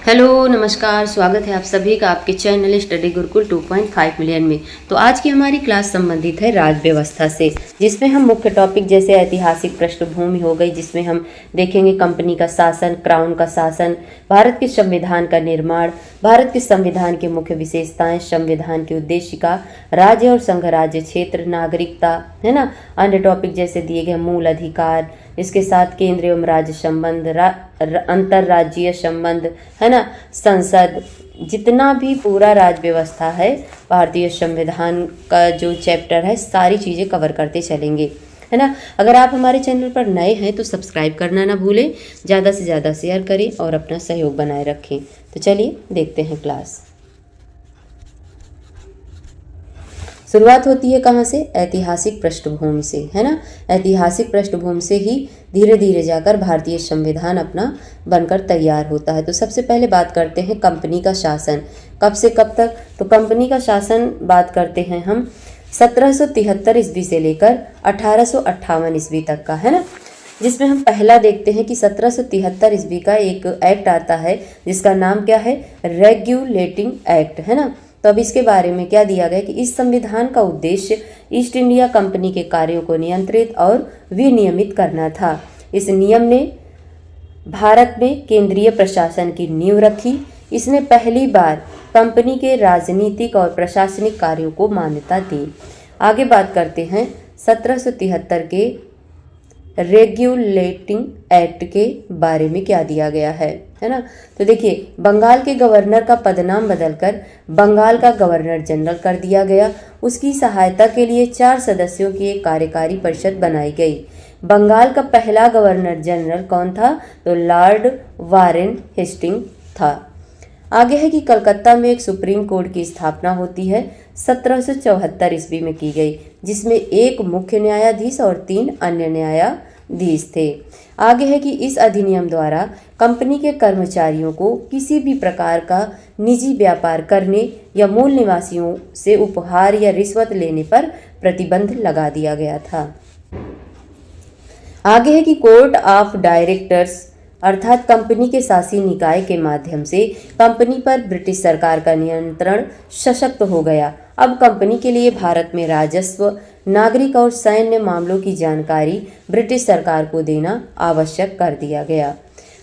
Hello नमस्कार, स्वागत है आप सभी का आपके चैनल स्टडी गुरुकुल 2.5 मिलियन में। तो आज की हमारी क्लास संबंधित है राज्य व्यवस्था से, जिसमें हम मुख्य टॉपिक जैसे ऐतिहासिक पृष्ठभूमि हो गई, जिसमें हम देखेंगे कंपनी का शासन, क्राउन का शासन, भारत के संविधान का निर्माण, भारत के संविधान की मुख्य विशेषताएं, संविधान की उद्देशिका, राज्य और संघ राज्य क्षेत्र, नागरिकता, है ना। अन्य टॉपिक जैसे दिए गए मूल अधिकार, इसके साथ केंद्र एवं राज्य संबंध, अंतर्राज्यीय संबंध, है ना, संसद, जितना भी पूरा राज्य व्यवस्था है, भारतीय संविधान का जो चैप्टर है, सारी चीज़ें कवर करते चलेंगे, है ना। अगर आप हमारे चैनल पर नए हैं तो सब्सक्राइब करना ना भूलें, ज़्यादा से ज़्यादा शेयर करें और अपना सहयोग बनाए रखें। तो चलिए देखते हैं क्लास। शुरुआत होती है कहाँ से? ऐतिहासिक पृष्ठभूमि से, है ना। ऐतिहासिक पृष्ठभूमि से ही धीरे धीरे जाकर भारतीय संविधान अपना बनकर तैयार होता है। तो सबसे पहले बात करते हैं कंपनी का शासन, कब से कब तक? तो कंपनी का शासन बात करते हैं हम 1773 ईस्वी से लेकर 1858 ईस्वी तक का, है ना। जिसमें हम पहला देखते हैं कि 1773 ईस्वी का एक एक्ट आता है जिसका नाम क्या है? रेगुलेटिंग एक्ट, है ना। तो अब इसके बारे में क्या दिया गया कि इस संविधान का उद्देश्य ईस्ट इंडिया कंपनी के कार्यों को नियंत्रित और विनियमित करना था। इस नियम ने भारत में केंद्रीय प्रशासन की नींव रखी। इसने पहली बार कंपनी के राजनीतिक और प्रशासनिक कार्यों को मान्यता दी। आगे बात करते हैं 1773 के रेगुलेटिंग एक्ट के बारे में क्या दिया गया है ना। तो देखिए, बंगाल के गवर्नर का पदनाम बदलकर बंगाल का गवर्नर जनरल कर दिया गया। उसकी सहायता के लिए 4 सदस्यों की एक कार्यकारी परिषद बनाई गई। बंगाल का पहला गवर्नर जनरल कौन था? तो लॉर्ड वारेन हेस्टिंग था। आगे है कि कलकत्ता में एक सुप्रीम कोर्ट की स्थापना होती है, 1774 ईस्वी में की गई, जिसमें एक मुख्य न्यायाधीश और 3 अन्य न्यायाधीश थे। आगे है कि इस अधिनियम द्वारा कंपनी के कर्मचारियों को किसी भी प्रकार का निजी व्यापार करने या मूल निवासियों से उपहार या रिश्वत लेने पर प्रतिबंध लगा दिया गया था। आगे है कि कोर्ट ऑफ डायरेक्टर्स अर्थात कंपनी के शासी निकाय के माध्यम से कंपनी पर ब्रिटिश सरकार का नियंत्रण सशक्त हो गया। अब कंपनी के लिए भारत में राजस्व, नागरिक और सैन्य मामलों की जानकारी ब्रिटिश सरकार को देना आवश्यक कर दिया गया।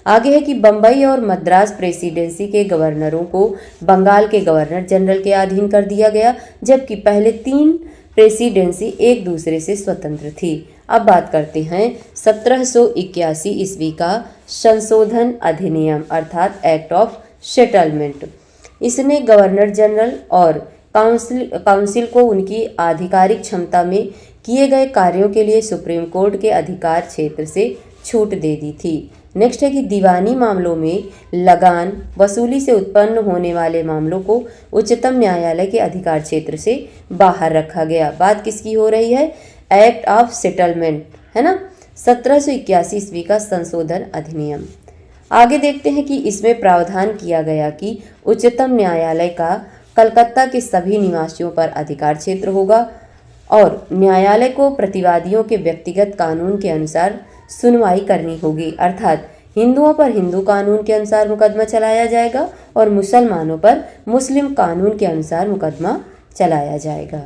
आगे है कि बम्बई और मद्रास प्रेसिडेंसी के गवर्नरों को बंगाल के गवर्नर जनरल के अधीन कर दिया गया, जबकि पहले 3 प्रेसिडेंसी एक दूसरे से स्वतंत्र थी। अब बात करते हैं 1781 ईस्वी का संशोधन अधिनियम अर्थात एक्ट ऑफ सेटलमेंट। इसने गवर्नर जनरल और काउंसिल को उनकी आधिकारिक क्षमता में किए गए कार्यों के लिए सुप्रीम कोर्ट के अधिकार क्षेत्र से छूट दे दी थी। नेक्स्ट है कि दीवानी मामलों में लगान वसूली से उत्पन्न होने वाले मामलों को उच्चतम न्यायालय के अधिकार क्षेत्र से बाहर रखा गया। बात किसकी हो रही है? एक्ट ऑफ सेटलमेंट, है ना, 1781 ईस्वी का संशोधन अधिनियम। आगे देखते हैं कि इसमें प्रावधान किया गया कि उच्चतम न्यायालय का कलकत्ता के सभी निवासियों पर अधिकार क्षेत्र होगा और न्यायालय को प्रतिवादियों के व्यक्तिगत कानून के अनुसार सुनवाई करनी होगी, अर्थात हिंदुओं पर हिंदू कानून के अनुसार मुकदमा चलाया जाएगा और मुसलमानों पर मुस्लिम कानून के अनुसार मुकदमा चलाया जाएगा।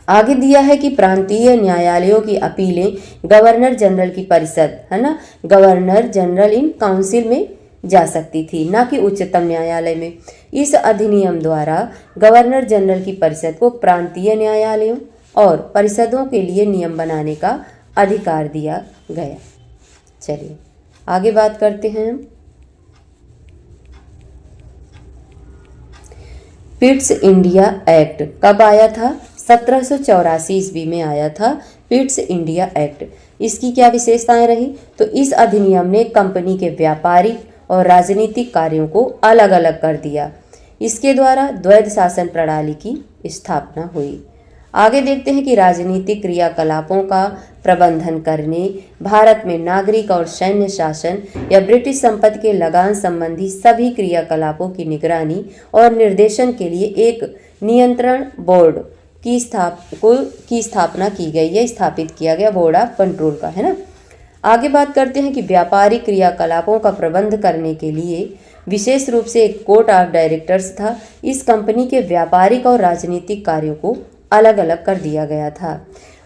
आगे दिया है कि प्रांतीय न्यायालयों की अपीलें गवर्नर जनरल की परिषद, है ना, गवर्नर जनरल इन काउंसिल में जा सकती थी, ना कि उच्चतम न्यायालय में। इस अधिनियम द्वारा गवर्नर जनरल की परिषद को प्रांतीय न्यायालयों और परिषदों के लिए नियम बनाने का अधिकार दिया गया। चलिए आगे बात करते हैं हम पिट्स इंडिया एक्ट कब आया था? 1784 ईस्वी में आया था पिट्स इंडिया एक्ट। इसकी क्या विशेषताएं रही? तो इस अधिनियम ने कंपनी के व्यापारिक और राजनीतिक कार्यों को अलग अलग कर दिया। इसके द्वारा द्वैध शासन प्रणाली की स्थापना हुई। आगे देखते हैं कि राजनीतिक क्रियाकलापों का प्रबंधन करने, भारत में नागरिक और सैन्य शासन या ब्रिटिश संपत्ति के लगान संबंधी सभी क्रियाकलापों की निगरानी और निर्देशन के लिए एक नियंत्रण बोर्ड की स्थापना की गई है, स्थापित किया गया, बोर्ड ऑफ कंट्रोल का, है ना। आगे बात करते हैं कि व्यापारिक क्रियाकलापों का प्रबंध करने के लिए विशेष रूप से एक कोर्ट ऑफ डायरेक्टर्स था। इस कंपनी के व्यापारिक और राजनीतिक कार्यों को अलग अलग कर दिया गया था।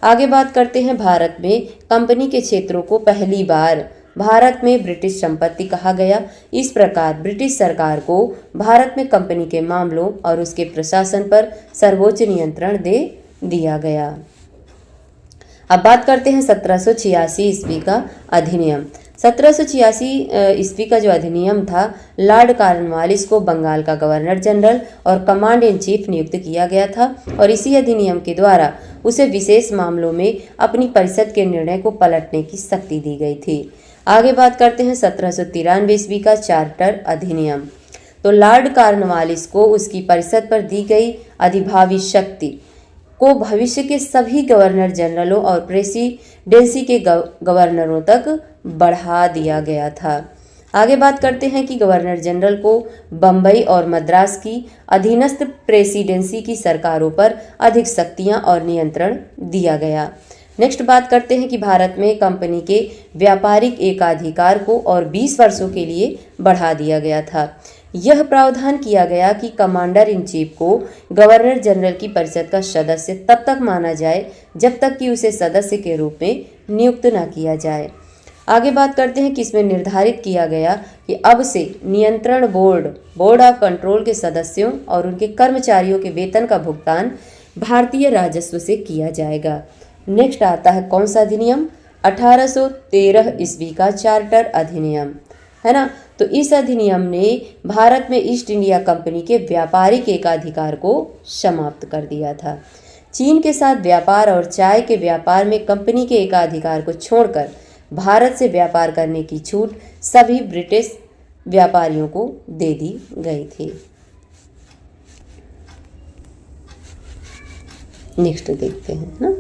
आगे बात करते हैं भारत में कंपनी के क्षेत्रों को पहली बार भारत में ब्रिटिश संपत्ति कहा गया। इस प्रकार ब्रिटिश सरकार को भारत में कंपनी के मामलों और उसके प्रशासन पर सर्वोच्च नियंत्रण दे दिया गया। अब बात करते हैं 1786 ईस्वी का अधिनियम। 1786 ईस्वी का जो अधिनियम था, लॉर्ड कॉर्नवालिस को बंगाल का गवर्नर जनरल और कमांड इन चीफ नियुक्त किया गया था और इसी अधिनियम के द्वारा उसे विशेष मामलों में अपनी परिषद के निर्णय को पलटने की शक्ति दी गई थी। आगे बात करते हैं 1793 ईस्वी का चार्टर अधिनियम। तो लॉर्ड कॉर्नवालिस को उसकी परिषद पर दी गई अधिभावी शक्ति को भविष्य के सभी गवर्नर जनरलों और प्रेसिडेंसी के गवर्नरों तक बढ़ा दिया गया था। आगे बात करते हैं कि गवर्नर जनरल को बम्बई और मद्रास की अधीनस्थ प्रेसिडेंसी की सरकारों पर अधिक शक्तियां और नियंत्रण दिया गया। नेक्स्ट बात करते हैं कि भारत में कंपनी के व्यापारिक एकाधिकार को और 20 वर्षों के लिए बढ़ा दिया गया था। यह प्रावधान किया गया कि कमांडर इन चीफ को गवर्नर जनरल की परिषद का सदस्य तब तक माना जाए जब तक कि उसे सदस्य के रूप में नियुक्त न किया जाए। आगे बात करते हैं कि इसमें निर्धारित किया गया कि अब से नियंत्रण बोर्ड ऑफ कंट्रोल के सदस्यों और उनके कर्मचारियों के वेतन का भुगतान भारतीय राजस्व से किया जाएगा। नेक्स्ट आता है कौन सा अधिनियम? 1813 ईस्वी का चार्टर अधिनियम, है ना। तो इस अधिनियम ने भारत में ईस्ट इंडिया कंपनी के व्यापारिक एकाधिकार को समाप्त कर दिया था। चीन के साथ व्यापार और चाय के व्यापार में कंपनी के एकाधिकार को छोड़कर भारत से व्यापार करने की छूट सभी ब्रिटिश व्यापारियों को दे दी गई थी। नेक्स्ट देखते हैं ना।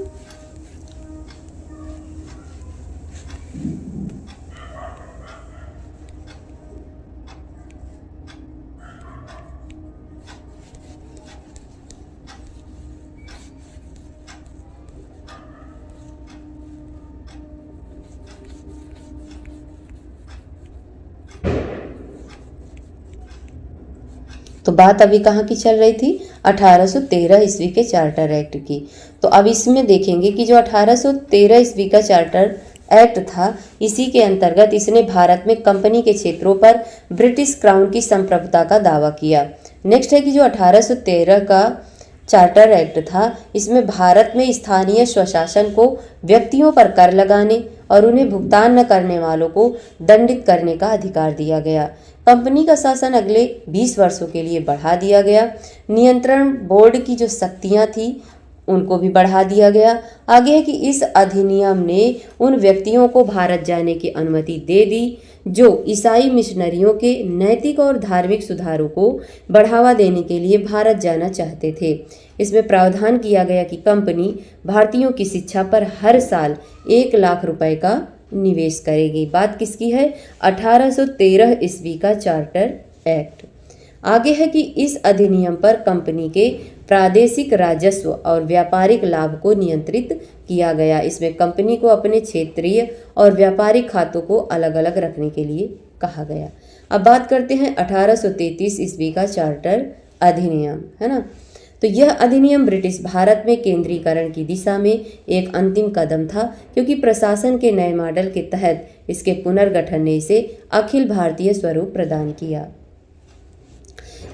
तो बात अभी कहाँ की चल रही थी? 1813 ईस्वी के चार्टर एक्ट की। तो अब इसमें देखेंगे कि जो 1813 ईस्वी का चार्टर एक्ट था, इसी के अंतर्गत इसने भारत में कंपनी के क्षेत्रों पर ब्रिटिश क्राउन की संप्रभुता का दावा किया। नेक्स्ट है कि जो 1813 का चार्टर एक्ट था, इसमें भारत में स्थानीय स्वशासन को व्यक्तियों पर कर लगाने और उन्हें भुगतान न करने वालों को दंडित करने का अधिकार दिया गया। कंपनी का शासन अगले 20 वर्षों के लिए बढ़ा दिया गया। नियंत्रण बोर्ड की जो शक्तियां थी उनको भी बढ़ा दिया गया। आगे है कि इस अधिनियम ने उन व्यक्तियों को भारत जाने की अनुमति दे दी जो ईसाई मिशनरियों के नैतिक और धार्मिक सुधारों को बढ़ावा देने के लिए भारत जाना चाहते थे। इसमें प्रावधान किया गया कि कंपनी भारतीयों की शिक्षा पर हर साल 1 लाख रुपए का निवेश करेगी। बात किसकी है? 1813 ईस्वी का चार्टर एक्ट। आगे है कि इस अधिनियम पर कंपनी के प्रादेशिक राजस्व और व्यापारिक लाभ को नियंत्रित किया गया। इसमें कंपनी को अपने क्षेत्रीय और व्यापारिक खातों को अलग अलग रखने के लिए कहा गया। अब बात करते हैं 1833 ईस्वी का चार्टर अधिनियम, है ना। तो यह अधिनियम ब्रिटिश भारत में केंद्रीकरण की दिशा में एक अंतिम कदम था, क्योंकि प्रशासन के नए मॉडल के तहत इसके पुनर्गठन ने इसे अखिल भारतीय स्वरूप प्रदान किया।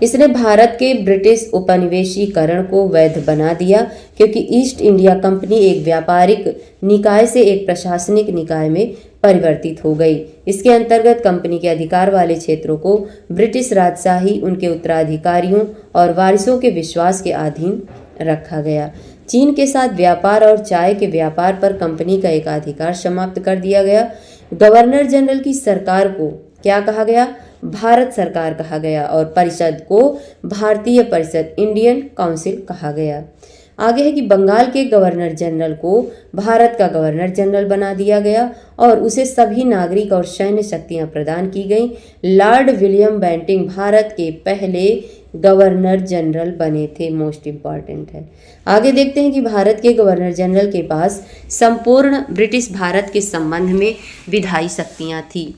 इसने भारत के ब्रिटिश उपनिवेशीकरण को वैध बना दिया, क्योंकि ईस्ट इंडिया कंपनी एक व्यापारिक निकाय से एक प्रशासनिक निकाय में परिवर्तित हो गई। इसके अंतर्गत कंपनी के अधिकार वाले क्षेत्रों को ब्रिटिश राजशाही, उनके उत्तराधिकारियों और वारिसों के विश्वास के अधीन रखा गया। चीन के साथ व्यापार और चाय के व्यापार पर कंपनी का एकाधिकार समाप्त कर दिया गया। गवर्नर जनरल की सरकार को क्या कहा गया? भारत सरकार कहा गया और परिषद को भारतीय परिषद, इंडियन काउंसिल कहा गया। आगे है कि बंगाल के गवर्नर जनरल को भारत का गवर्नर जनरल बना दिया गया और उसे सभी नागरिक और सैन्य शक्तियां प्रदान की गईं। लॉर्ड विलियम बेंटिंक भारत के पहले गवर्नर जनरल बने थे, मोस्ट इम्पॉर्टेंट है। आगे देखते हैं कि भारत के गवर्नर जनरल के पास संपूर्ण ब्रिटिश भारत के संबंध में विधायी शक्तियां थी।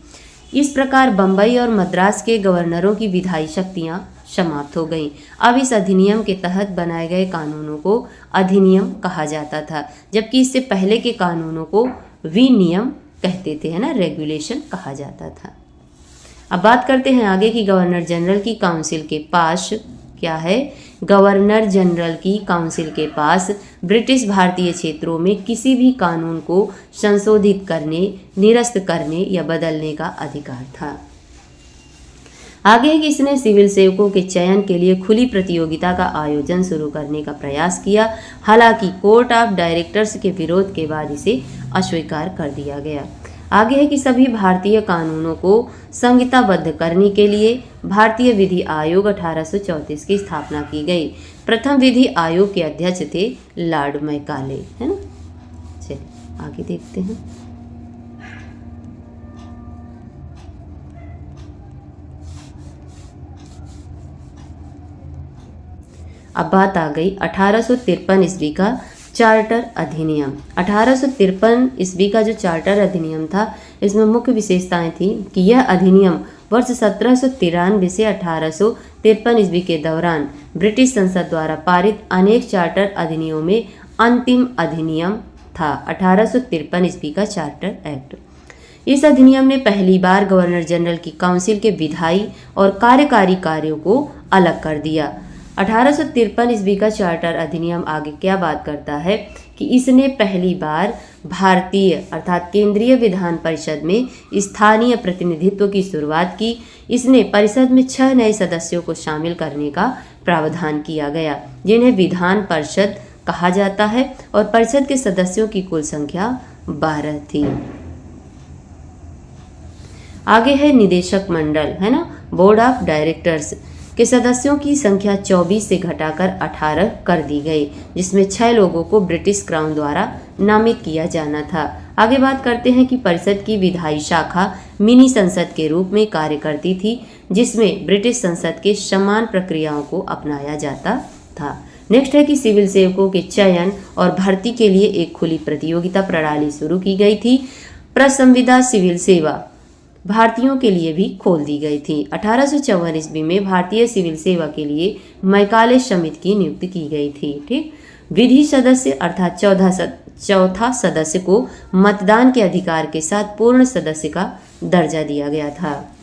इस प्रकार बम्बई और मद्रास के गवर्नरों की विधायी शक्तियां समाप्त हो गईं। अब इस अधिनियम के तहत बनाए गए कानूनों को अधिनियम कहा जाता था, जबकि इससे पहले के कानूनों को विनियम कहते थे, है ना, रेगुलेशन कहा जाता था। अब बात करते हैं आगे की गवर्नर जनरल की काउंसिल के पास क्या है। गवर्नर जनरल की काउंसिल के पास ब्रिटिश भारतीय क्षेत्रों में किसी भी कानून को संशोधित करने, निरस्त करने या बदलने का अधिकार था। आगे है कि इसने सिविल सेवकों के चयन के लिए खुली प्रतियोगिता का आयोजन शुरू करने का प्रयास किया। हालांकि कोर्ट ऑफ डायरेक्टर्स के विरोध के बाद इसे अस्वीकार कर दिया गया। आगे है कि सभी भारतीय कानूनों को संहिताबद्ध करने के लिए भारतीय विधि आयोग 1834 की स्थापना की गई। प्रथम विधि आयोग के अध्यक्ष थे लॉर्ड मैकाले, है ना। चलिए आगे देखते हैं। अब बात आ गई 1853 ईस्वी का चार्टर अधिनियम। 1853 ईस्वी का जो चार्टर अधिनियम था, इसमें मुख्य विशेषताएं थी कि यह अधिनियम वर्ष 1793 से 1853 ईस्वी के दौरान ब्रिटिश संसद द्वारा पारित अनेक चार्टर अधिनियमों में अंतिम अधिनियम था। 1853 ईस्वी का चार्टर एक्ट। इस अधिनियम ने पहली बार गवर्नर जनरल की काउंसिल के विधायी और कार्यकारी कार्यों को अलग कर दिया। 1853 ईस्वी का चार्टर अधिनियम आगे क्या बात करता है कि इसने पहली बार भारतीय अर्थात केंद्रीय विधान परिषद में स्थानीय प्रतिनिधित्व की शुरुआत की। इसने परिषद में 6 नए सदस्यों को शामिल करने का प्रावधान किया गया, जिन्हें विधान परिषद कहा जाता है, और परिषद के सदस्यों की कुल संख्या 12 थी। आगे है निदेशक मंडल, है ना, बोर्ड ऑफ डायरेक्टर्स के सदस्यों की संख्या 24 से घटाकर 18 कर दी गई, जिसमें 6 लोगों को ब्रिटिश क्राउन द्वारा नामित किया जाना था। आगे बात करते हैं कि परिषद की विधायी शाखा मिनी संसद के रूप में कार्य करती थी, जिसमें ब्रिटिश संसद के समान प्रक्रियाओं को अपनाया जाता था। नेक्स्ट है कि सिविल सेवकों के चयन और भर्ती के लिए एक खुली प्रतियोगिता प्रणाली शुरू की गई थी। प्रसंविदा सिविल सेवा भारतीयों के लिए भी खोल दी गई थी। 1854 ईस्वी में भारतीय सिविल सेवा के लिए मैकाले समिति की नियुक्ति की गई थी। ठीक, विधि सदस्य अर्थात चौथा सदस्य को मतदान के अधिकार के साथ पूर्ण सदस्य का दर्जा दिया गया था।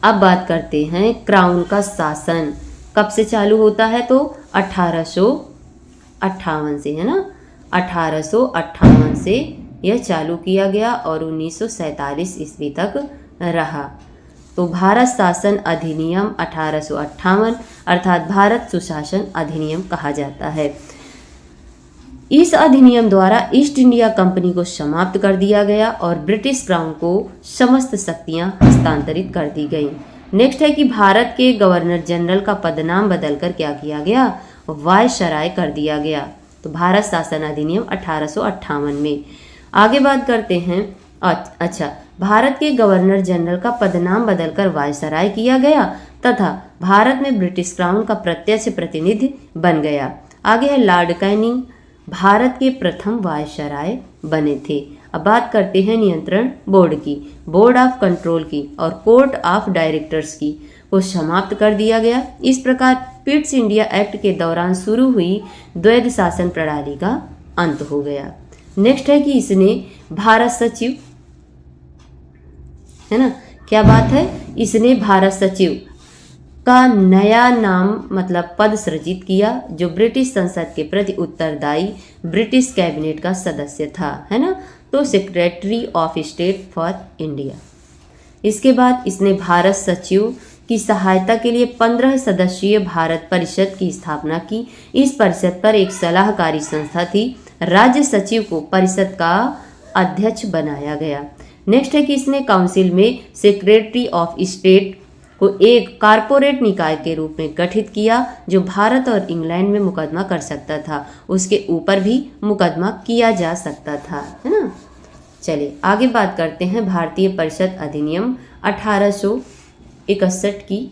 अब बात करते हैं क्राउन का शासन कब से चालू होता है, तो 1858 से, है ना। 1858 से यह चालू किया गया और 1947 ईस्वी तक रहा। तो भारत शासन अधिनियम 1858 अर्थात भारत सुशासन अधिनियम कहा जाता है। इस अधिनियम द्वारा ईस्ट इंडिया कंपनी को समाप्त कर दिया गया और ब्रिटिश क्राउन को समस्त शक्तियां हस्तांतरित कर दी गईं। नेक्स्ट है कि भारत के गवर्नर जनरल का पदनाम बदलकर क्या किया गया, वायसराय कर दिया गया। तो भारत शासन अधिनियम 1858 में। आगे बात करते हैं, अच्छा, भारत के गवर्नर जनरल का पदनाम बदलकर वायसराय किया गया तथा भारत में ब्रिटिश क्राउन का प्रत्यक्ष प्रतिनिधि बन गया। आगे है लॉर्ड कैनिंग भारत के प्रथम वायसराय बने थे। अब बात करते हैं नियंत्रण बोर्ड की, बोर्ड ऑफ कंट्रोल की और कोर्ट ऑफ डायरेक्टर्स की को समाप्त कर दिया गया। इस प्रकार पिट्स इंडिया एक्ट के दौरान शुरू हुई द्वैध शासन प्रणाली का अंत हो गया। नेक्स्ट है कि इसने भारत सचिव, है ना, क्या बात है, इसने भारत सचिव का नया नाम मतलब पद सृजित किया, जो ब्रिटिश संसद के प्रति उत्तरदायी ब्रिटिश कैबिनेट का सदस्य था, है ना, तो secretary of state for India. इसके बाद इसने भारत सचिव की सहायता के लिए 15 सदस्यीय भारत परिषद की स्थापना की। इस परिषद पर एक सलाहकारी संस्था थी। राज्य सचिव को परिषद का अध्यक्ष बनाया गया। नेक्स्ट है कि इसने काउंसिल में सेक्रेटरी ऑफ स्टेट को एक कारपोरेट निकाय के रूप में गठित किया जो भारत और इंग्लैंड में मुकदमा कर सकता था। उसके ऊपर भी मुकदमा किया जा सकता था, है ना। चलिए आगे बात करते हैं भारतीय परिषद अधिनियम 1861 की,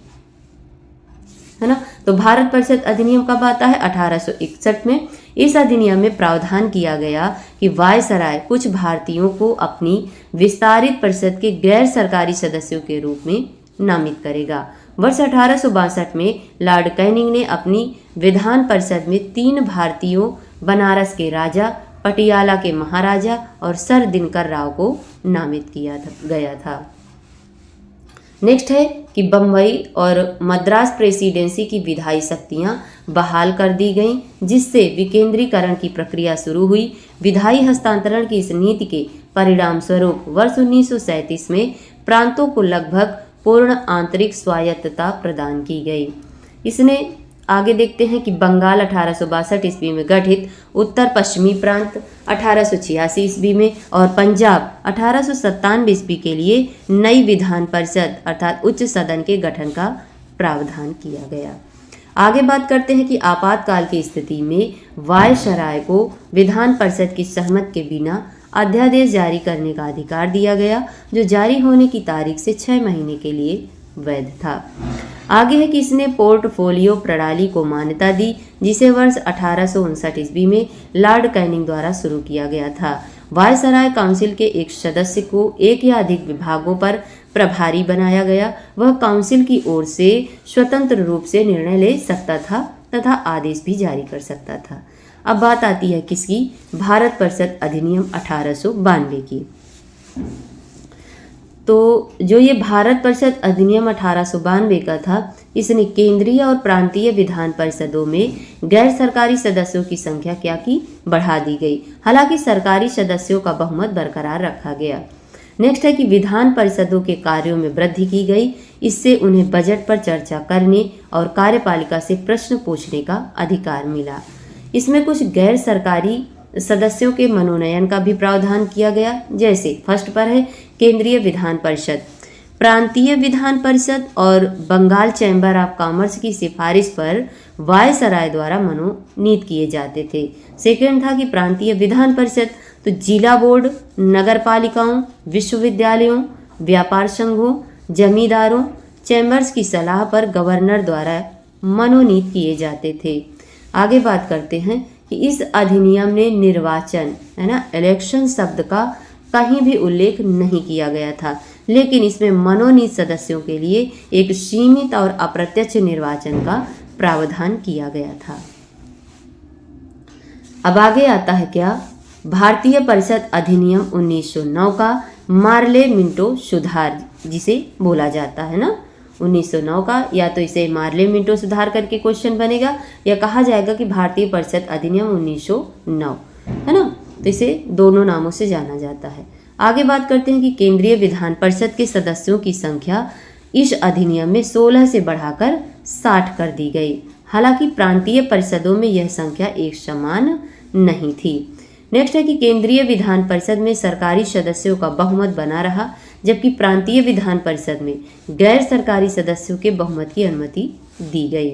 है ना। तो भारत परिषद अधिनियम कब आता है? 1861 में। इस अधिनियम में प्रावधान किया गया कि वायसराय कुछ भारतीयों को अपनी विस्तारित परिषद के गैर सरकारी सदस्यों के रूप में नामित करेगा। वर्ष 1862 में लॉर्ड कैनिंग ने अपनी विधान परिषद में 3 भारतीयों, बनारस के राजा, पटियाला के महाराजा और सर दिनकर राव को नामित किया गया था। नेक्स्ट है कि बम्बई और मद्रास प्रेसिडेंसी की विधायी शक्तियां बहाल कर दी गईं, जिससे विकेंद्रीकरण की प्रक्रिया शुरू हुई। विधायी हस्तांतरण की इस नीति के परिणाम स्वरूप वर्ष 1937 में प्रांतों को लगभग पूर्ण आंतरिक स्वायत्तता प्रदान की गई। इसने आगे देखते हैं कि बंगाल 1862 ईस्वी में गठित, उत्तर पश्चिमी प्रांत 1886 ईस्वी में और पंजाब 1897 ईस्वी के लिए नई विधान परिषद अर्थात उच्च सदन के गठन का प्रावधान किया गया। आगे बात करते हैं कि आपातकाल की स्थिति में वायसराय को विधान परिषद की सहमति के बिना अध्यादेश जारी करने का अधिकार दिया गया, जो जारी होने की तारीख से 6 महीने के लिए वैध था। आगे है कि इसने पोर्टफोलियो प्रणाली को मान्यता दी, जिसे वर्ष 1859 ईस्वी में लॉर्ड कैनिंग द्वारा शुरू किया गया था। वायसराय काउंसिल के एक सदस्य को एक या अधिक विभागों पर प्रभारी बनाया गया। वह काउंसिल की ओर से स्वतंत्र रूप से निर्णय ले सकता था तथा आदेश भी जारी कर सकता था। अब बात आती है किसकी? भारत परिषद अधिनियम 1892 की। तो जो ये भारत परिषद अधिनियम 1892 का था, इसने केंद्रीय और प्रांतीय विधान परिषदों में गैर सरकारी सदस्यों की संख्या क्या की? बढ़ा दी गई। हालांकि सरकारी सदस्यों का बहुमत बरकरार रखा गया। नेक्स्ट है कि विधान परिषदों के कार्यों में वृद्धि की गई। इससे उन्हें बजट पर चर्चा करने और कार्यपालिका से प्रश्न पूछने का अधिकार मिला। इसमें कुछ गैर सरकारी सदस्यों के मनोनयन का भी प्रावधान किया गया। जैसे फर्स्ट पर है केंद्रीय विधान परिषद, प्रांतीय विधान परिषद और बंगाल चैम्बर ऑफ कॉमर्स की सिफारिश पर वायसराय द्वारा मनोनीत किए जाते थे। सेकंड था कि प्रांतीय विधान परिषद तो जिला बोर्ड, नगर पालिकाओं, विश्वविद्यालयों, व्यापार संघों, जमींदारों, चैम्बर्स की सलाह पर गवर्नर द्वारा मनोनीत किए जाते थे। आगे बात करते हैं कि इस अधिनियम ने निर्वाचन, है ना, इलेक्शन शब्द का कहीं भी उल्लेख नहीं किया गया था, लेकिन इसमें मनोनीत सदस्यों के लिए एक सीमित और अप्रत्यक्ष निर्वाचन का प्रावधान किया गया था। अब आगे आता है क्या? भारतीय परिषद अधिनियम 1909 का मार्ले मिंटो सुधार जिसे बोला जाता है ना, 1909 का, या तो इसे मार्ले मिंटो सुधार करके क्वेश्चन बनेगा या कहा जाएगा कि भारतीय परिषद अधिनियम 1909, है ना। तो इसे दोनों नामों से जाना जाता है। आगे बात करते हैं कि केंद्रीय विधान परिषद के सदस्यों की संख्या इस अधिनियम में 16 से बढ़ाकर 60 कर दी गई। हालांकि प्रांतीय परिषदों में यह संख्या एक समान नहीं थी। नेक्स्ट है कि केंद्रीय विधान परिषद में सरकारी सदस्यों का बहुमत बना रहा, जबकि प्रांतीय विधान परिषद में गैर सरकारी सदस्यों के बहुमत की अनुमति दी गई।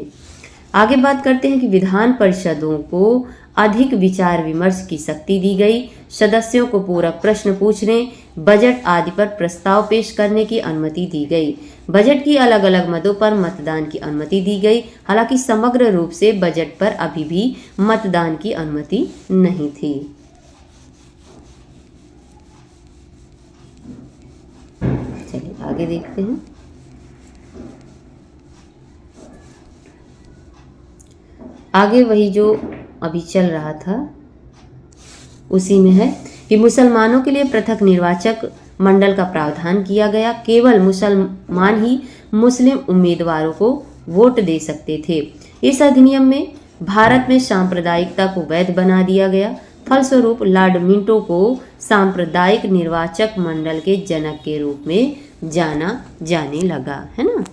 आगे बात करते हैं कि विधान परिषदों को अधिक विचार विमर्श की शक्ति दी गई। सदस्यों को पूरक प्रश्न पूछने, बजट आदि पर प्रस्ताव पेश करने की अनुमति दी गई। बजट की अलग अलग मदों पर मतदान की अनुमति दी गई। हालांकि समग्र रूप से बजट पर अभी भी मतदान की अनुमति नहीं थी। चलिए आगे देखते हैं। आगे वही जो अभी चल रहा था उसी में है कि मुसलमानों के लिए पृथक निर्वाचक मंडल का प्रावधान किया गया। केवल मुसलमान ही मुस्लिम उम्मीदवारों को वोट दे सकते थे। इस अधिनियम में भारत में सांप्रदायिकता को वैध बना दिया गया। फलस्वरूप लॉर्ड मिंटो को सांप्रदायिक निर्वाचक मंडल के जनक के रूप में जाना जाने लगा, है ना।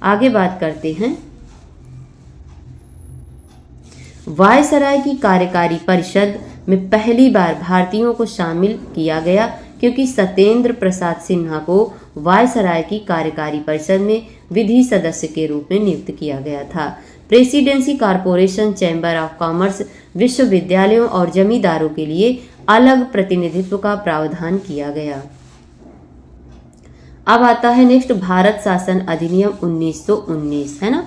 आगे बात करते हैं। वायसराय की कार्यकारी परिषद में पहली बार भारतीयों को शामिल किया गया। क्योंकि सत्येंद्र प्रसाद सिन्हा को वायसराय की कार्यकारी परिषद में विधि सदस्य के रूप में नियुक्त किया गया था। Presidency corporation, chamber of commerce, विश्वविद्यालयों और जमींदारों के लिए अलग प्रतिनिधित्व का प्रावधान किया गया। अब आता है नेक्स्ट भारत शासन अधिनियम 1919, है ना।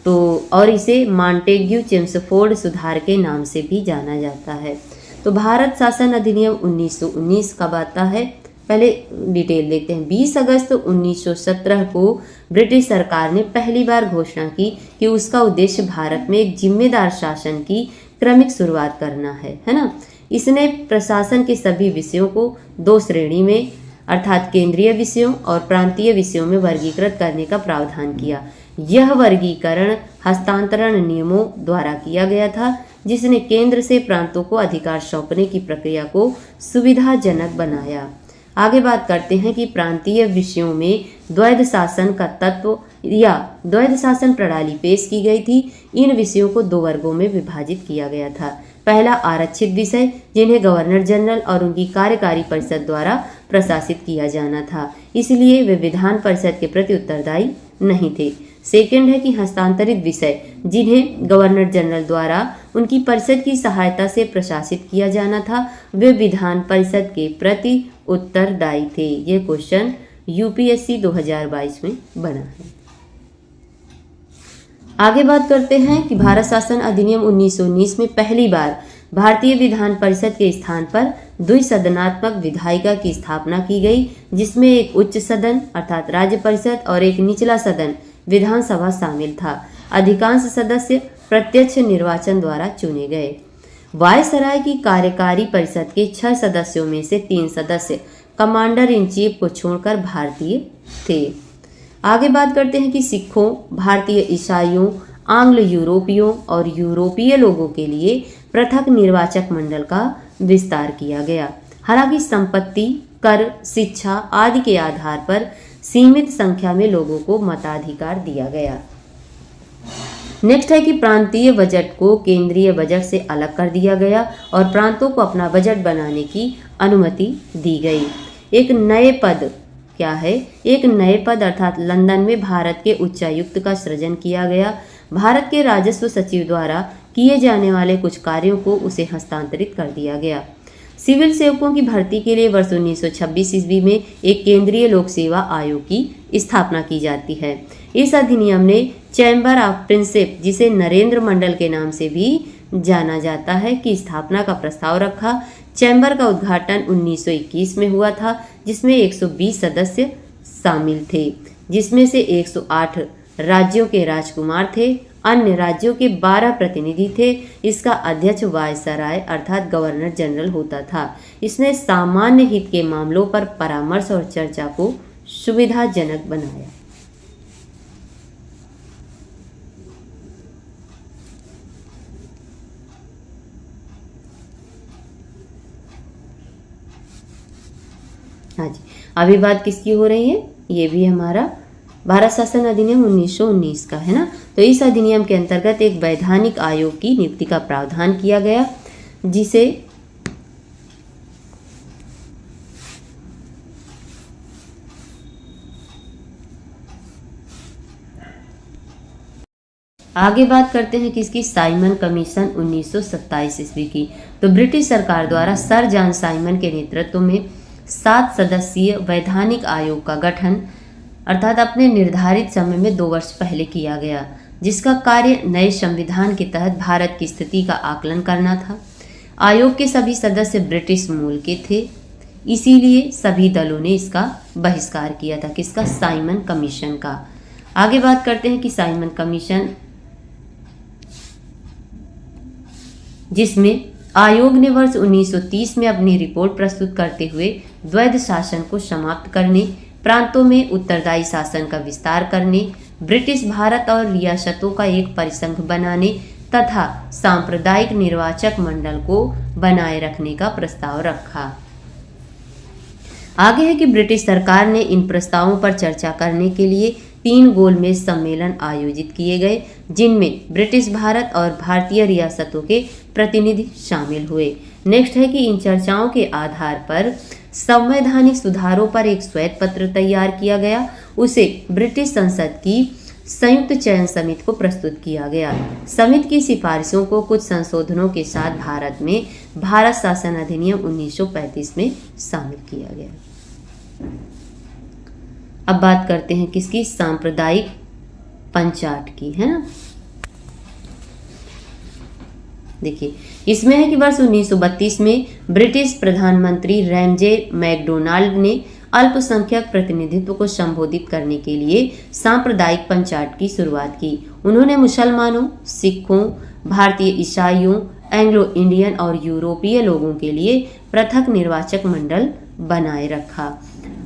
तो और इसे मॉन्टेग्यू चेम्सफोर्ड सुधार के नाम से भी जाना जाता है। तो भारत शासन अधिनियम 1919 कब आता है, पहले डिटेल देखते हैं। 20 अगस्त 1917 को ब्रिटिश सरकार ने पहली बार घोषणा की कि उसका उद्देश्य भारत में एक जिम्मेदार शासन की क्रमिक शुरुआत करना है ना। इसने प्रशासन के सभी विषयों को 2 श्रेणी में अर्थात केंद्रीय विषयों और प्रांतीय विषयों में वर्गीकृत करने का प्रावधान किया। यह वर्गीकरण हस्तांतरण नियमों द्वारा किया गया था, जिसने केंद्र से प्रांतों को अधिकार सौंपने की प्रक्रिया को सुविधाजनक बनाया। आगे बात करते हैं कि प्रांतीय विषयों में द्वैध शासन का तत्व या द्वैध शासन प्रणाली पेश की गई थी। इन विषयों को 2 वर्गों में विभाजित किया गया था। पहला आरक्षित विषय, जिन्हें गवर्नर जनरल और उनकी कार्यकारी परिषद द्वारा प्रशासित किया जाना था, इसलिए वे विधान परिषद के प्रति उत्तरदायी नहीं थे। सेकंड है कि हस्तांतरित विषय, जिन्हें गवर्नर जनरल द्वारा उनकी परिषद की सहायता से प्रशासित किया जाना था, वे विधान परिषद के प्रति उत्तरदायी थे। ये क्वेश्चन यूपीएससी 2022 में बना है। आगे बात करते हैं कि भारत शासन अधिनियम 1919 में पहली बार भारतीय विधान परिषद के स्थान पर द्विसदनात्मक विधायिका की स्थापना की गई, जिसमें एक उच्च सदन अर्थात राज्य परिषद और एक निचला सदन विधानसभा शामिल था। अधिकांश सदस्य प्रत्यक्ष निर्वाचन द्वारा चुने गए। वायसराय की कार्यकारी परिषद के 6 सदस्यों में से 3 सदस्य कमांडर इन चीफ को छोड़कर भारतीय थे। आगे बात करते हैं कि सिखों, भारतीय ईसाइयों, आंग्ल यूरोपियों और यूरोपीय लोगों के लिए पृथक निर्वाचक मंडल का विस्तार किया गया। हालांकि संपत्ति, कर, शिक्षा आदि के आधार पर सीमित संख्या में लोगों को मताधिकार दिया गया। नेक्स्ट है कि प्रांतीय बजट को केंद्रीय बजट से अलग कर दिया गया और प्रांतों को अपना बजट बनाने की अनुमति दी गई। एक नए पद क्या है, एक नए पद अर्थात लंदन में भारत के उच्चायुक्त का सृजन किया गया। भारत के राजस्व सचिव द्वारा किए जाने वाले कुछ कार्यों को उसे हस्तांतरित कर दिया गया। सिविल सेवकों की भर्ती के लिए वर्ष 1926 ईस्वी में एक केंद्रीय लोक सेवा आयोग की स्थापना की जाती है। इस अधिनियम ने चैम्बर ऑफ प्रिंसेप, जिसे नरेंद्र मंडल के नाम से भी जाना जाता है, की स्थापना का प्रस्ताव रखा। चैम्बर का उद्घाटन 1921 में हुआ था, जिसमें 120 सदस्य शामिल थे, जिसमें से 108 राज्यों के राजकुमार थे। अन्य राज्यों के 12 प्रतिनिधि थे। इसका अध्यक्ष वायसराय अर्थात गवर्नर जनरल होता था। इसने सामान्य हित के मामलों पर परामर्श और चर्चा को सुविधाजनक बनाया। हाँ जी, अभी बात किसकी हो रही है, ये भी हमारा भारत शासन अधिनियम 1919 का है ना। तो इस अधिनियम के अंतर्गत एक वैधानिक आयोग की नियुक्ति का प्रावधान किया गया, जिसे आगे बात करते हैं किसकी, साइमन कमीशन 1927 ईस्वी की। तो ब्रिटिश सरकार द्वारा सर जॉन साइमन के नेतृत्व में 7 सदस्यीय वैधानिक आयोग का गठन अर्थात अपने निर्धारित समय में 2 वर्ष पहले किया गया, जिसका कार्य नए संविधान के तहत भारत की स्थिति का आकलन करना था। आयोग के सभी सदस्य ब्रिटिश मूल के थे, इसीलिए सभी दलों ने इसका बहिष्कार किया था। किसका, साइमन कमीशन का। आगे बात करते हैं कि साइमन कमीशन, जिसमें आयोग ने वर्ष 1930 में अपनी रिपोर्ट प्रस्तुत करते हुए द्वैध शासन को समाप्त करने, प्रांतों में उत्तरदायी शासन का विस्तार करने, ब्रिटिश भारत और रियासतों का एक परिसंघ बनाने तथा सांप्रदायिक निर्वाचक मंडल को बनाए रखने का प्रस्ताव रखा। आगे है कि ब्रिटिश सरकार ने इन प्रस्तावों पर चर्चा करने के लिए 3 गोलमेज सम्मेलन आयोजित किए गए, जिनमें ब्रिटिश भारत और भारतीय रियासतों के प्रतिनिधि शामिल हुए। नेक्स्ट है कि इन चर्चाओं के आधार पर संवैधानिक सुधारों पर एक श्वेत पत्र तैयार किया गया। उसे ब्रिटिश संसद की संयुक्त चयन समिति को प्रस्तुत किया गया। समिति की सिफारिशों को कुछ संशोधनों के साथ भारत में भारत शासन अधिनियम 1935 में शामिल किया गया। अब बात करते हैं किसकी, सांप्रदायिक पंचाट की, है ना। देखिए इसमें है कि वर्ष 1932 में ब्रिटिश प्रधानमंत्री रैमजे मैकडोनाल्ड ने अल्पसंख्यक प्रतिनिधित्व को संबोधित करने के लिए सांप्रदायिक पंचायत की शुरुआत की। उन्होंने मुसलमानों, सिखों, भारतीय ईसाइयों, एंग्लो इंडियन और यूरोपीय लोगों के लिए पृथक निर्वाचक मंडल बनाए रखा।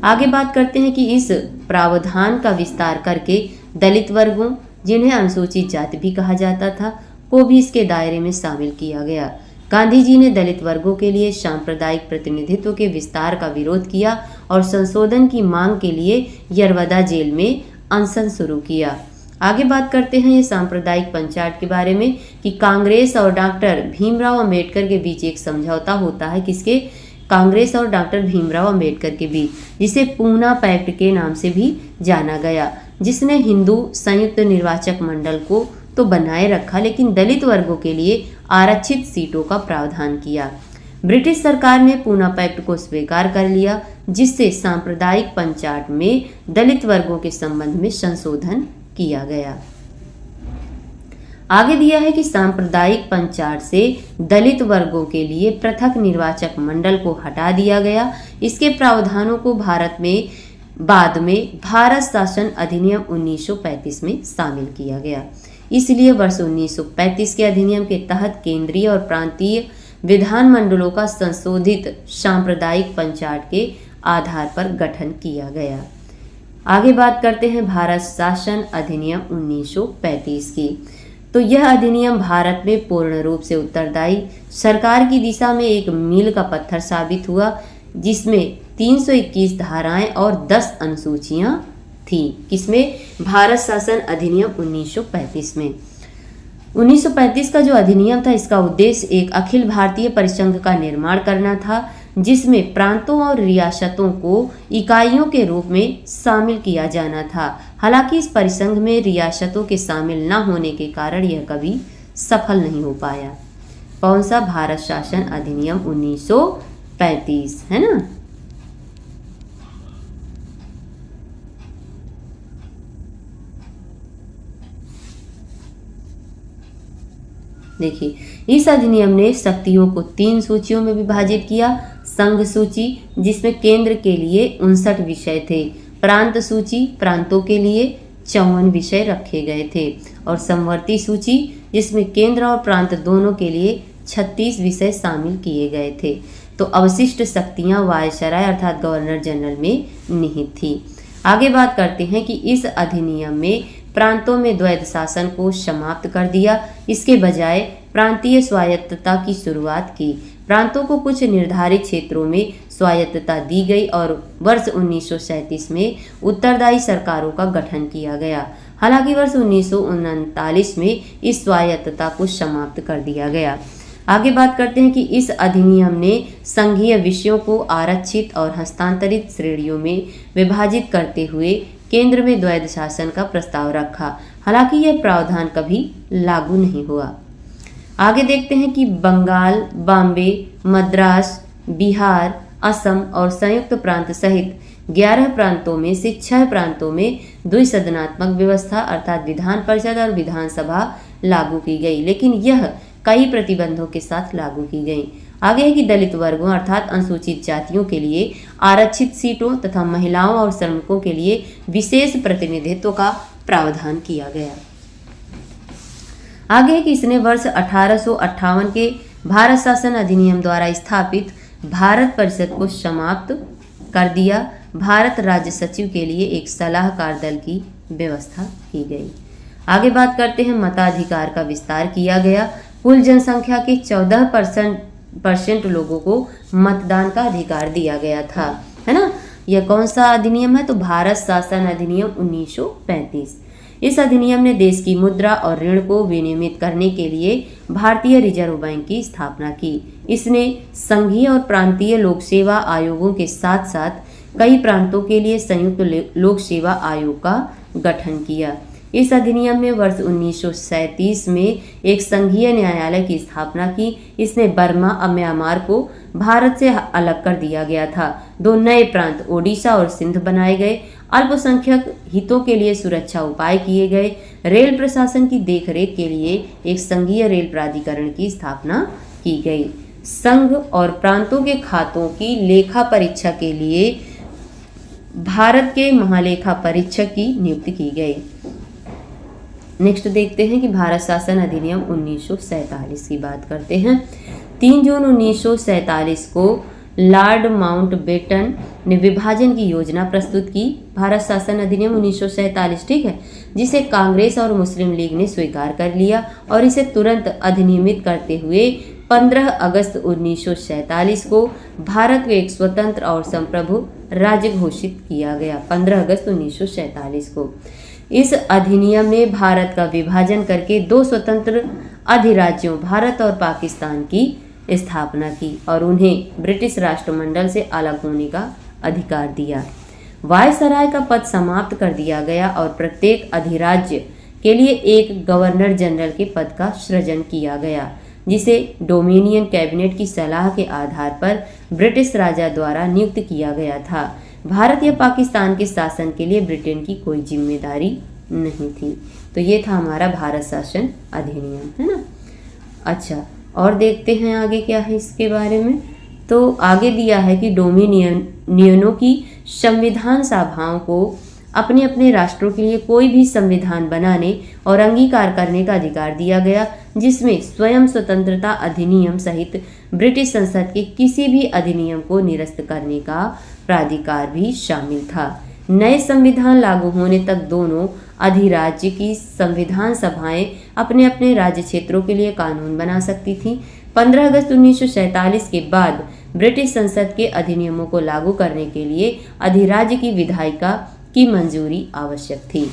आगे बात करते हैं कि इस प्रावधान का विस्तार करके दलित वर्गों, जिन्हें अनुसूचित जाति भी कहा जाता था, को भी इसके दायरे में शामिल किया गया। गांधी जी ने दलित वर्गों के लिए सांप्रदायिक प्रतिनिधित्व के विस्तार का विरोध किया और संशोधन की मांग के लिए यरवदा जेल में अनशन शुरू किया। आगे बात करते हैं ये सांप्रदायिक पंचायत के बारे में कि कांग्रेस और डॉक्टर भीमराव अंबेडकर के बीच एक समझौता होता है। किसके, कांग्रेस और डॉक्टर भीमराव अंबेडकर के बीच, जिसे पूना पैक्ट के नाम से भी जाना गया, जिसने हिंदू संयुक्त निर्वाचक मंडल को तो बनाए रखा लेकिन दलित वर्गों के लिए आरक्षित सीटों का प्रावधान किया। ब्रिटिश सरकार ने पूना पैक्ट को स्वीकार कर लिया, जिससे सांप्रदायिक पंचायत में दलित वर्गों के संबंध में संशोधन किया गया। आगे दिया है कि सांप्रदायिक पंचायत से दलित वर्गों के लिए पृथक निर्वाचक मंडल को हटा दिया गया। इसके प्रावधानों को भारत में बाद में भारत शासन अधिनियम 1935 में शामिल किया गया। इसलिए वर्ष 1935 के अधिनियम के तहत केंद्रीय और प्रांतीय विधानमंडलों का संशोधित सांप्रदायिक पंचायत के आधार पर गठन किया गया। आगे बात करते हैं भारत शासन अधिनियम 1935 की। तो यह अधिनियम भारत में पूर्ण रूप से उत्तरदायी सरकार की दिशा में एक मील का पत्थर साबित हुआ, जिसमें 321 धाराएं और 10 अनुसूचियां थी। किसमें, भारत शासन अधिनियम 1935 में। 1935 का जो अधिनियम था, इसका उद्देश्य एक अखिल भारतीय परिसंघ का निर्माण करना था, जिसमें प्रांतों और रियासतों को इकाइयों के रूप में शामिल किया जाना था। हालांकि इस परिसंघ में रियासतों के शामिल न होने के कारण यह कभी सफल नहीं हो पाया। कौन सा, भारत शासन अधिनियम 1935, है ना। देखिए इस अधिनियम ने शक्तियों को 3 सूचियों में विभाजित किया। संघ सूची, जिसमें केंद्र के लिए 59 विषय थे, प्रांत सूची, प्रांतों के लिए 54 विषय रखे गए थे, और समवर्ती सूची, जिसमें केंद्र और प्रांत दोनों के लिए 36 विषय शामिल किए गए थे। तो अवशिष्ट शक्तियां वायसराय अर्थात गवर्नर जनरल में निहित थी। आगे बात करते हैं कि इस अधिनियम में प्रांतों में द्वैध शासन को समाप्त कर दिया, इसके बजाय प्रांतीय स्वायत्तता की शुरुआत की। प्रांतों को कुछ निर्धारित क्षेत्रों में स्वायत्तता दी गई और वर्ष 1937 में उत्तरदायी सरकारों का गठन किया गया। हालांकि वर्ष 1939 में इस स्वायत्तता को समाप्त कर दिया गया। आगे बात करते हैं कि इस अधिनियम ने संघीय विषयों को आरक्षित और हस्तांतरित श्रेणियों में विभाजित करते हुए केंद्र में द्वैध शासन का प्रस्ताव रखा। हालांकि यह प्रावधान कभी लागू नहीं हुआ। आगे देखते हैं कि बंगाल, बॉम्बे, मद्रास, बिहार, असम और संयुक्त प्रांत सहित 11 प्रांतों में से 6 प्रांतों में द्विसदनात्मक व्यवस्था अर्थात विधान परिषद और विधानसभा लागू की गई, लेकिन यह कई प्रतिबंधों के साथ लागू की गई। आगे है कि दलित वर्गों अर्थात अनुसूचित जातियों के लिए आरक्षित सीटों तथा महिलाओं और श्रमिकों के लिए विशेष प्रतिनिधित्व का प्रावधान किया गया। आगे है कि इसने वर्ष 1858 के भारत शासन अधिनियम द्वारा स्थापित भारत परिषद को समाप्त कर दिया। भारत राज्य सचिव के लिए एक सलाहकार दल की व्यवस्था की गई। आगे बात करते हैं मताधिकार का विस्तार किया गया। कुल जनसंख्या के 14% लोगों को मतदान का अधिकार दिया गया था, है ना। यह कौन सा अधिनियम है, तो भारत शासन अधिनियम 1935। इस अधिनियम ने देश की मुद्रा और ऋण को विनियमित करने के लिए भारतीय रिजर्व बैंक की स्थापना की। इसने संघीय और प्रांतीय लोक सेवा आयोगों के साथ साथ कई प्रांतों के लिए संयुक्त लोक सेवा आयोग का गठन किया। इस अधिनियम में वर्ष 1937 में एक संघीय न्यायालय की स्थापना की। इसने बर्मा और म्यांमार को भारत से अलग कर दिया गया था। 2 नए प्रांत ओडिशा और सिंध बनाए गए। अल्पसंख्यक हितों के लिए सुरक्षा उपाय किए गए। रेल प्रशासन की देखरेख के लिए एक संघीय रेल प्राधिकरण की स्थापना की गई। संघ और प्रांतों के खातों की लेखा परीक्षा के लिए भारत के महालेखा परीक्षक की नियुक्ति की गई। नेक्स्ट देखते हैं कि भारत शासन अधिनियम 1947 की बात करते हैं। 3 जून 1947 को लॉर्ड माउंटबेटन ने विभाजन की योजना प्रस्तुत की। भारत शासन अधिनियम 1947, ठीक है, जिसे कांग्रेस और मुस्लिम लीग ने स्वीकार कर लिया और इसे तुरंत अधिनियमित करते हुए 15 अगस्त 1947 को भारत को एक स्वतंत्र और संप्रभु राज्य घोषित किया गया। 15 अगस्त 1947 को इस अधिनियम ने भारत का विभाजन करके 2 स्वतंत्र अधिराज्यों भारत और पाकिस्तान की स्थापना की और उन्हें ब्रिटिश राष्ट्रमंडल से अलग होने का अधिकार दिया। वायसराय का पद समाप्त कर दिया गया और प्रत्येक अधिराज्य के लिए एक गवर्नर जनरल के पद का सृजन किया गया, जिसे डोमिनियन कैबिनेट की सलाह के आधार पर ब्रिटिश राजा द्वारा नियुक्त किया गया था। भारत या पाकिस्तान के शासन के लिए ब्रिटेन की कोई जिम्मेदारी नहीं थी। तो ये था हमारा भारत शासन अधिनियम, है ना। अच्छा, और देखते हैं आगे क्या है इसके बारे में। तो आगे दिया है कि डोमिनियनों की संविधान सभाओं को अपने अपने राष्ट्रों के लिए कोई भी संविधान बनाने और अंगीकार करने का अधिकार दिया गया, जिसमें स्वयं स्वतंत्रता अधिनियम सहित ब्रिटिश संसद के किसी भी अधिनियम को निरस्त करने का प्राधिकार भी शामिल था। नए संविधान लागू होने तक दोनों अधिराज्य की संविधान सभाएं अपने अपने राज्य क्षेत्रों के लिए कानून बना सकती थीं। 15 अगस्त 1947 के बाद ब्रिटिश संसद के अधिनियमों को लागू करने के लिए अधिराज्य की विधायिका की मंजूरी आवश्यक थी।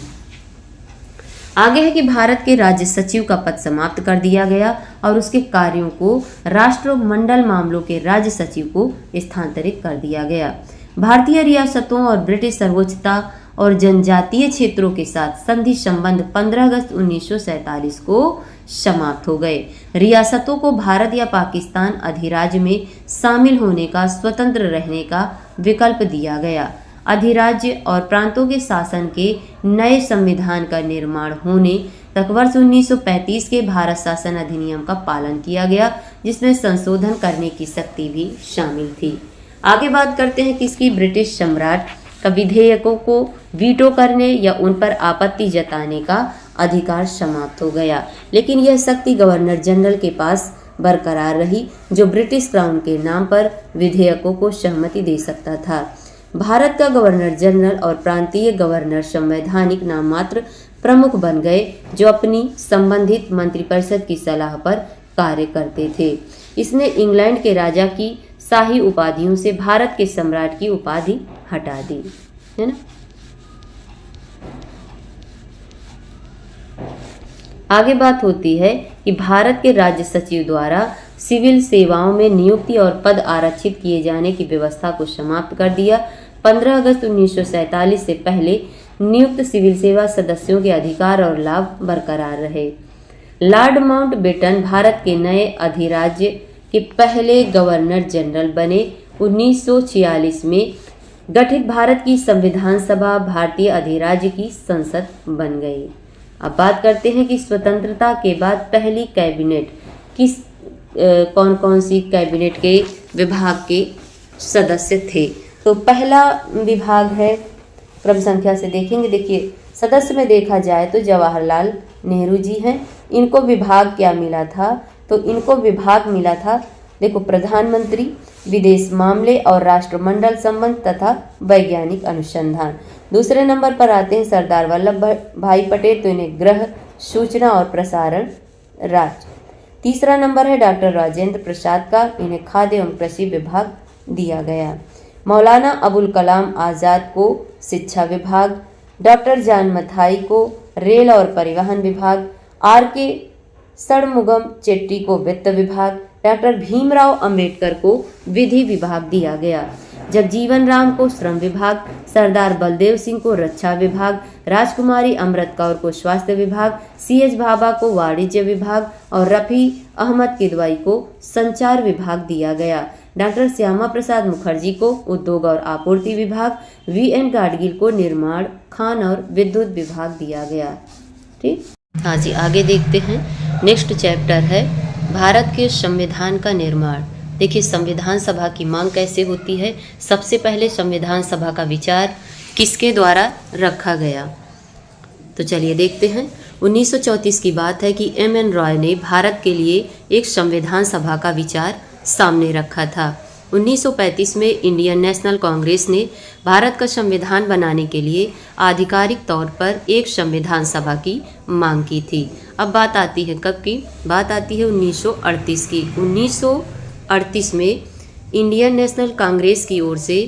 आगे है कि भारत के राज्य सचिव का पद समाप्त कर दिया गया और उसके कार्यों को राष्ट्रमंडल मामलों के राज्य सचिव को स्थानांतरित कर दिया गया। भारतीय रियासतों और ब्रिटिश सर्वोच्चता और जनजातीय क्षेत्रों के साथ संधि संबंध 15 अगस्त 1947 को समाप्त हो गए। रियासतों को भारत या पाकिस्तान अधिराज्य में शामिल होने का स्वतंत्र रहने का विकल्प दिया गया। अधिराज्य और प्रांतों के शासन के नए संविधान का निर्माण होने तक वर्ष 1935 के भारत शासन अधिनियम का पालन किया गया, जिसमें संशोधन करने की शक्ति भी शामिल थी। आगे बात करते हैं किसकी, ब्रिटिश सम्राट का विधेयकों को वीटो करने या उन पर आपत्ति जताने का अधिकार समाप्त हो गया, लेकिन यह शक्ति गवर्नर जनरल के पास बरकरार रही, जो ब्रिटिश क्राउन के नाम पर विधेयकों को सहमति दे सकता था। भारत का गवर्नर जनरल और प्रांतीय गवर्नर संवैधानिक नाम मात्र प्रमुख बन गए, जो अपनी संबंधित मंत्रिपरिषद की सलाह पर कार्य करते थे। इसने इंग्लैंड के राजा की शाही उपाधियों से भारत के सम्राट की उपाधि हटा दी, है ना। आगे बात होती है कि भारत के राज्य सचिव द्वारा सिविल सेवाओं में नियुक्ति और पद आरक्षित किए जाने की व्यवस्था को समाप्त कर दिया। 15 अगस्त 1947 से पहले नियुक्त सिविल सेवा सदस्यों के अधिकार और लाभ बरकरार रहे। लॉर्ड माउंटबेटन भारत के नए अधिराज्य के पहले गवर्नर जनरल बने। 1946 में गठित भारत की संविधान सभा भारतीय अधिराज्य की संसद बन गई। अब बात करते हैं कि स्वतंत्रता के बाद पहली कैबिनेट किस कौन कौन सी कैबिनेट के विभाग के सदस्य थे। तो पहला विभाग है, क्रम संख्या से देखेंगे। देखिए, सदस्य में देखा जाए तो जवाहरलाल नेहरू जी हैं। इनको विभाग क्या मिला था, तो इनको विभाग मिला था, देखो, प्रधानमंत्री, विदेश मामले और राष्ट्रमंडल संबंध तथा वैज्ञानिक अनुसंधान। दूसरे नंबर पर आते हैं सरदार वल्लभ भाई पटेल, तो इन्हें गृह, सूचना और प्रसारण राज्य। तीसरा नंबर है डॉक्टर राजेंद्र प्रसाद का, इन्हें खाद्य एवं कृषि विभाग दिया गया। मौलाना अबुल कलाम आज़ाद को शिक्षा विभाग, डॉक्टर जान मथाई को रेल और परिवहन विभाग, आर के षणमुगम चेट्टी को वित्त विभाग, डॉक्टर भीमराव अंबेडकर को विधि विभाग दिया गया, जगजीवन राम को श्रम विभाग, सरदार बलदेव सिंह को रक्षा विभाग, राजकुमारी अमृत कौर को स्वास्थ्य विभाग, सीएच भाभा को वाणिज्य विभाग और रफी अहमद किदवई को संचार विभाग दिया गया। डॉक्टर श्यामा प्रसाद मुखर्जी को उद्योग और आपूर्ति विभाग, वीएन गाडगिल को निर्माण, खान और विद्युत विभाग दिया गया। ठीक, हाँ जी, आगे देखते हैं। नेक्स्ट चैप्टर है भारत के संविधान का निर्माण। देखिए संविधान सभा की मांग कैसे होती है। सबसे पहले संविधान सभा का विचार किसके द्वारा रखा गया, तो चलिए देखते हैं। 1934 की बात है कि एम.एन. रॉय ने भारत के लिए एक संविधान सभा का विचार सामने रखा था। 1935 में इंडियन नेशनल कांग्रेस ने भारत का संविधान बनाने के लिए आधिकारिक तौर पर एक संविधान सभा की मांग की थी। अब बात आती है कब की, बात आती है 1938 की। 1938 में इंडियन नेशनल कांग्रेस की ओर से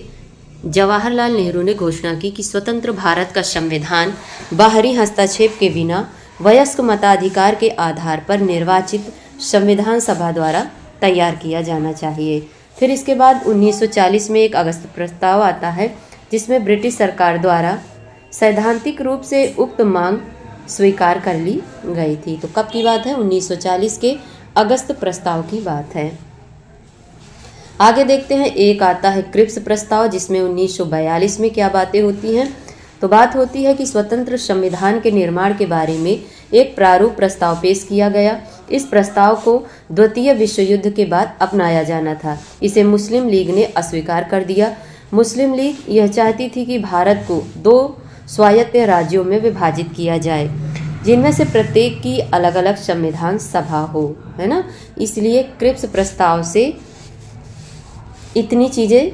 जवाहरलाल नेहरू ने घोषणा की कि स्वतंत्र भारत का संविधान बाहरी हस्तक्षेप के बिना वयस्क मताधिकार के आधार पर निर्वाचित संविधान सभा द्वारा तैयार किया जाना चाहिए। फिर इसके बाद 1940 में एक अगस्त प्रस्ताव आता है जिसमें ब्रिटिश सरकार द्वारा सैद्धांतिक रूप से उक्त मांग स्वीकार कर ली गई थी। तो कब की बात है, 1940 के अगस्त प्रस्ताव की बात है। आगे देखते हैं, एक आता है क्रिप्स प्रस्ताव जिसमें 1942 में क्या बातें होती हैं, तो बात होती है कि स्वतंत्र संविधान के निर्माण के बारे में एक प्रारूप प्रस्ताव पेश किया गया। इस प्रस्ताव को द्वितीय विश्व युद्ध के बाद अपनाया जाना था। इसे मुस्लिम लीग ने अस्वीकार कर दिया। मुस्लिम लीग यह चाहती थी कि भारत को 2 स्वायत्त राज्यों में विभाजित किया जाए जिनमें से प्रत्येक की अलग अलग संविधान सभा हो, है ना। इसलिए क्रिप्स प्रस्ताव से इतनी चीज़ें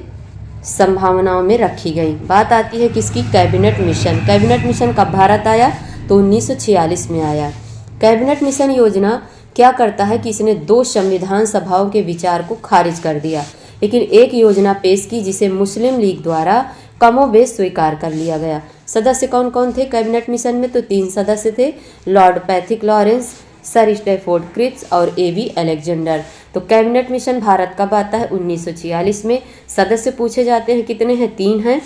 संभावनाओं में रखी गई। बात आती है किसकी, कैबिनेट मिशन। कैबिनेट मिशन कब भारत आया, तो 1946 में आया। कैबिनेट मिशन योजना क्या करता है कि इसने 2 संविधान सभाओं के विचार को खारिज कर दिया, लेकिन एक योजना पेश की जिसे मुस्लिम लीग द्वारा कमोबेश स्वीकार कर लिया गया। सदस्य कौन कौन थे कैबिनेट मिशन में, तो 3 सदस्य थे, lord Pethick Lawrence, sir Stafford Cripps और ए.वी. अलेक्जेंडर। तो कैबिनेट मिशन भारत कब आता है, 1946 में। सदस्य पूछे जाते हैं, कितने हैं, 3 हैं।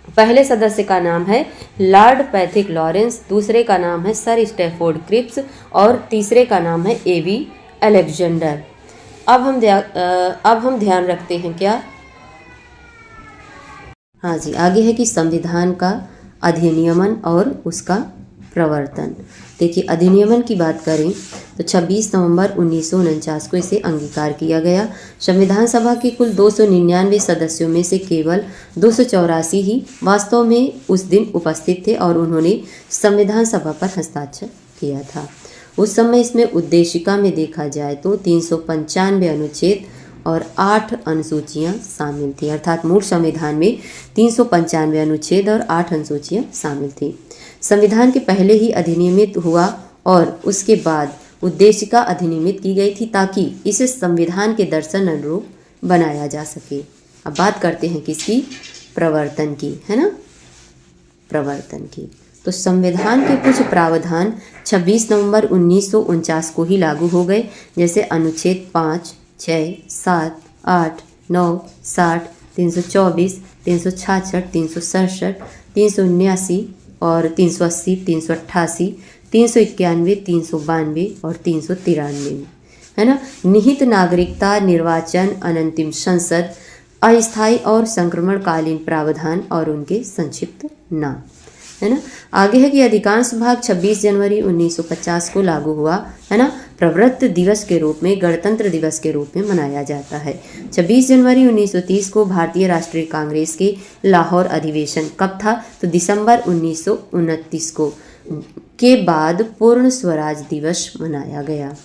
पहले सदस्य का नाम है लॉर्ड पैथिक लॉरेंस, दूसरे का नाम है सर स्टैफोर्ड क्रिप्स और तीसरे का नाम है ए.वी. अलेक्जेंडर। अब हम ध्यान रखते हैं क्या, हाँ जी, आगे है कि संविधान का अधिनियमन और उसका प्रवर्तन। देखिए अधिनियमन की बात करें तो 26 नवंबर 1949 को इसे अंगीकार किया गया। संविधान सभा के कुल 299 सदस्यों में से केवल 284 ही वास्तव में उस दिन उपस्थित थे और उन्होंने संविधान सभा पर हस्ताक्षर किया था। उस समय इसमें उद्देशिका में देखा जाए तो 395 अनुच्छेद और 8 अनुसूचियाँ शामिल थी, अर्थात मूल संविधान में 395 अनुच्छेद और 8 अनुसूचियाँ शामिल थी। संविधान के पहले ही अधिनियमित हुआ और उसके बाद उद्देशिका अधिनियमित की गई थी ताकि इसे संविधान के दर्शन अनुरूप बनाया जा सके। अब बात करते हैं किसकी, प्रवर्तन की, है ना, प्रवर्तन की। तो संविधान के कुछ प्रावधान 26 नवंबर 1949 को ही लागू हो गए, जैसे अनुच्छेद 5, 6, 7, 8, 9, 60, 324, 366, 367, 379 और 380, 388, 391, 392 और 393, है ना। निहित नागरिकता, निर्वाचन, अनंतिम संसद, अस्थायी और संक्रमणकालीन प्रावधान और उनके संक्षिप्त नाम, है ना। आगे है कि अधिकांश भाग 26 जनवरी 1950 को लागू हुआ, है ना। प्रवृत्त दिवस के रूप में, गणतंत्र दिवस के रूप में मनाया जाता है। 26 जनवरी 1930 को भारतीय राष्ट्रीय कांग्रेस के लाहौर अधिवेशन कब था, तो दिसंबर 1929 को के बाद पूर्ण स्वराज दिवस मनाया गया।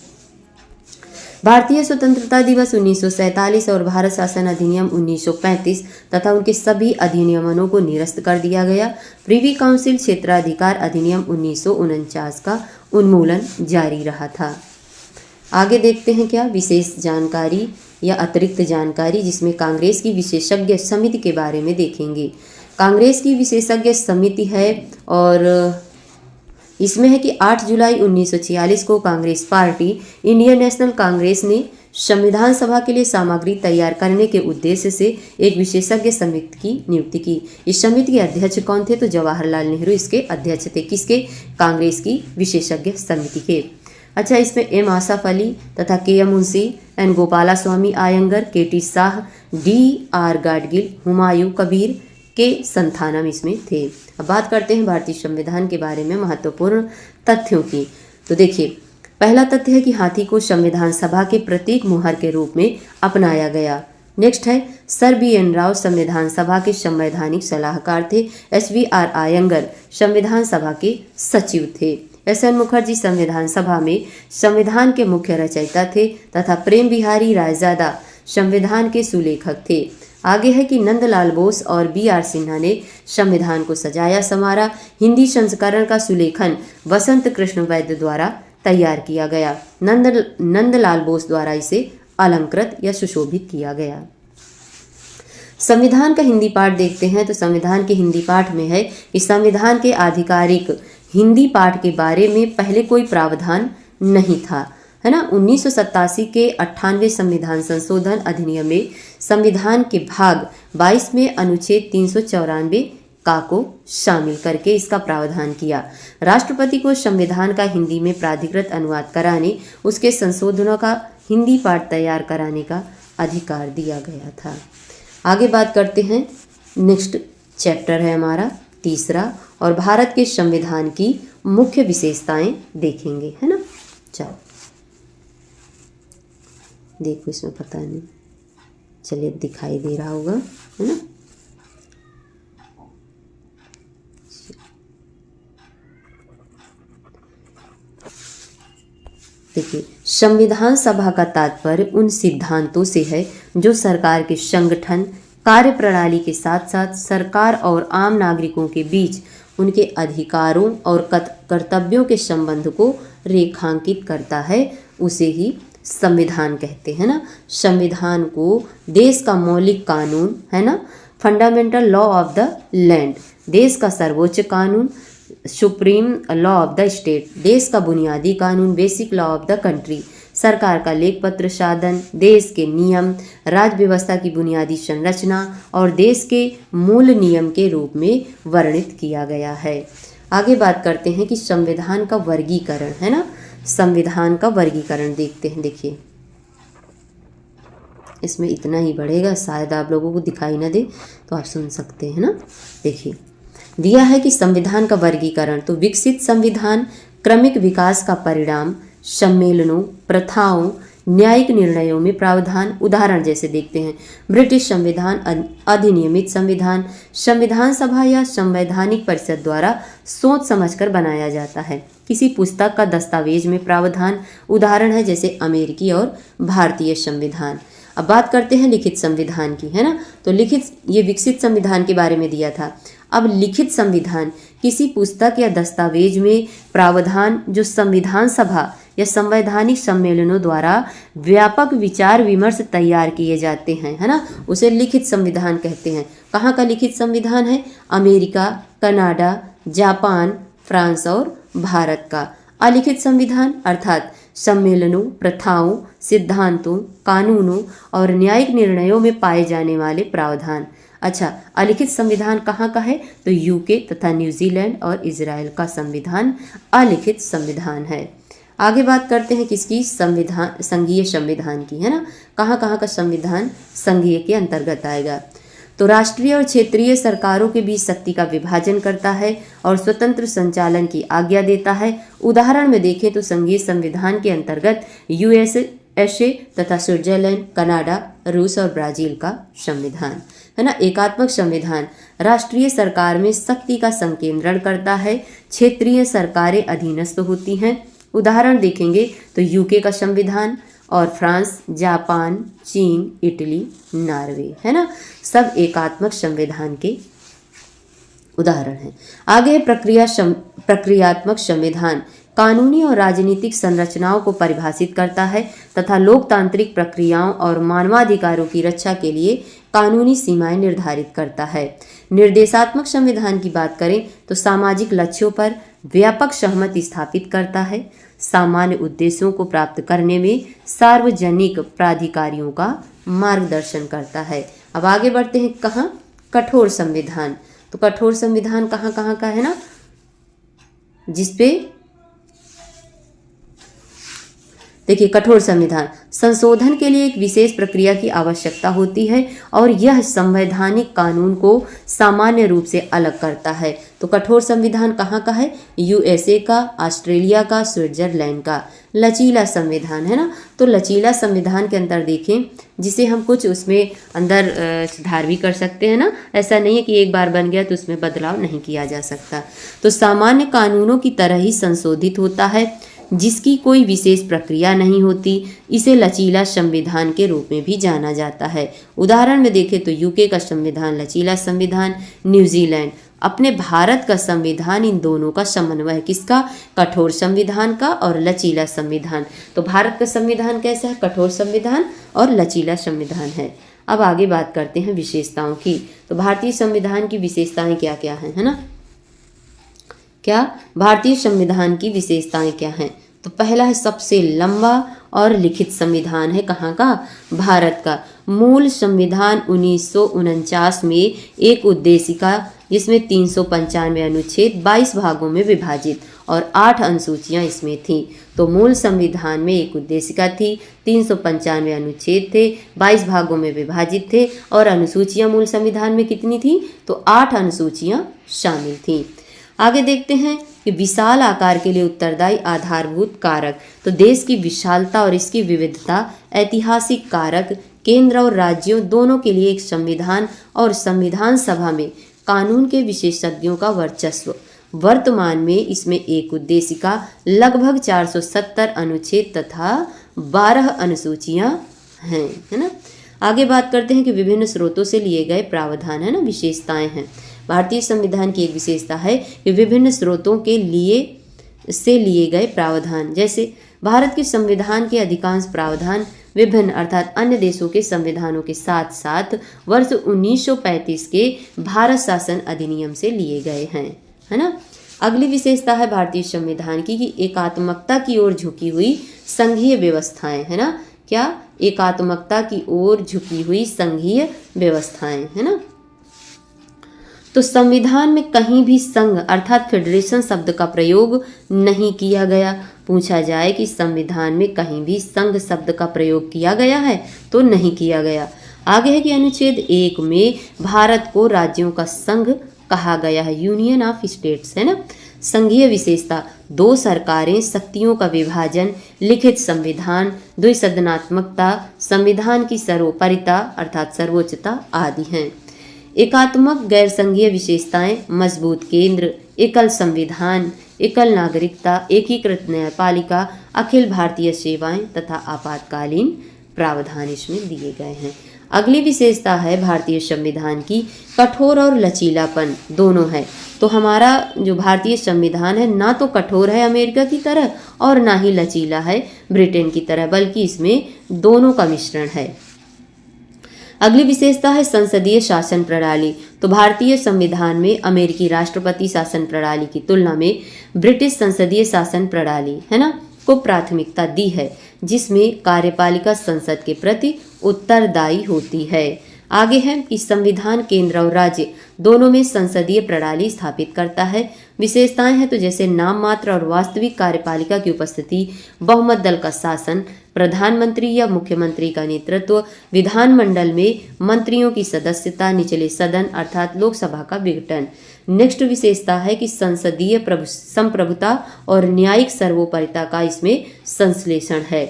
भारतीय स्वतंत्रता दिवस 1947 और भारत शासन अधिनियम 1935 तथा उनके सभी अधिनियमनों को निरस्त कर दिया गया। प्रिवी काउंसिल क्षेत्राधिकार अधिनियम 1949 का उन्मूलन जारी रहा था। आगे देखते हैं क्या, विशेष जानकारी या अतिरिक्त जानकारी, जिसमें कांग्रेस की विशेषज्ञ समिति के बारे में देखेंगे। कांग्रेस की विशेषज्ञ समिति है और इसमें है कि 8 जुलाई 1946 को Congress party Indian national Congress ने संविधान सभा के लिए सामग्री तैयार करने के उद्देश्य से एक विशेषज्ञ समिति की नियुक्ति की। इस समिति के अध्यक्ष कौन थे? तो जवाहरलाल नेहरू इसके अध्यक्ष थे। किसके? कांग्रेस की विशेषज्ञ समिति के। अच्छा, इसमें एम आसफ अली तथा के एम मुंशी, एन गोपाला स्वामी आयंगर, के T Shah, D R Gadgil, Humayun Kabir के संथानम इसमें थे। अब बात करते हैं भारतीय संविधान के बारे में महत्वपूर्ण तथ्यों की। तो देखिए, पहला तथ्य है कि हाथी को संविधान सभा के प्रतीक मोहर के रूप में अपनाया गया। नेक्स्ट है, सर बी एन राव संविधान सभा के संवैधानिक सलाहकार थे। एस वी आर आयंगर संविधान सभा के सचिव थे। एस एन मुखर्जी संविधान सभा में संविधान के मुख्य रचयिता थे तथा प्रेम बिहारी रायजादा संविधान के सुलेखक थे। आगे है कि नंदलाल बोस और बी आर सिन्हा ने संविधान को सजाया संवारा। हिंदी संस्करण का सुलेखन वसंत कृष्ण वैद्य द्वारा तैयार किया गया। नंदलाल बोस द्वारा इसे अलंकृत या सुशोभित किया गया। संविधान का हिंदी पाठ देखते हैं। तो संविधान के हिंदी पाठ में है कि संविधान के आधिकारिक हिंदी पाठ के बारे में पहले कोई प्रावधान नहीं था, है ना। 1987 के 98वें संविधान संशोधन अधिनियम में संविधान के भाग 22 में अनुच्छेद 394 का को शामिल करके इसका प्रावधान किया। राष्ट्रपति को संविधान का हिंदी में प्राधिकृत अनुवाद कराने, उसके संशोधनों का हिंदी पाठ तैयार कराने का अधिकार दिया गया था। आगे बात करते हैं, नेक्स्ट चैप्टर है हमारा तीसरा, और भारत के संविधान की मुख्य विशेषताएं देखेंगे, है ना। चलो देखो, इसमें पता नहीं, चलिए दिखाई दे रहा होगा, है ना। देखिए, संविधान सभा का तात्पर्य उन सिद्धांतों से है जो सरकार के संगठन कार्य प्रणाली के साथ साथ सरकार और आम नागरिकों के बीच उनके अधिकारों और कर्तव्यों के संबंध को रेखांकित करता है, उसे ही संविधान कहते हैं ना। संविधान को देश का मौलिक कानून, है ना, fundamental law of the land, देश का सर्वोच्च कानून, supreme law of the state, देश का बुनियादी कानून, basic law of the country, सरकार का लेखपत्र साधन, देश के नियम, राज्य व्यवस्था की बुनियादी संरचना और देश के मूल नियम के रूप में वर्णित किया गया है। आगे बात करते हैं कि संविधान का वर्गीकरण, है ना। संविधान का वर्गीकरण देखते हैं। देखिए, इसमें इतना ही बढ़ेगा, शायद आप लोगों को दिखाई ना दे तो आप सुन सकते हैं ना। देखिए, दिया है कि संविधान का वर्गीकरण, तो विकसित संविधान क्रमिक विकास का परिणाम, सम्मेलनों, प्रथाओं, न्यायिक निर्णयों में प्रावधान। उदाहरण जैसे देखते हैं, ब्रिटिश संविधान, अधिनियमित संविधान, संविधान सभा या संवैधानिक परिषद द्वारा सोच समझकर बनाया जाता है। किसी पुस्तक का दस्तावेज में प्रावधान। उदाहरण है जैसे अमेरिकी और भारतीय संविधान। अब बात करते हैं लिखित संविधान की, है ना। तो लिखित, ये विकसित संविधान के बारे में दिया था। अब लिखित संविधान किसी पुस्तक या दस्तावेज में प्रावधान जो संविधान सभा या संवैधानिक सम्मेलनों द्वारा व्यापक विचार विमर्श तैयार किए जाते हैं, है ना, उसे लिखित संविधान कहते हैं। कहाँ का लिखित संविधान है? अमेरिका, कनाडा, जापान, फ्रांस और भारत का। अलिखित संविधान अर्थात सम्मेलनों, प्रथाओं, सिद्धांतों, कानूनों और न्यायिक निर्णयों में पाए जाने वाले प्रावधान। अच्छा, अलिखित संविधान कहाँ का है? तो यूके तथा न्यूजीलैंड और इजराइल का संविधान अलिखित संविधान है। आगे बात करते हैं किसकी? संविधान, संघीय संविधान की, है ना। कहाँ कहाँ का संविधान संघीय के अंतर्गत आएगा? तो राष्ट्रीय और क्षेत्रीय सरकारों के बीच शक्ति का विभाजन करता है और स्वतंत्र संचालन की आज्ञा देता है। उदाहरण में देखें तो संघीय संविधान के अंतर्गत यूएसए तथा स्विट्जरलैंड, कनाडा, रूस और ब्राजील का संविधान, है ना। एकात्मक संविधान राष्ट्रीय सरकार में शक्ति का संकेंद्रण करता है, क्षेत्रीय सरकारें अधीनस्थ होती हैं। उदाहरण देखेंगे तो यूके का संविधान और फ्रांस, जापान, चीन, इटली, नॉर्वे, है ना, सब एकात्मक संविधान के उदाहरण हैं। आगे प्रक्रियात्मक संविधान कानूनी और राजनीतिक संरचनाओं को परिभाषित करता है तथा लोकतांत्रिक प्रक्रियाओं और मानवाधिकारों की रक्षा के लिए कानूनी सीमाएं निर्धारित करता है। निर्देशात्मक संविधान की बात करें तो सामाजिक लक्ष्यों पर व्यापक सहमति स्थापित करता है, सामान्य उद्देश्यों को प्राप्त करने में सार्वजनिक प्राधिकारियों का मार्गदर्शन करता है। अब आगे बढ़ते हैं कहाँ, कठोर संविधान। तो कठोर संविधान कहाँ कहाँ का है ना, जिसपे देखिए कठोर संविधान संशोधन के लिए एक विशेष प्रक्रिया की आवश्यकता होती है और यह संवैधानिक कानून को सामान्य रूप से अलग करता है। तो कठोर संविधान कहाँ का है, यूएसए का, ऑस्ट्रेलिया का, स्विट्जरलैंड का। लचीला संविधान है ना, तो लचीला संविधान के अंदर देखें जिसे हम कुछ उसमें अंदर सुधार भी कर सकते हैं ना, ऐसा नहीं है कि एक बार बन गया तो उसमें बदलाव नहीं किया जा सकता। तो सामान्य कानूनों की तरह ही संशोधित होता है, जिसकी कोई विशेष प्रक्रिया नहीं होती, इसे लचीला संविधान के रूप में भी जाना जाता है। उदाहरण में देखें तो यूके का संविधान लचीला संविधान, न्यूजीलैंड, अपने भारत का संविधान, इन दोनों का समन्वय है। किसका, कठोर संविधान का और लचीला संविधान। तो भारत का संविधान कैसा है, कठोर संविधान और लचीला संविधान है। अब आगे बात करते हैं विशेषताओं की। तो भारतीय संविधान की विशेषताएं क्या क्या है ना, क्या भारतीय संविधान की विशेषताएं क्या हैं। तो पहला है सबसे लंबा और लिखित संविधान है, कहाँ का, भारत का। मूल संविधान 1949 में एक उद्देशिका जिसमें 395 अनुच्छेद 22 भागों में विभाजित और 8 अनुसूचियां इसमें थीं। तो मूल संविधान में एक उद्देशिका थी, 395 अनुच्छेद थे, 22 भागों में विभाजित थे और अनुसूचियां मूल संविधान में कितनी थी, तो 8 अनुसूचियां शामिल थीं। आगे देखते हैं कि विशाल आकार के लिए उत्तरदायी आधारभूत कारक। तो देश की विशालता और इसकी विविधता ऐतिहासिक कारक केंद्र और राज्यों दोनों के लिए एक संविधान और संविधान सभा में कानून के विशेषज्ञों का वर्चस्व। वर्तमान में इसमें एक उद्देशिका, लगभग 470 अनुच्छेद तथा 12 अनुसूचियां हैं, है ना। आगे बात करते हैं कि विभिन्न स्रोतों से लिए गए प्रावधान, है ना, विशेषताएं हैं। भारतीय संविधान की एक विशेषता है कि विभिन्न स्रोतों के लिए गए प्रावधान, जैसे भारत के संविधान के अधिकांश प्रावधान विभिन्न अर्थात अन्य देशों के संविधानों के साथ साथ वर्ष 1935 के भारत शासन अधिनियम से लिए गए हैं, है ना। अगली विशेषता है भारतीय संविधान की कि एकात्मकता की ओर झुकी हुई संघीय व्यवस्थाएं, है ना। क्या, एकात्मकता की ओर झुकी हुई संघीय व्यवस्थाएं, है ना। तो संविधान में कहीं भी संघ अर्थात फेडरेशन शब्द का प्रयोग नहीं किया गया। पूछा जाए कि संविधान में कहीं भी संघ शब्द का प्रयोग किया गया है, तो नहीं किया गया। आगे है कि अनुच्छेद 1 में भारत को राज्यों का संघ कहा गया है, यूनियन ऑफ स्टेट्स, है ना। संघीय विशेषता, 2 सरकारें, शक्तियों का विभाजन, लिखित संविधान, द्विसदनात्मकता, संविधान की सर्वोपरिता अर्थात सर्वोच्चता आदि हैं। एकात्मक गैर संघीय विशेषताएं, मजबूत केंद्र, एकल संविधान, एकल नागरिकता, एकीकृत न्यायपालिका, अखिल भारतीय सेवाएं तथा आपातकालीन प्रावधान इसमें दिए गए हैं। अगली विशेषता है भारतीय संविधान की कठोर और लचीलापन दोनों है। तो हमारा जो भारतीय संविधान है ना तो कठोर है अमेरिका की तरह और ना ही लचीला है ब्रिटेन की तरह, बल्कि इसमें दोनों का मिश्रण है। अगली विशेषता है संसदीय शासन प्रणाली। तो भारतीय संविधान में अमेरिकी राष्ट्रपति शासन प्रणाली की तुलना में ब्रिटिश संसदीय शासन प्रणाली, है ना, को प्राथमिकता दी है, जिसमें कार्यपालिका संसद के प्रति उत्तरदायी होती है। आगे है कि संविधान केंद्र और राज्य दोनों में संसदीय प्रणाली स्थापित करता है। विशेषताएं हैं तो जैसे नाम मात्र और वास्तविक कार्यपालिका की उपस्थिति, बहुमत दल का शासन, प्रधानमंत्री या मुख्यमंत्री का नेतृत्व, विधानमंडल में मंत्रियों की सदस्यता, निचले सदन अर्थात लोकसभा का विघटन। नेक्स्ट विशेषता है कि संसदीय संप्रभुता और न्यायिक सर्वोपरिता का इसमें संश्लेषण है।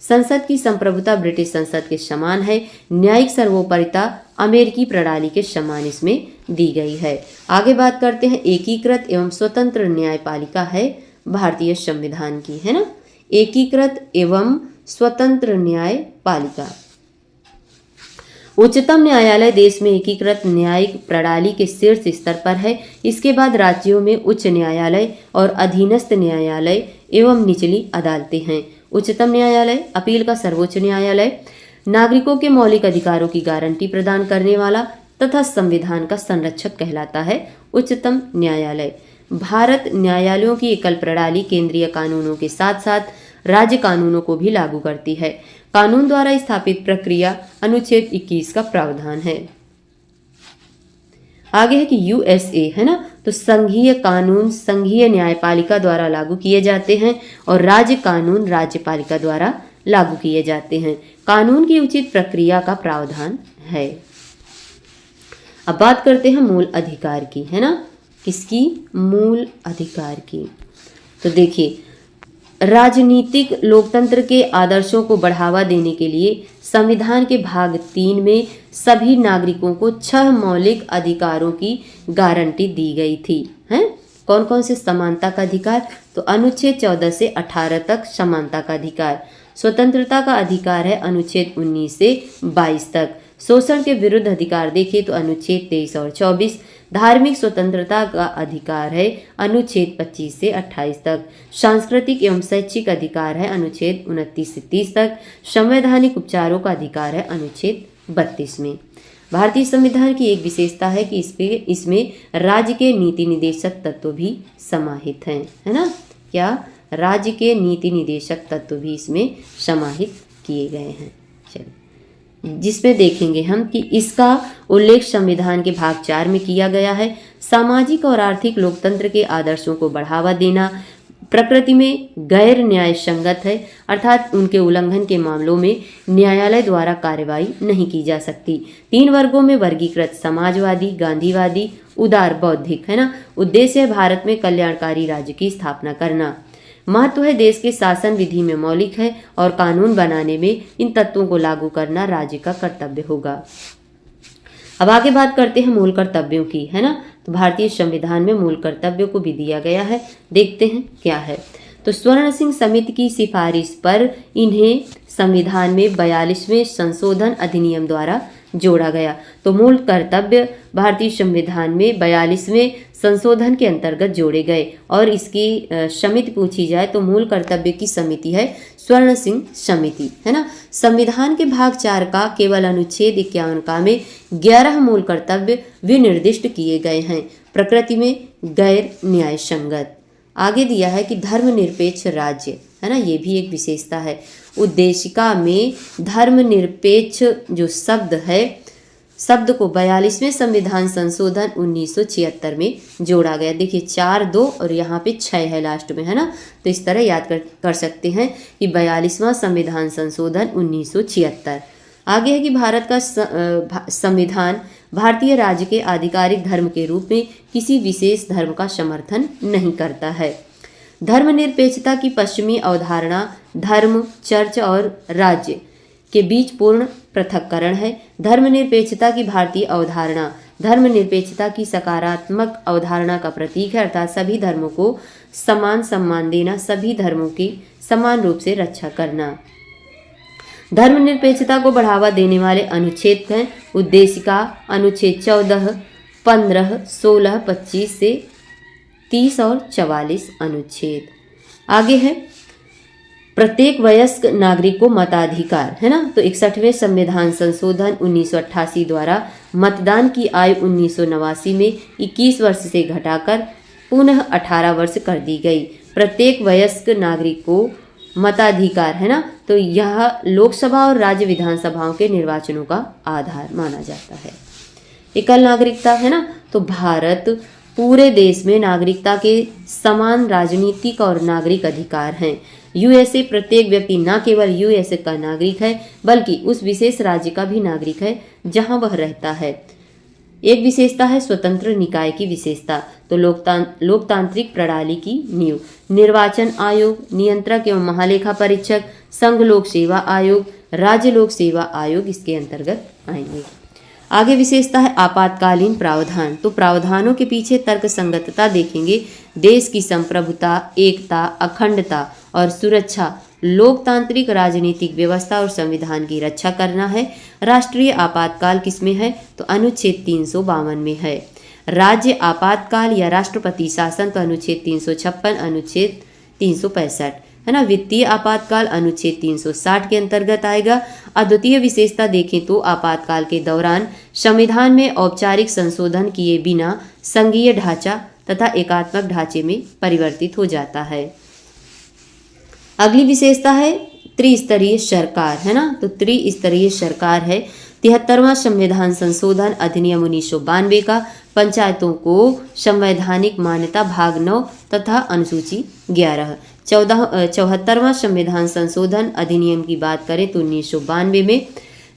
संसद की संप्रभुता ब्रिटिश संसद के समान है, न्यायिक सर्वोपरिता अमेरिकी प्रणाली के समान इसमें दी गई है। आगे बात करते हैं एकीकृत एवं स्वतंत्र न्यायपालिका है भारतीय संविधान की, है ना, एकीकृत एवं स्वतंत्र न्यायपालिका। उच्चतम न्यायालय देश में एकीकृत न्यायिक प्रणाली के शीर्ष स्तर पर है। इसके बाद राज्यों में उच्च न्यायालय और अधीनस्थ न्यायालय एवं निचली अदालतें हैं। उच्चतम न्यायालय अपील का सर्वोच्च न्यायालय, नागरिकों के मौलिक अधिकारों की गारंटी प्रदान करने वाला तथा संविधान का संरक्षक कहलाता है उच्चतम न्यायालय। भारत न्यायालयों की एकल प्रणाली केंद्रीय कानूनों के साथ साथ राज्य कानूनों को भी लागू करती है। कानून द्वारा स्थापित प्रक्रिया अनुच्छेद 21 का प्रावधान है। आगे है कि यूएसए है ना, तो संघीय कानून संघीय न्यायपालिका द्वारा लागू किए जाते हैं और राज्य कानून राज्यपालिका द्वारा लागू किए जाते हैं। कानून की उचित प्रक्रिया का प्रावधान है। अब बात करते हैं मूल अधिकार की, है ना, किसकी? मूल अधिकार की। तो देखिए, राजनीतिक लोकतंत्र के आदर्शों को बढ़ावा देने के लिए संविधान के भाग 3 में सभी नागरिकों को 6 मौलिक अधिकारों की गारंटी दी गई थी। हैं कौन कौन से? समानता का अधिकार, तो अनुच्छेद 14 से 18 तक समानता का अधिकार। स्वतंत्रता का अधिकार है अनुच्छेद 19 से 22 तक। शोषण के विरुद्ध अधिकार देखें तो अनुच्छेद 23 और 24। धार्मिक स्वतंत्रता का अधिकार है अनुच्छेद 25 से 28 तक। सांस्कृतिक एवं शैक्षिक अधिकार है अनुच्छेद 29 से 30 तक। संवैधानिक उपचारों का अधिकार है अनुच्छेद 32 में। भारतीय संविधान की एक विशेषता है कि इसमें राज्य के नीति निदेशक तत्व भी समाहित हैं, है ना। क्या? राज्य के नीति निदेशक तत्व भी इसमें समाहित किए गए हैं। चलिए, जिसमें देखेंगे हम कि इसका उल्लेख संविधान के भाग 4 में किया गया है। सामाजिक और आर्थिक लोकतंत्र के आदर्शों को बढ़ावा देना प्रकृति में गैर न्याय संगत है, अर्थात उनके उल्लंघन के मामलों में न्यायालय द्वारा कार्रवाई नहीं की जा सकती। 3 वर्गों में वर्गीकृत समाजवादी, गांधीवादी, उदार, बौद्धिक, है ना। उद्देश्य है भारत में कल्याणकारी राज्य की स्थापना करना। महत्व है देश के शासन विधि में मौलिक है और कानून बनाने में इन तत्वों को लागू करना राज्य का कर्तव्य होगा। अब आगे बात करते हैं मूल कर्तव्यों की, है ना। तो भारतीय संविधान में मूल कर्तव्यों को भी दिया गया है, देखते हैं क्या है। तो स्वर्ण सिंह समिति की सिफारिश पर इन्हें संविधान में 42वें संशोधन अधिनियम द्वारा जोड़ा गया। तो मूल कर्तव्य भारतीय संविधान में 42वें संशोधन के अंतर्गत जोड़े गए और इसकी समिति पूछी जाए तो मूल कर्तव्य की समिति है स्वर्ण सिंह समिति, है ना। संविधान के भाग 4 का केवल अनुच्छेद 51 का में 11 मूल कर्तव्य विनिर्दिष्ट किए गए हैं, प्रकृति में गैर न्याय संगत। आगे दिया है कि धर्मनिरपेक्ष राज्य, है ना, ये भी एक विशेषता है। उद्देशिका में धर्मनिरपेक्ष जो शब्द है, शब्द को 42वें संविधान संशोधन 1976 में जोड़ा गया। देखिए 4-2 और यहाँ पे 6 है लास्ट में, है ना। तो इस तरह याद कर सकते हैं कि 42वां संविधान संशोधन 1976। आगे है कि भारत का संविधान भारतीय राज्य के आधिकारिक धर्म के रूप में किसी विशेष धर्म का समर्थन नहीं करता है। धर्मनिरपेक्षता की पश्चिमी अवधारणा धर्म, चर्च और राज्य के बीच पूर्ण पृथक्करण है। धर्मनिरपेक्षता की भारतीय अवधारणा धर्मनिरपेक्षता की सकारात्मक अवधारणा का प्रतीक है, अर्थात सभी धर्मों को समान सम्मान देना, सभी धर्मों की समान रूप से रक्षा करना। धर्मनिरपेक्षता को बढ़ावा देने वाले अनुच्छेद हैं उद्देशिका अनुच्छेद 14, 15, 16, 25 से 30 और 44 अनुच्छेद। आगे है प्रत्येक वयस्क नागरिक को मताधिकार, है ना। तो 61वें संविधान संशोधन 1988 द्वारा मतदान की आयु 1989 में 21 वर्ष से घटाकर पुनः 18 वर्ष कर दी गई। प्रत्येक वयस्क नागरिक को मताधिकार, है ना, तो यह लोकसभा और राज्य विधानसभाओं के निर्वाचनों का आधार माना जाता है। एकल नागरिकता, है ना, तो भारत पूरे देश में नागरिकता के समान राजनीतिक और नागरिक अधिकार हैं। यूएसए प्रत्येक व्यक्ति न केवल यूएसए का नागरिक है बल्कि उस विशेष राज्य का भी नागरिक है जहां वह रहता है। एक विशेषता है स्वतंत्र निकाय की विशेषता, तो लोकतांत्रिक प्रणाली की नींव। निर्वाचन आयोग, नियंत्रक एवं महालेखा परीक्षक, संघ लोक सेवा आयोग, राज्य लोक सेवा आयोग इसके अंतर्गत आएंगे। आगे विशेषता है आपातकालीन प्रावधान, तो प्रावधानों के पीछे तर्क संगतता देखेंगे। देश की संप्रभुता, एकता, अखंडता और सुरक्षा लोकतांत्रिक राजनीतिक व्यवस्था और संविधान की रक्षा करना है। राष्ट्रीय आपातकाल किसमें है? तो अनुच्छेद 352 में है। राज्य आपातकाल या राष्ट्रपति शासन तो अनुच्छेद 356, अनुच्छेद 365 है ना। वित्तीय आपातकाल अनुच्छेद 360 के अंतर्गत आएगा। अद्वितीय विशेषता देखें तो आपातकाल के दौरान संविधान में औपचारिक संशोधन किए बिना संघीय ढांचा तथा एकात्मक ढांचे में परिवर्तित हो जाता है। अगली विशेषता है त्रिस्तरीय सरकार, है ना। तो त्रिस्तरीय सरकार है। 73वां संविधान संशोधन अधिनियम 1992 का पंचायतों को संवैधानिक मान्यता भाग 9 तथा अनुसूची 11। 74वां संविधान संशोधन अधिनियम की बात करें तो 1992 में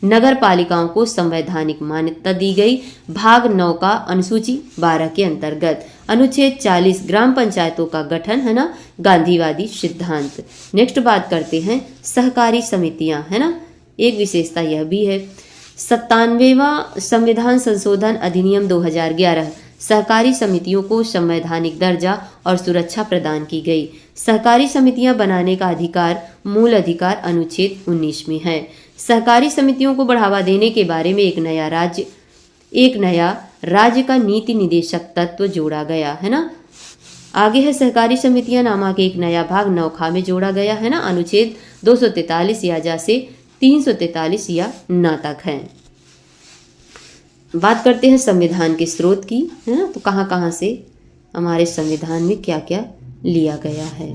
नगर पालिकाओं को संवैधानिक मान्यता दी गई भाग 9 का अनुसूची 12 के अंतर्गत। अनुच्छेद 40 ग्राम पंचायतों का गठन, है ना, गांधीवादी सिद्धांत। नेक्स्ट बात करते हैं सहकारी समितियां, है ना। एक विशेषता यह भी है 97वां संविधान संशोधन अधिनियम 2011 सहकारी समितियों को संवैधानिक दर्जा और सुरक्षा प्रदान की गई। सहकारी समितियां बनाने का अधिकार मूल अधिकार अनुच्छेद 19 में है। सहकारी समितियों को बढ़ावा देने के बारे में एक नया राज्य का नीति निदेशक तत्व जोड़ा गया, है ना। आगे है सहकारी समितियां नामक एक नया भाग 9 ख में जोड़ा गया, है ना। अनुच्छेद 243 या जा से 343 या न तक है। बात करते हैं संविधान के स्रोत की, है ना। तो कहाँ कहाँ से हमारे संविधान में क्या क्या लिया गया है।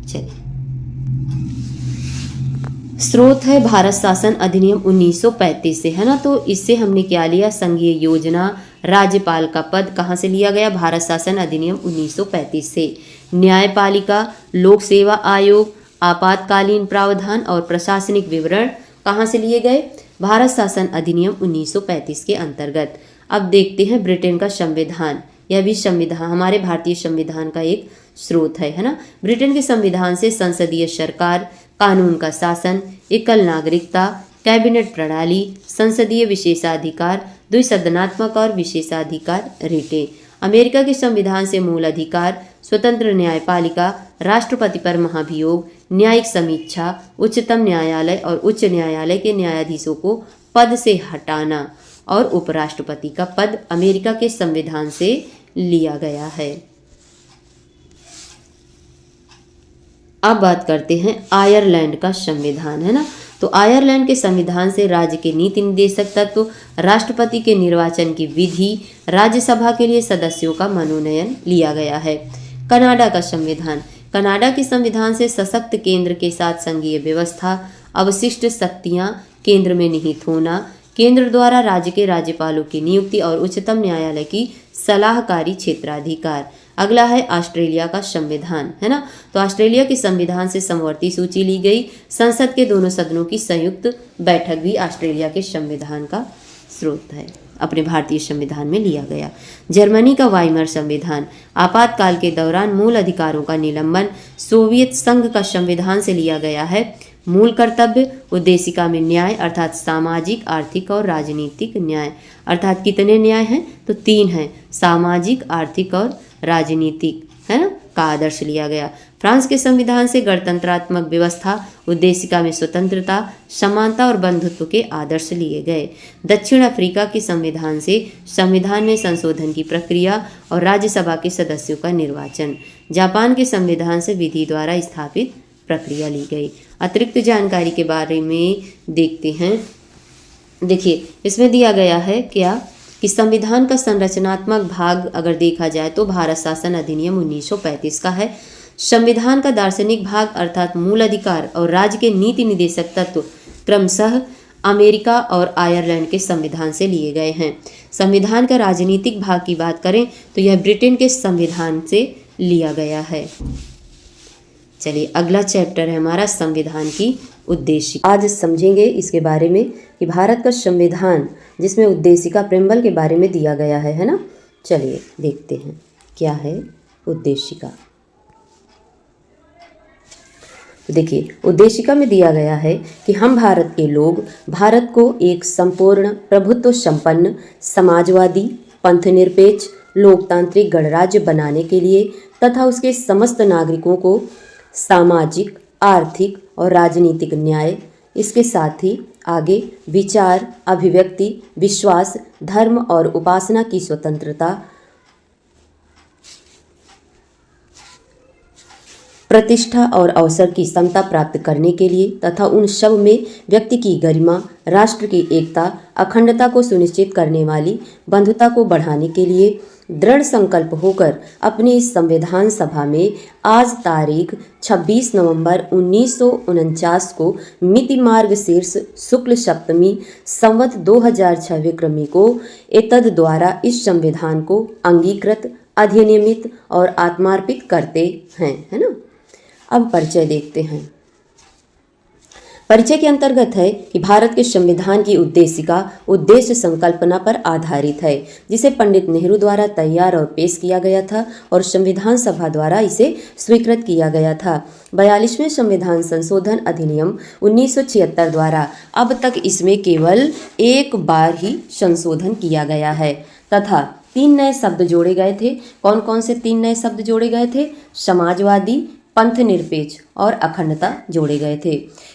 चलिए, स्रोत है भारत शासन अधिनियम 1935 से, है ना। तो इससे हमने क्या लिया? संघीय योजना, राज्यपाल का पद कहाँ से लिया गया? भारत शासन अधिनियम 1935 से। न्यायपालिका, लोक सेवा आयोग, आपातकालीन प्रावधान और प्रशासनिक विवरण कहाँ से लिए गए? भारत शासन अधिनियम 1935 के अंतर्गत। अब देखते हैं ब्रिटेन का संविधान। यह भी संविधान हमारे भारतीय संविधान का एक स्रोत है ना। ब्रिटेन के संविधान से संसदीय सरकार, कानून का शासन, एकल नागरिकता, कैबिनेट प्रणाली, संसदीय विशेषाधिकार, द्विसदनात्मक और विशेषाधिकार रिटें। अमेरिका के संविधान से मूल अधिकार, स्वतंत्र न्यायपालिका, राष्ट्रपति पर महाभियोग, न्यायिक समीक्षा, उच्चतम न्यायालय और उच्च न्यायालय के न्यायाधीशों को पद से हटाना और उपराष्ट्रपति का पद अमेरिका के संविधान से लिया गया है। अब बात करते हैं आयरलैंड का संविधान, है ना। तो आयरलैंड के संविधान से राज्य के नीति निर्देशक तत्व, राष्ट्रपति के निर्वाचन की विधि, राज्यसभा के लिए सदस्यों का मनोनयन लिया गया है। कनाडा का संविधान, कनाडा के संविधान से सशक्त केंद्र के साथ संघीय व्यवस्था, अवशिष्ट शक्तियां केंद्र में निहित होना, केंद्र द्वारा राज्य के राज्यपालों की नियुक्ति और उच्चतम न्यायालय की सलाहकारी क्षेत्राधिकार। अगला है ऑस्ट्रेलिया का संविधान, है ना। तो ऑस्ट्रेलिया के संविधान से समवर्ती सूची ली गई। संसद के दोनों सदनों की संयुक्त बैठक भी ऑस्ट्रेलिया के संविधान का स्रोत है, अपने भारतीय संविधान में लिया गया। जर्मनी का वाइमर संविधान, आपातकाल के दौरान मूल अधिकारों का निलंबन सोवियत संघ का संविधान से लिया गया है। मूल कर्तव्य, उद्देशिका में न्याय अर्थात सामाजिक, आर्थिक और राजनीतिक न्याय, अर्थात कितने न्याय हैं? तो 3 हैं, सामाजिक, आर्थिक और राजनीतिक, है ना, का आदर्श लिया गया। फ्रांस के संविधान से गणतंत्रात्मक व्यवस्था, उद्देशिका में स्वतंत्रता, समानता और बंधुत्व के आदर्श लिए गए। दक्षिण अफ्रीका के संविधान से संविधान में संशोधन की प्रक्रिया और राज्यसभा के सदस्यों का निर्वाचन। जापान के संविधान से विधि द्वारा स्थापित प्रक्रिया ली गई। अतिरिक्त जानकारी के बारे में देखते हैं। देखिए, इसमें दिया गया है क्या कि संविधान का संरचनात्मक भाग अगर देखा जाए तो भारत शासन अधिनियम 1935 का है। संविधान का दार्शनिक भाग अर्थात मूल अधिकार और राज्य के नीति निर्देशक तत्व क्रमशः अमेरिका और आयरलैंड के संविधान से लिए गए हैं। संविधान का राजनीतिक भाग की बात करें तो यह ब्रिटेन के संविधान से लिया गया है। चलिए, अगला चैप्टर है हमारा संविधान की उद्देश्य। आज समझेंगे इसके बारे में कि भारत का संविधान जिसमें उद्देशिका प्रेम्बल के बारे में दिया गया है ना। चलिए देखते हैं क्या है उद्देशिका। तो देखिए, उद्देशिका में दिया गया है कि हम भारत के लोग भारत को एक संपूर्ण प्रभुत्व संपन्न, समाजवादी, पंथ निरपेक्ष, लोकतांत्रिक गणराज्य बनाने के लिए तथा उसके समस्त नागरिकों को सामाजिक, आर्थिक और राजनीतिक न्याय, इसके साथ ही आगे विचार, अभिव्यक्ति, विश्वास, धर्म और उपासना की स्वतंत्रता, प्रतिष्ठा और अवसर की समता प्राप्त करने के लिए तथा उन सब में व्यक्ति की गरिमा, राष्ट्र की एकता, अखंडता को सुनिश्चित करने वाली बंधुता को बढ़ाने के लिए दृढ़ संकल्प होकर अपनी इस संविधान सभा में आज तारीख 26 नवंबर 1949 को मिति मार्ग शीर्ष शुक्ल सप्तमी संवत 2006 विक्रमी को एतद द्वारा इस संविधान को अंगीकृत, अधिनियमित और आत्मार्पित करते हैं, है ना। अब परिचय देखते हैं। परिचय के अंतर्गत है कि भारत के संविधान की उद्देशिका उद्देश्य संकल्पना पर आधारित है, जिसे पंडित नेहरू द्वारा तैयार और पेश किया गया था और संविधान सभा द्वारा इसे स्वीकृत किया गया था। 42वें संविधान संशोधन अधिनियम 1976 द्वारा अब तक इसमें केवल एक बार ही संशोधन किया गया है तथा 3 नए शब्द जोड़े गए थे। कौन कौन से 3 नए शब्द जोड़े गए थे? समाजवादी, पंथ निरपेक्ष और अखंडता जोड़े गए थे।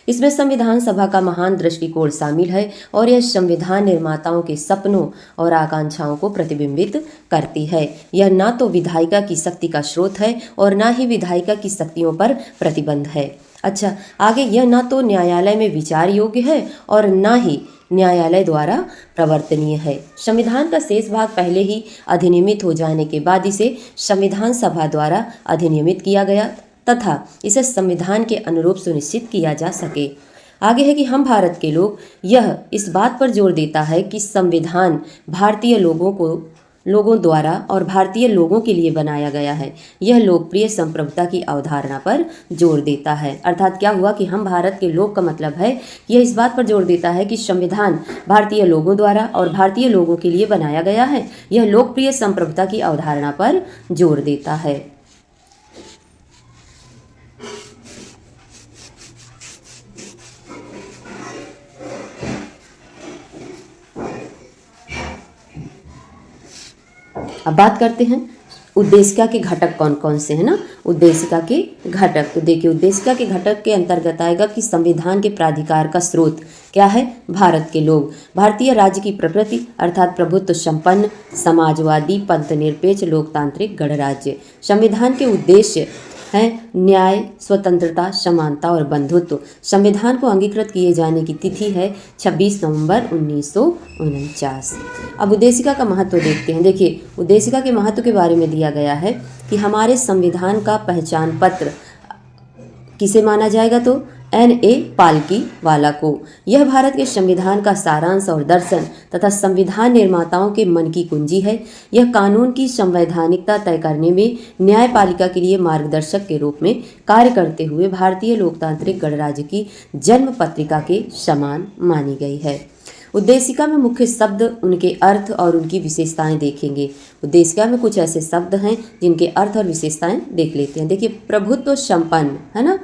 इसमें संविधान सभा का महान दृष्टिकोण शामिल है और यह संविधान निर्माताओं के सपनों और आकांक्षाओं को प्रतिबिंबित करती है। यह ना तो विधायिका की शक्ति का स्रोत है और ना ही विधायिका की शक्तियों पर प्रतिबंध है। अच्छा, आगे यह ना तो न्यायालय में विचार योग्य है और ना ही न्यायालय द्वारा प्रवर्तनीय है। संविधान का शेष भाग पहले ही अधिनियमित हो जाने के बाद इसे संविधान सभा द्वारा अधिनियमित किया गया तथा इसे संविधान के अनुरूप सुनिश्चित किया जा सके। आगे है कि हम भारत के लोग, यह इस बात पर जोर देता है कि संविधान भारतीय लोगों द्वारा और भारतीय लोगों के लिए बनाया गया है। यह लोकप्रिय संप्रभुता की अवधारणा पर जोर देता है। अर्थात क्या हुआ कि हम भारत के लोग का मतलब है, यह इस बात पर जोर देता है कि संविधान भारतीय लोगों द्वारा और भारतीय लोगों के लिए बनाया गया है। यह लोकप्रिय संप्रभुता की अवधारणा पर जोर देता है। अब बात करते हैं उद्देशिका के घटक कौन कौन से हैं ना। उद्देशिका के घटक, तो देखिए उद्देशिका के घटक के अंतर्गत आएगा कि संविधान के प्राधिकार का स्रोत क्या है? भारत के लोग, भारतीय राज्य की प्रकृति अर्थात प्रभुत्व संपन्न, समाजवादी, पंथ निरपेक्ष, लोकतांत्रिक गणराज्य। संविधान के उद्देश्य हैं न्याय, स्वतंत्रता, समानता और बंधुत्व। संविधान को अंगीकृत किए जाने की तिथि है 26 नवंबर 1949। अब उद्देशिका का महत्व देखते हैं। देखिए उद्देशिका के महत्व के बारे में दिया गया है कि हमारे संविधान का पहचान पत्र किसे माना जाएगा? तो N.A. पालकी वाला को। यह भारत के संविधान का सारांश और दर्शन तथा संविधान निर्माताओं के मन की कुंजी है। यह कानून की संवैधानिकता तय करने में न्यायपालिका के लिए मार्गदर्शक के रूप में कार्य करते हुए भारतीय लोकतांत्रिक गणराज्य की जन्म पत्रिका के समान मानी गई है। उद्देशिका में मुख्य शब्द, उनके अर्थ और उनकी विशेषताएं देखेंगे। उद्देशिका में कुछ ऐसे शब्द हैं जिनके अर्थ और विशेषताएं देख लेते हैं। देखिए प्रभुत्व संपन्न, है ना,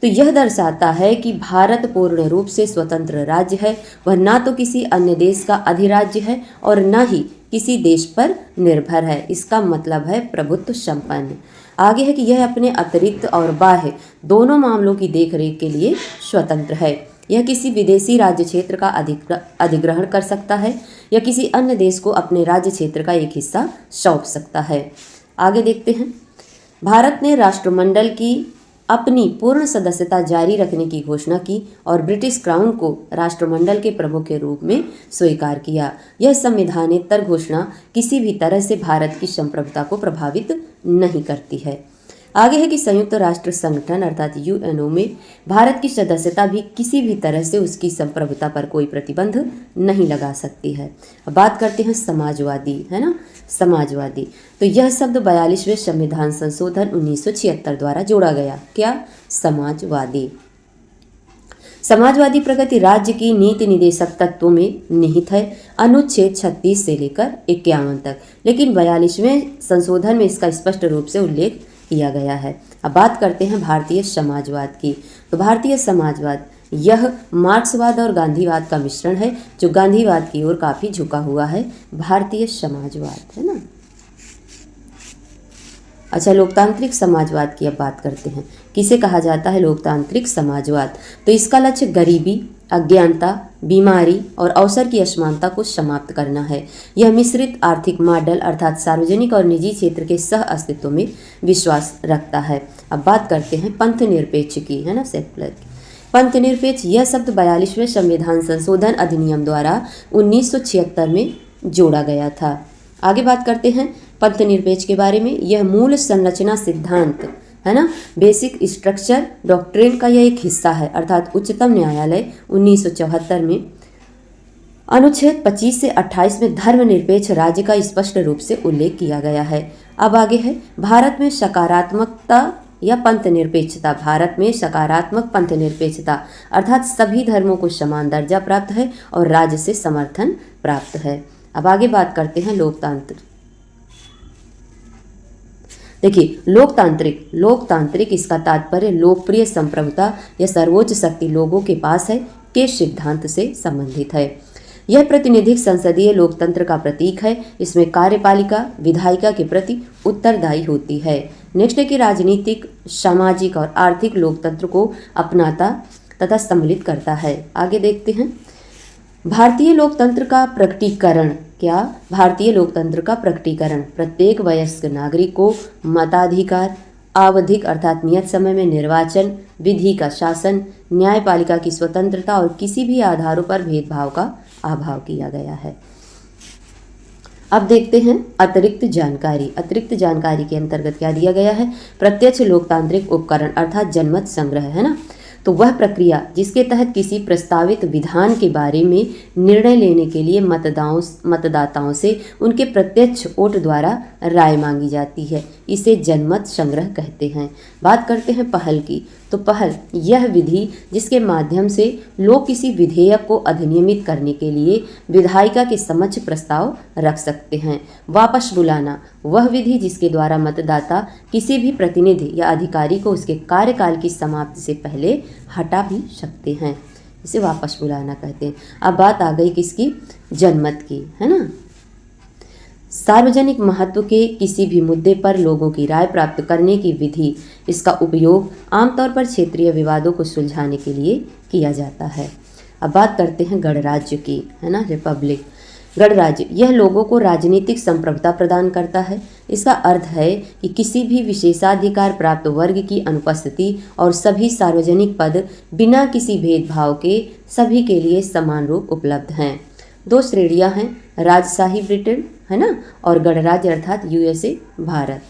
तो यह दर्शाता है कि भारत पूर्ण रूप से स्वतंत्र राज्य है। वह ना तो किसी अन्य देश का अधिराज्य है और ना ही किसी देश पर निर्भर है। इसका मतलब है प्रभुत्व संपन्न। आगे है कि यह अपने अतिरिक्त और बाह्य दोनों मामलों की देखरेख के लिए स्वतंत्र है। यह किसी विदेशी राज्य क्षेत्र का अधिग्रहण कर सकता है या किसी अन्य देश को अपने राज्य क्षेत्र का एक हिस्सा सौंप सकता है। आगे देखते हैं। भारत ने राष्ट्रमंडल की अपनी पूर्ण सदस्यता जारी रखने की घोषणा की और ब्रिटिश क्राउन को राष्ट्रमंडल के प्रमुख के रूप में स्वीकार किया। यह संवैधानिक घोषणा किसी भी तरह से भारत की संप्रभुता को प्रभावित नहीं करती है। आगे है कि संयुक्त राष्ट्र संगठन अर्थात UNO में भारत की सदस्यता भी किसी भी तरह से उसकी संप्रभुता पर कोई प्रतिबंध नहीं लगा सकती है। अब बात करते हैं समाजवादी, है ना, समाजवादी। तो यह शब्द 42वें संविधान संशोधन 1976 द्वारा जोड़ा गया। क्या? समाजवादी। समाजवादी प्रगति राज्य की नीति निदेशक तत्वों में निहित है, अनुच्छेद 36 से लेकर 51 तक, लेकिन 42वें संशोधन में इसका स्पष्ट रूप से उल्लेख किया गया है। अब बात करते हैं भारतीय समाजवाद की। तो भारतीय समाजवाद यह मार्क्सवाद और गांधीवाद का मिश्रण है, जो गांधीवाद की ओर काफ़ी झुका हुआ है। भारतीय समाजवाद, है ना। अच्छा, लोकतांत्रिक समाजवाद की अब बात करते हैं। किसे कहा जाता है लोकतांत्रिक समाजवाद? तो इसका लक्ष्य गरीबी, अज्ञानता, बीमारी और अवसर की असमानता को समाप्त करना है। यह मिश्रित आर्थिक मॉडल अर्थात सार्वजनिक और निजी क्षेत्र के सह अस्तित्व में विश्वास रखता है। अब बात करते हैं पंथ निरपेक्ष की, है ना, सेकुलर की। पंथ निरपेक्ष यह शब्द 42वें संविधान संशोधन अधिनियम द्वारा 1976 में जोड़ा गया था। आगे बात करते हैं पंथ निरपेक्ष के बारे में। यह मूल संरचना सिद्धांत, है ना, बेसिक स्ट्रक्चर डॉक्ट्रिन का यह एक हिस्सा है, अर्थात उच्चतम न्यायालय 1974 में अनुच्छेद 25 से 28 में धर्मनिरपेक्ष राज्य का स्पष्ट रूप से उल्लेख किया गया है। अब आगे है भारत में सकारात्मकता या पंथ निरपेक्षता। भारत में सकारात्मक पंथ निरपेक्षता अर्थात सभी धर्मों को समान दर्जा प्राप्त है और राज्य से समर्थन प्राप्त है। अब आगे बात करते हैं लोकतंत्र। देखिए, लोकतांत्रिक इसका तात्पर्य लोकप्रिय संप्रभुता या सर्वोच्च शक्ति लोगों के पास है के सिद्धांत से संबंधित है। यह प्रातिनिधिक संसदीय लोकतंत्र का प्रतीक है। इसमें कार्यपालिका विधायिका के प्रति उत्तरदायी होती है। नेक्स्ट है कि राजनीतिक, सामाजिक और आर्थिक लोकतंत्र को अपनाता तथा सम्मिलित करता है। आगे देखते हैं भारतीय लोकतंत्र का प्रकटीकरण। क्या? भारतीय लोकतंत्र का प्रकटीकरण प्रत्येक वयस्क नागरिक को मताधिकार, आवधिक अर्थात नियत समय में निर्वाचन, विधि का शासन, न्यायपालिका की स्वतंत्रता और किसी भी आधारों पर भेदभाव का अभाव किया गया है। अब देखते हैं अतिरिक्त जानकारी। अतिरिक्त जानकारी के अंतर्गत क्या दिया गया है? प्रत्यक्ष लोकतांत्रिक उपकरण अर्थात जनमत संग्रह, है ना। तो वह प्रक्रिया जिसके तहत किसी प्रस्तावित विधान के बारे में निर्णय लेने के लिए मतदाताओं से उनके प्रत्यक्ष वोट द्वारा राय मांगी जाती है, इसे जनमत संग्रह कहते हैं। बात करते हैं पहल की। तो पहल यह विधि जिसके माध्यम से लोग किसी विधेयक को अधिनियमित करने के लिए विधायिका के समक्ष प्रस्ताव रख सकते हैं। वापस बुलाना वह विधि जिसके द्वारा मतदाता किसी भी प्रतिनिधि या अधिकारी को उसके कार्यकाल की समाप्ति से पहले हटा भी सकते हैं, इसे वापस बुलाना कहते हैं। अब बात आ गई किसकी? जनमत की, है ना। सार्वजनिक महत्व के किसी भी मुद्दे पर लोगों की राय प्राप्त करने की विधि। इसका उपयोग आमतौर पर क्षेत्रीय विवादों को सुलझाने के लिए किया जाता है। अब बात करते हैं गणराज्य की, है ना, रिपब्लिक। गणराज्य यह लोगों को राजनीतिक संप्रभुता प्रदान करता है। इसका अर्थ है कि किसी भी विशेषाधिकार प्राप्त वर्ग की अनुपस्थिति और सभी सार्वजनिक पद बिना किसी भेदभाव के सभी के लिए समान रूप उपलब्ध हैं। दो श्रेणियां हैं, राजशाही ब्रिटेन, है ना, और गणराज्य अर्थात यूएसए भारत।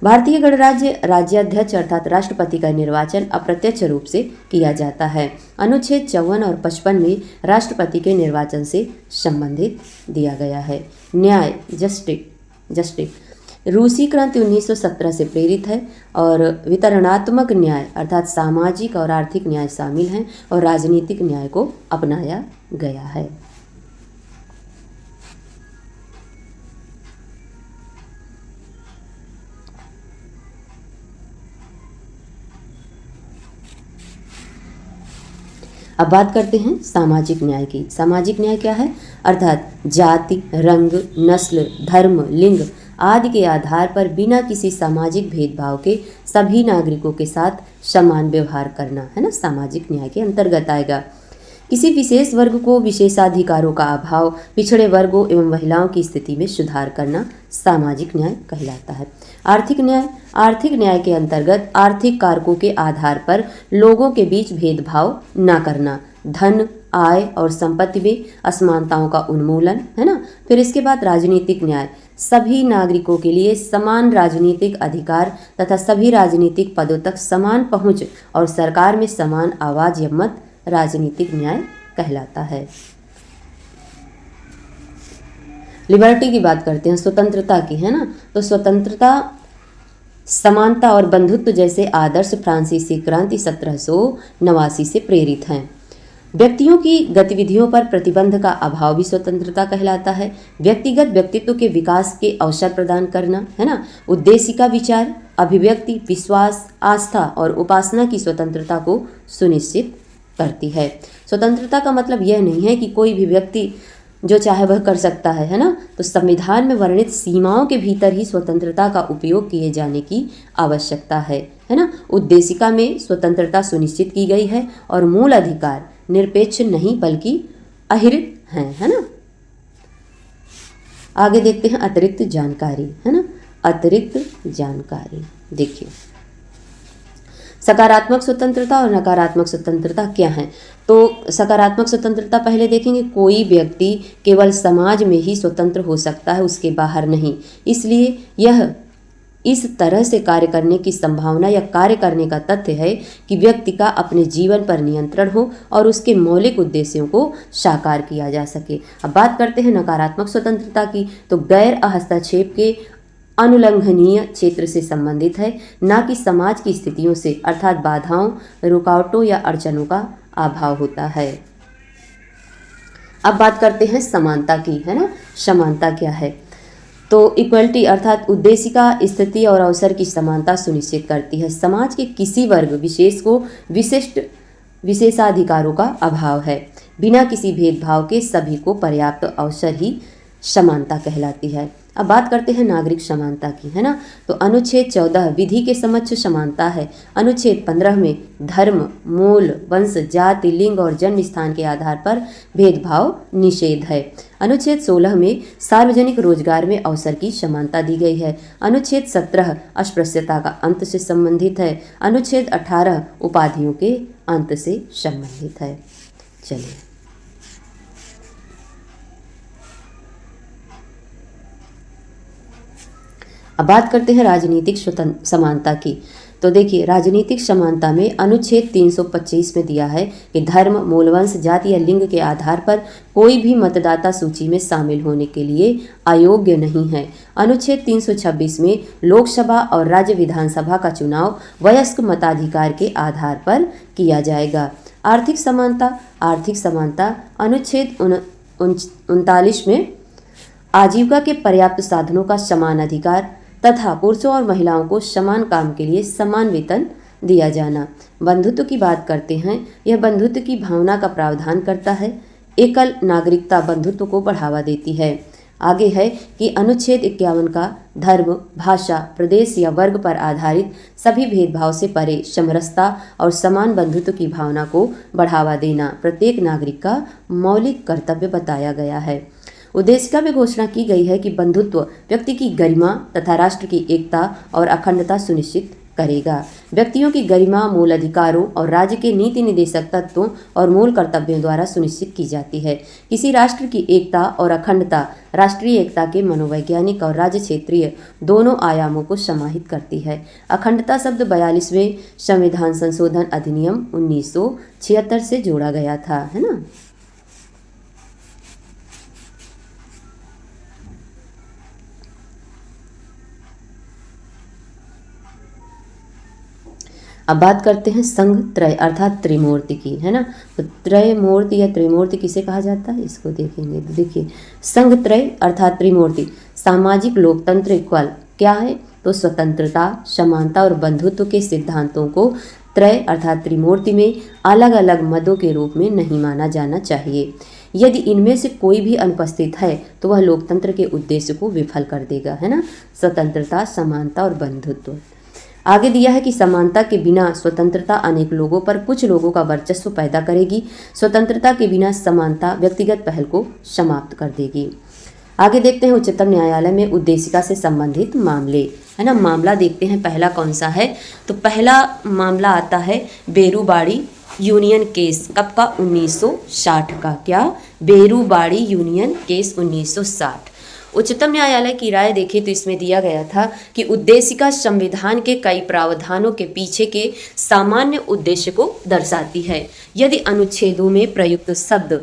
भारतीय गणराज्य राज्याध्यक्ष अर्थात राष्ट्रपति का निर्वाचन अप्रत्यक्ष रूप से किया जाता है। अनुच्छेद 54 और 55 में राष्ट्रपति के निर्वाचन से संबंधित दिया गया है। न्याय जस्टिस रूसी क्रांति 1917 से प्रेरित है और वितरणात्मक न्याय अर्थात सामाजिक और आर्थिक न्याय शामिल हैं और राजनीतिक न्याय को अपनाया गया है। अब बात करते हैं सामाजिक न्याय की। सामाजिक न्याय क्या है? अर्थात जाति, रंग, नस्ल, धर्म, लिंग आदि के आधार पर बिना किसी सामाजिक भेदभाव के सभी नागरिकों के साथ समान व्यवहार करना, है ना, सामाजिक न्याय के अंतर्गत आएगा। किसी विशेष वर्ग को विशेषाधिकारों का अभाव, पिछड़े वर्गों एवं महिलाओं की स्थिति में सुधार करना सामाजिक न्याय कहलाता है। आर्थिक न्याय के अंतर्गत आर्थिक कारकों के आधार पर लोगों के बीच भेदभाव न करना, धन, आय और संपत्ति में असमानताओं का उन्मूलन, है ना। फिर इसके बाद राजनीतिक न्याय सभी नागरिकों के लिए समान राजनीतिक अधिकार तथा सभी राजनीतिक पदों तक समान पहुंच और सरकार में समान आवाज या मत राजनीतिक न्याय कहलाता है। लिबर्टी की बात करते हैं, स्वतंत्रता की, है ना। तो स्वतंत्रता, समानता और बंधुत्व जैसे आदर्श फ्रांसीसी क्रांति 1789 से प्रेरित हैं। व्यक्तियों की गतिविधियों पर प्रतिबंध का अभाव भी स्वतंत्रता कहलाता है। व्यक्तिगत व्यक्तित्व के विकास के अवसर प्रदान करना, है ना। उद्देश्य का विचार, अभिव्यक्ति, विश्वास, आस्था और उपासना की स्वतंत्रता को सुनिश्चित करती है। स्वतंत्रता का मतलब यह नहीं है कि कोई भी व्यक्ति जो चाहे वह कर सकता है ना। तो संविधान में वर्णित सीमाओं के भीतर ही स्वतंत्रता का उपयोग किए जाने की आवश्यकता है ना। उद्देशिका में स्वतंत्रता सुनिश्चित की गई है और मूल अधिकार निरपेक्ष नहीं बल्कि अहिर्त हैं, है ना। आगे देखते हैं अतिरिक्त जानकारी, है ना। अतिरिक्त जानकारी देखिए, सकारात्मक स्वतंत्रता और नकारात्मक स्वतंत्रता क्या है। तो सकारात्मक स्वतंत्रता पहले देखेंगे, कोई व्यक्ति केवल समाज में ही स्वतंत्र हो सकता है, उसके बाहर नहीं। इसलिए यह इस तरह से कार्य करने की संभावना या कार्य करने का तथ्य है कि व्यक्ति का अपने जीवन पर नियंत्रण हो और उसके मौलिक उद्देश्यों को साकार किया जा सके। अब बात करते हैं नकारात्मक स्वतंत्रता की। तो गैर हस्तक्षेप के अनुल्लंघनीय क्षेत्र से संबंधित है, ना कि समाज की स्थितियों से, अर्थात बाधाओं, रुकावटों या अड़चनों का अभाव होता है। अब बात करते हैं समानता की, है ना। समानता क्या है। तो इक्वलिटी अर्थात उद्देशिका स्थिति और अवसर की समानता सुनिश्चित करती है। समाज के किसी वर्ग विशेष को विशिष्ट विशेषाधिकारों का अभाव है। बिना किसी भेदभाव के सभी को पर्याप्त अवसर ही समानता कहलाती है। अब बात करते हैं नागरिक समानता की, है ना। तो अनुच्छेद 14 विधि के समक्ष समानता है। अनुच्छेद 15 में धर्म, मूल, वंश, जाति, लिंग और जन्म स्थान के आधार पर भेदभाव निषेध है। अनुच्छेद 16 में सार्वजनिक रोजगार में अवसर की समानता दी गई है। अनुच्छेद 17 अस्पृश्यता का अंत से संबंधित है। अनुच्छेद 18 उपाधियों के अंत से संबंधित है। चलिए अब बात करते हैं राजनीतिक समानता की। तो देखिए, राजनीतिक समानता में अनुच्छेद 325 में दिया है कि धर्म, मूलवंश, जाति या लिंग के आधार पर कोई भी मतदाता सूची में शामिल होने के लिए अयोग्य नहीं है। अनुच्छेद 326 में लोकसभा और राज्य विधानसभा का चुनाव वयस्क मताधिकार के आधार पर किया जाएगा। आर्थिक समानता, आर्थिक समानता अनुच्छेद 39 में आजीविका के पर्याप्त साधनों का समान अधिकार तथा पुरुषों और महिलाओं को समान काम के लिए समान वेतन दिया जाना। बंधुत्व की बात करते हैं, यह बंधुत्व की भावना का प्रावधान करता है। एकल नागरिकता बंधुत्व को बढ़ावा देती है। आगे है कि अनुच्छेद 51 का धर्म, भाषा, प्रदेश या वर्ग पर आधारित सभी भेदभाव से परे समरसता और समान बंधुत्व की भावना को बढ़ावा देना प्रत्येक नागरिक का मौलिक कर्तव्य बताया गया है। उद्देशिका में घोषणा की गई है कि बंधुत्व व्यक्ति की गरिमा तथा राष्ट्र की एकता और अखंडता सुनिश्चित करेगा। व्यक्तियों की गरिमा मूल अधिकारों और राज्य के नीति निर्देशक तत्वों और मूल कर्तव्यों द्वारा सुनिश्चित की जाती है। किसी राष्ट्र की एकता और अखंडता राष्ट्रीय एकता के मनोवैज्ञानिक और राज्य क्षेत्रीय दोनों आयामों को समाहित करती है। अखंडता शब्द 42वें संविधान संशोधन अधिनियम 1976 से जोड़ा गया था, है ना। अब बात करते हैं संघ त्रय अर्थात त्रिमूर्ति की, है ना। तो त्रयमूर्ति या त्रिमूर्ति किसे कहा जाता है, इसको देखेंगे। तो देखिए, संघ त्रय अर्थात त्रिमूर्ति सामाजिक लोकतंत्र इक्वल क्या है, तो स्वतंत्रता, समानता और बंधुत्व के सिद्धांतों को त्रय अर्थात त्रिमूर्ति में अलग अलग मदों के रूप में नहीं माना जाना चाहिए। यदि इनमें से कोई भी अनुपस्थित है तो वह लोकतंत्र के उद्देश्य को विफल कर देगा, है ना। स्वतंत्रता, समानता और बंधुत्व। आगे दिया है कि समानता के बिना स्वतंत्रता अनेक लोगों पर कुछ लोगों का वर्चस्व पैदा करेगी। स्वतंत्रता के बिना समानता व्यक्तिगत पहल को समाप्त कर देगी। आगे देखते हैं उच्चतम न्यायालय में उद्देशिका से संबंधित मामले, है ना। मामला देखते हैं पहला कौन सा है। तो पहला मामला आता है बेरूबाड़ी यूनियन केस, कब का, 1960 का। क्या, बेरूबाड़ी यूनियन केस 1960। उच्चतम न्यायालय की राय देखें तो इसमें दिया गया था कि उद्देशिका संविधान के कई प्रावधानों के पीछे के सामान्य उद्देश्य को दर्शाती है। यदि अनुच्छेदों में प्रयुक्त शब्द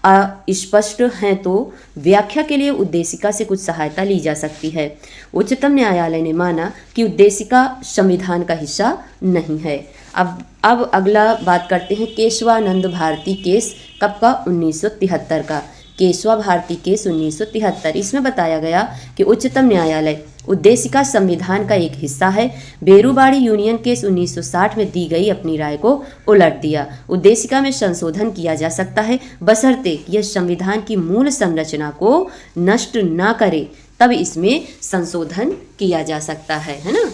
अस्पष्ट हैं तो व्याख्या के लिए उद्देशिका से कुछ सहायता ली जा सकती है। उच्चतम न्यायालय ने माना कि उद्देशिका संविधान का हिस्सा नहीं है। अब अगला बात करते हैं केशवानंद भारती केस, कब का, 1973 का। केशवा भारती केस 1973। इसमें बताया गया कि उच्चतम न्यायालय उद्देशिका संविधान का एक हिस्सा है। बेरूबाड़ी यूनियन केस 1960 में दी गई अपनी राय को उलट दिया। उद्देशिका में संशोधन किया जा सकता है बशर्ते यह संविधान की मूल संरचना को नष्ट ना करे, तब इसमें संशोधन किया जा सकता है ना।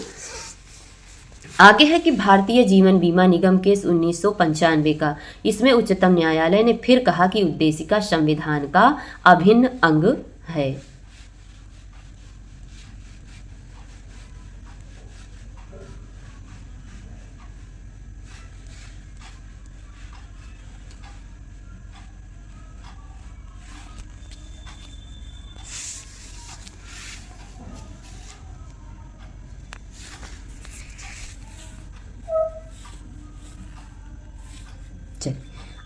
आगे है कि भारतीय जीवन बीमा निगम केस 1995 का। इसमें उच्चतम न्यायालय ने फिर कहा कि उद्देशिका संविधान का अभिन्न अंग है।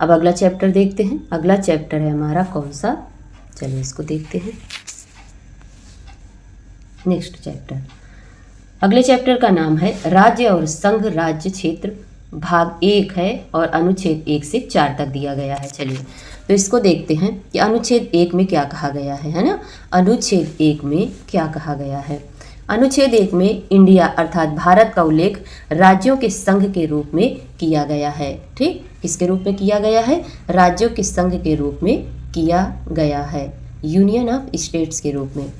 अब अगला चैप्टर देखते हैं। अगला चैप्टर है हमारा कौन सा, चलिए इसको देखते हैं। नेक्स्ट चैप्टर, अगले चैप्टर का नाम है राज्य और संघ राज्य क्षेत्र, भाग 1 है और अनुच्छेद 1 से 4 तक दिया गया है। चलिए तो इसको देखते हैं कि अनुच्छेद 1 में क्या कहा गया है ना। अनुच्छेद 1 में क्या कहा गया है। अनुच्छेद 1 में इंडिया अर्थात भारत का उल्लेख राज्यों के संघ के रूप में किया गया है। ठीक, किसके रूप में किया गया है, राज्यों के संघ के रूप में किया गया है, यूनियन ऑफ स्टेट्स के रूप में।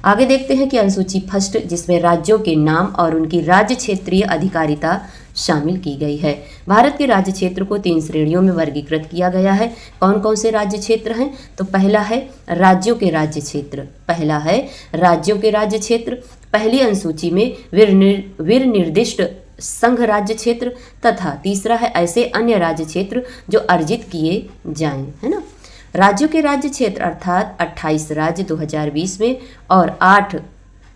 आगे देखते हैं कि अनुसूची फर्स्ट, जिसमें राज्यों के नाम और उनकी राज्य क्षेत्रीय अधिकारिता शामिल की गई है। भारत के राज्य क्षेत्र को 3 श्रेणियों में वर्गीकृत किया गया है। कौन कौन से राज्य क्षेत्र हैं, तो पहला है राज्यों के राज्य क्षेत्र। पहला है राज्यों के राज्य क्षेत्र। पहली अनुसूची में वीर निर्दिष्ट संघ राज्य क्षेत्र तथा तीसरा है ऐसे अन्य राज्य क्षेत्र जो अर्जित किए जाएं, है ना। राज्यों के राज्य क्षेत्र अर्थात 28 राज्य 2020 में और 8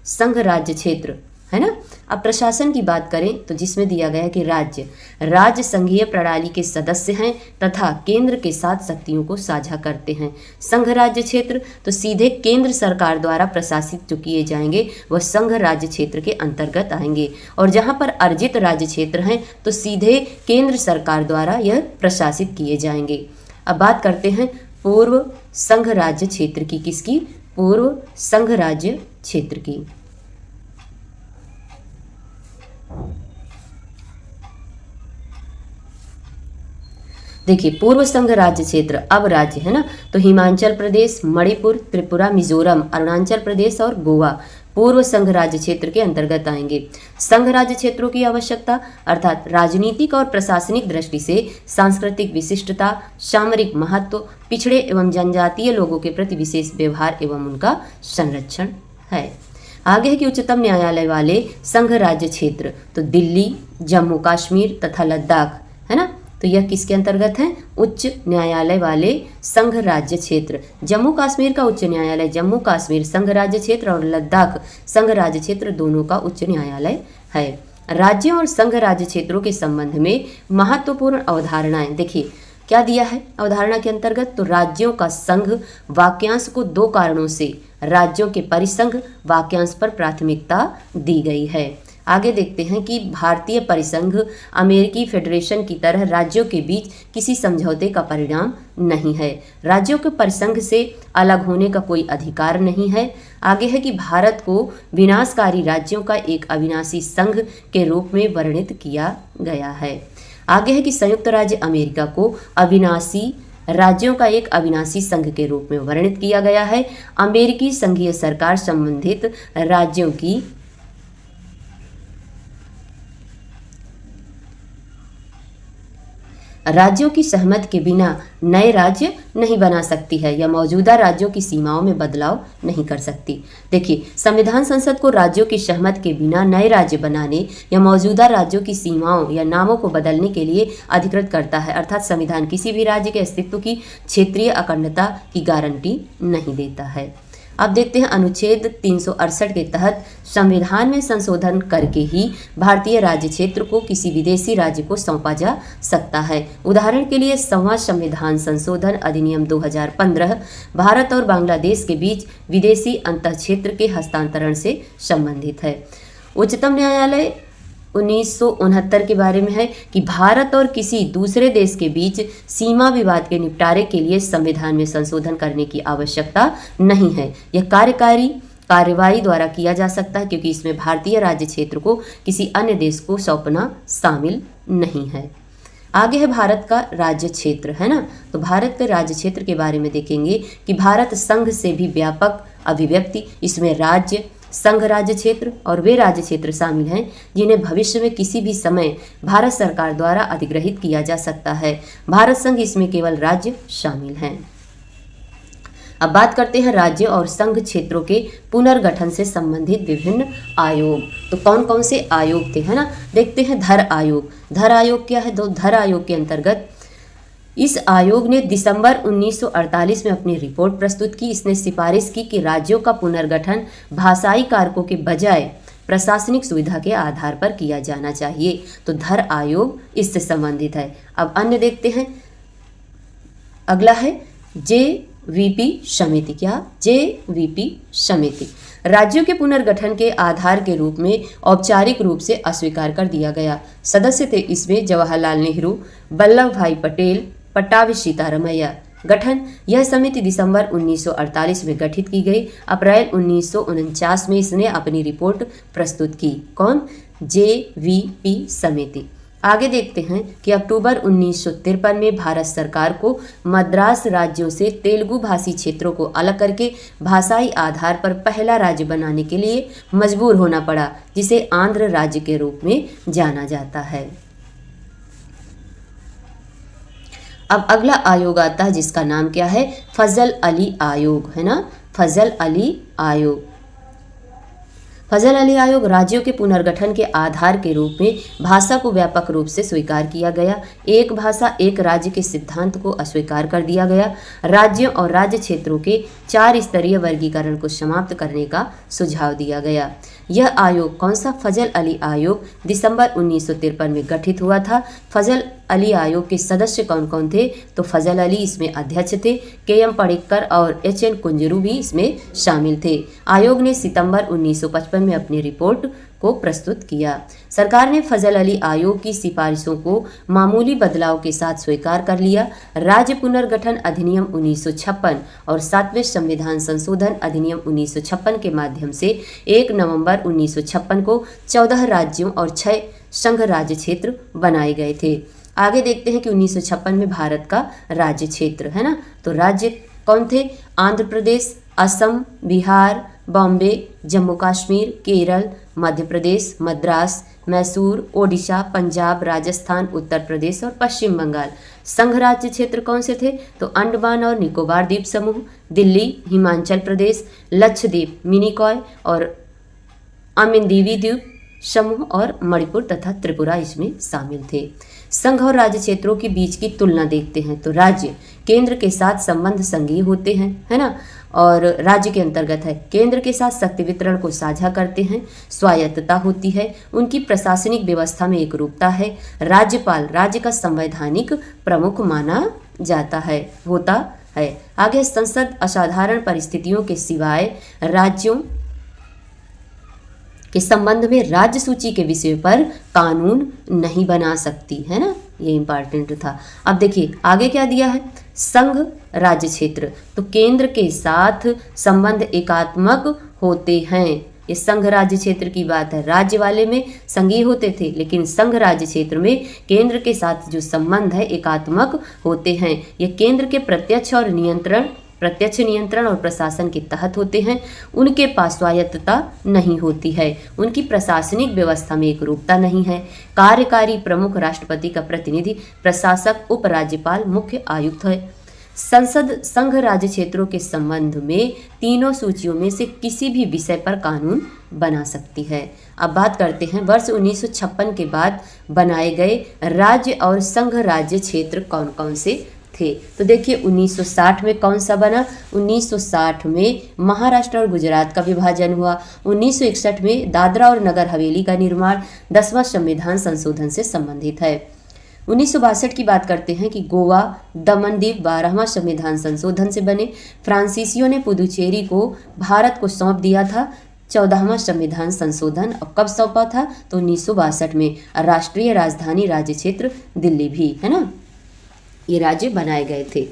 संघ राज्य क्षेत्र, है ना। अब प्रशासन की बात करें तो जिसमें दिया गया है कि राज्य संघीय प्रणाली के सदस्य हैं तथा केंद्र के साथ शक्तियों को साझा करते हैं। संघ राज्य क्षेत्र तो सीधे केंद्र सरकार द्वारा प्रशासित जो किए जाएंगे वह संघ राज्य क्षेत्र के अंतर्गत आएंगे, और जहां पर अर्जित राज्य क्षेत्र हैं तो सीधे केंद्र सरकार द्वारा यह प्रशासित किए जाएंगे। अब बात करते हैं पूर्व संघ राज्य क्षेत्र की, किसकी, पूर्व संघ राज्य क्षेत्र की। देखिए पूर्व संघ राज्य क्षेत्र, अब राज्य है ना, तो हिमाचल प्रदेश, मणिपुर, त्रिपुरा, मिजोरम, अरुणाचल प्रदेश और गोवा पूर्व संघ राज्य क्षेत्र के अंतर्गत आएंगे। संघ राज्य क्षेत्रों की आवश्यकता अर्थात राजनीतिक और प्रशासनिक दृष्टि से सांस्कृतिक विशिष्टता, सामरिक महत्व, पिछड़े एवं जनजातीय लोगों के प्रति विशेष व्यवहार एवं उनका संरक्षण है। आगे है कि उच्चतम न्यायालय वाले संघ राज्य क्षेत्र तो दिल्ली, जम्मू कश्मीर तथा लद्दाख, है ना, तो यह किसके अंतर्गत है, उच्च न्यायालय वाले संघ राज्य क्षेत्र। जम्मू कश्मीर का उच्च न्यायालय जम्मू कश्मीर संघ राज्य क्षेत्र और लद्दाख संघ राज्य क्षेत्र दोनों का उच्च न्यायालय है। राज्यों और संघ राज्य क्षेत्रों के संबंध में महत्वपूर्ण अवधारणाएं देखिए क्या दिया है अवधारणा के अंतर्गत, तो राज्यों का संघ वाक्यांश को 2 कारणों से राज्यों के परिसंघ वाक्यांश पर प्राथमिकता दी गई है। आगे देखते हैं कि भारतीय परिसंघ अमेरिकी फेडरेशन की तरह राज्यों के बीच किसी समझौते का परिणाम नहीं है। राज्यों के परिसंघ से अलग होने का कोई अधिकार नहीं है। आगे है कि भारत को विनाशकारी राज्यों का एक अविनाशी संघ के रूप में वर्णित किया गया है। आगे है कि संयुक्त राज्य अमेरिका को अविनाशी राज्यों का एक अविनाशी संघ के रूप में वर्णित किया गया है। अमेरिकी संघीय सरकार संबंधित राज्यों की सहमति के बिना नए राज्य नहीं बना सकती है या मौजूदा राज्यों की सीमाओं में बदलाव नहीं कर सकती। देखिए संविधान संसद को राज्यों की सहमति के बिना नए राज्य बनाने या मौजूदा राज्यों की सीमाओं या नामों को बदलने के लिए अधिकृत करता है, अर्थात संविधान किसी भी राज्य के अस्तित्व की क्षेत्रीय अखंडता की गारंटी नहीं देता है। अब देखते हैं अनुच्छेद 368 के तहत संविधान में संशोधन करके ही भारतीय राज्य क्षेत्र को किसी विदेशी राज्य को सौंपा जा सकता है। उदाहरण के लिए 6वां संविधान संशोधन अधिनियम 2015 भारत और बांग्लादेश के बीच विदेशी अंतःक्षेत्र के हस्तांतरण से संबंधित है। 1969 के बारे में है कि भारत और किसी दूसरे देश के बीच सीमा विवाद के निपटारे के लिए संविधान में संशोधन करने की आवश्यकता नहीं है। यह कार्यवाही द्वारा किया जा सकता है क्योंकि इसमें भारतीय राज्य क्षेत्र को किसी अन्य देश को सौंपना शामिल नहीं है। आगे है भारत का राज्य क्षेत्र, है ना। तो भारत के राज्य क्षेत्र के बारे में देखेंगे कि भारत संघ से भी व्यापक अभिव्यक्ति, इसमें राज्य, संघ राज्य क्षेत्र और वे राज्य क्षेत्र शामिल हैं जिन्हें भविष्य में किसी भी समय भारत सरकार द्वारा अधिग्रहित किया जा सकता है। भारत संघ इसमें केवल राज्य शामिल हैं। अब बात करते हैं राज्य और संघ क्षेत्रों के पुनर्गठन से संबंधित विभिन्न आयोग। तो कौन कौन से आयोग थे, है ना। देखते हैं धर आयोग। धर आयोग क्या है? तो धर आयोग के अंतर्गत इस आयोग ने दिसंबर 1948 में अपनी रिपोर्ट प्रस्तुत की। इसने सिफारिश की कि राज्यों का पुनर्गठन भाषाई कारकों के बजाय प्रशासनिक सुविधा के आधार पर किया जाना चाहिए। तो धर आयोग इससे संबंधित है। अब अन्य देखते हैं। अगला है JVP समिति। क्या? JVP समिति राज्यों के पुनर्गठन के आधार के रूप में औपचारिक रूप से अस्वीकार कर दिया गया। सदस्य थे इसमें जवाहरलाल नेहरू, वल्लभ भाई पटेल, पट्टाभी सीतारामैया। गठन: यह समिति दिसंबर 1948 में गठित की गई। अप्रैल 1949 में इसने अपनी रिपोर्ट प्रस्तुत की। कौन? JVP समिति। आगे देखते हैं कि अक्टूबर 1953 में भारत सरकार को मद्रास राज्यों से तेलुगु भाषी क्षेत्रों को अलग करके भाषाई आधार पर पहला राज्य बनाने के लिए मजबूर होना पड़ा, जिसे आंध्र राज्य के रूप में जाना जाता है। अब अगला आयोग आता है जिसका नाम क्या है? फजल अली आयोग, है ना। फजल अली आयोग। फजल अली आयोग राज्यों के पुनर्गठन के आधार के रूप में भाषा को व्यापक रूप से स्वीकार किया गया। एक भाषा एक राज्य के सिद्धांत को अस्वीकार कर दिया गया। राज्यों और राज्य क्षेत्रों के 4 स्तरीय वर्गीकरण को समाप्त करने का सुझाव दिया गया। यह आयोग कौन सा? फजल अली आयोग दिसंबर 1953 में गठित हुआ था। फजल अली आयोग के सदस्य कौन कौन थे? तो फजल अली इसमें अध्यक्ष थे। KM पडिक्कर और HN कुंजरू भी इसमें शामिल थे। आयोग ने सितंबर 1955 में अपनी रिपोर्ट को प्रस्तुत किया। सरकार ने फजल अली आयोग की सिफारिशों को मामूली बदलाव के साथ स्वीकार कर लिया। राज्य पुनर्गठन अधिनियम 1956 और 7वें संविधान संशोधन अधिनियम 1956 के माध्यम से 1 नवंबर 1956 को 14 राज्यों और 6 संघ राज्य क्षेत्र बनाए गए थे। आगे देखते हैं कि 1956 में भारत का राज्य क्षेत्र, है ना। तो राज्य कौन थे? आंध्र प्रदेश, असम, बिहार, बॉम्बे, जम्मू कश्मीर, केरल, मध्य प्रदेश, मद्रास, मैसूर, ओडिशा, पंजाब, राजस्थान, उत्तर प्रदेश और पश्चिम बंगाल। संघ राज्य क्षेत्र कौन से थे? तो अंडमान और निकोबार द्वीप समूह, दिल्ली, हिमाचल प्रदेश, लक्षद्वीप, मिनिकॉय और अमिनदीवी द्वीप समूह और मणिपुर तथा त्रिपुरा इसमें शामिल थे। संघ और राज्य क्षेत्रों के बीच की तुलना देखते हैं। तो राज्य केंद्र के साथ संबंध संघीय होते हैं, है ना। और राज्य के अंतर्गत है केंद्र के साथ शक्ति वितरण को साझा करते हैं, स्वायत्तता होती है, उनकी प्रशासनिक व्यवस्था में एकरूपता है। राज्यपाल राज्य का संवैधानिक प्रमुख माना जाता है, होता है। आगे संसद असाधारण परिस्थितियों के सिवाय राज्यों के संबंध में राज्य सूची के विषय पर कानून नहीं बना सकती, है ना। ये इंपॉर्टेंट था। अब देखिए आगे क्या दिया है? संघ राज्य क्षेत्र। तो केंद्र के साथ संबंध एकात्मक होते हैं। ये संघ राज्य क्षेत्र की बात है। राज्य वाले में संघीय होते थे, लेकिन संघ राज्य क्षेत्र में केंद्र के साथ जो संबंध है एकात्मक होते हैं। ये केंद्र के प्रत्यक्ष नियंत्रण और प्रशासन के तहत होते हैं। उनके पास स्वायत्तता नहीं होती है, उनकी प्रशासनिक व्यवस्था में एकरूपता नहीं है। कार्यकारी प्रमुख राष्ट्रपति का प्रतिनिधि, प्रशासक, उपराज्यपाल, मुख्य आयुक्त है। संसद संघ राज्य क्षेत्रों के संबंध में तीनों सूचियों में से किसी भी विषय पर कानून बना सकती है। अब बात करते हैं वर्ष 1956 के बाद बनाए गए राज्य और संघ राज्य क्षेत्र कौन कौन से थे। तो देखिए 1960 में कौन सा बना? 1960 में महाराष्ट्र और गुजरात का विभाजन हुआ। 1961 में दादरा और नगर हवेली का निर्माण 10वां संविधान संशोधन से संबंधित है। 1962 की बात करते हैं कि गोवा, दमन दीव 12वां संविधान संशोधन से बने। फ्रांसीसियों ने पुदुचेरी को भारत को सौंप दिया था 14वां संविधान संशोधन अब कब सौंपा था? तो 1962 में। राष्ट्रीय राजधानी राज्य क्षेत्र दिल्ली भी, है ना, ये राज्य बनाए गए थे।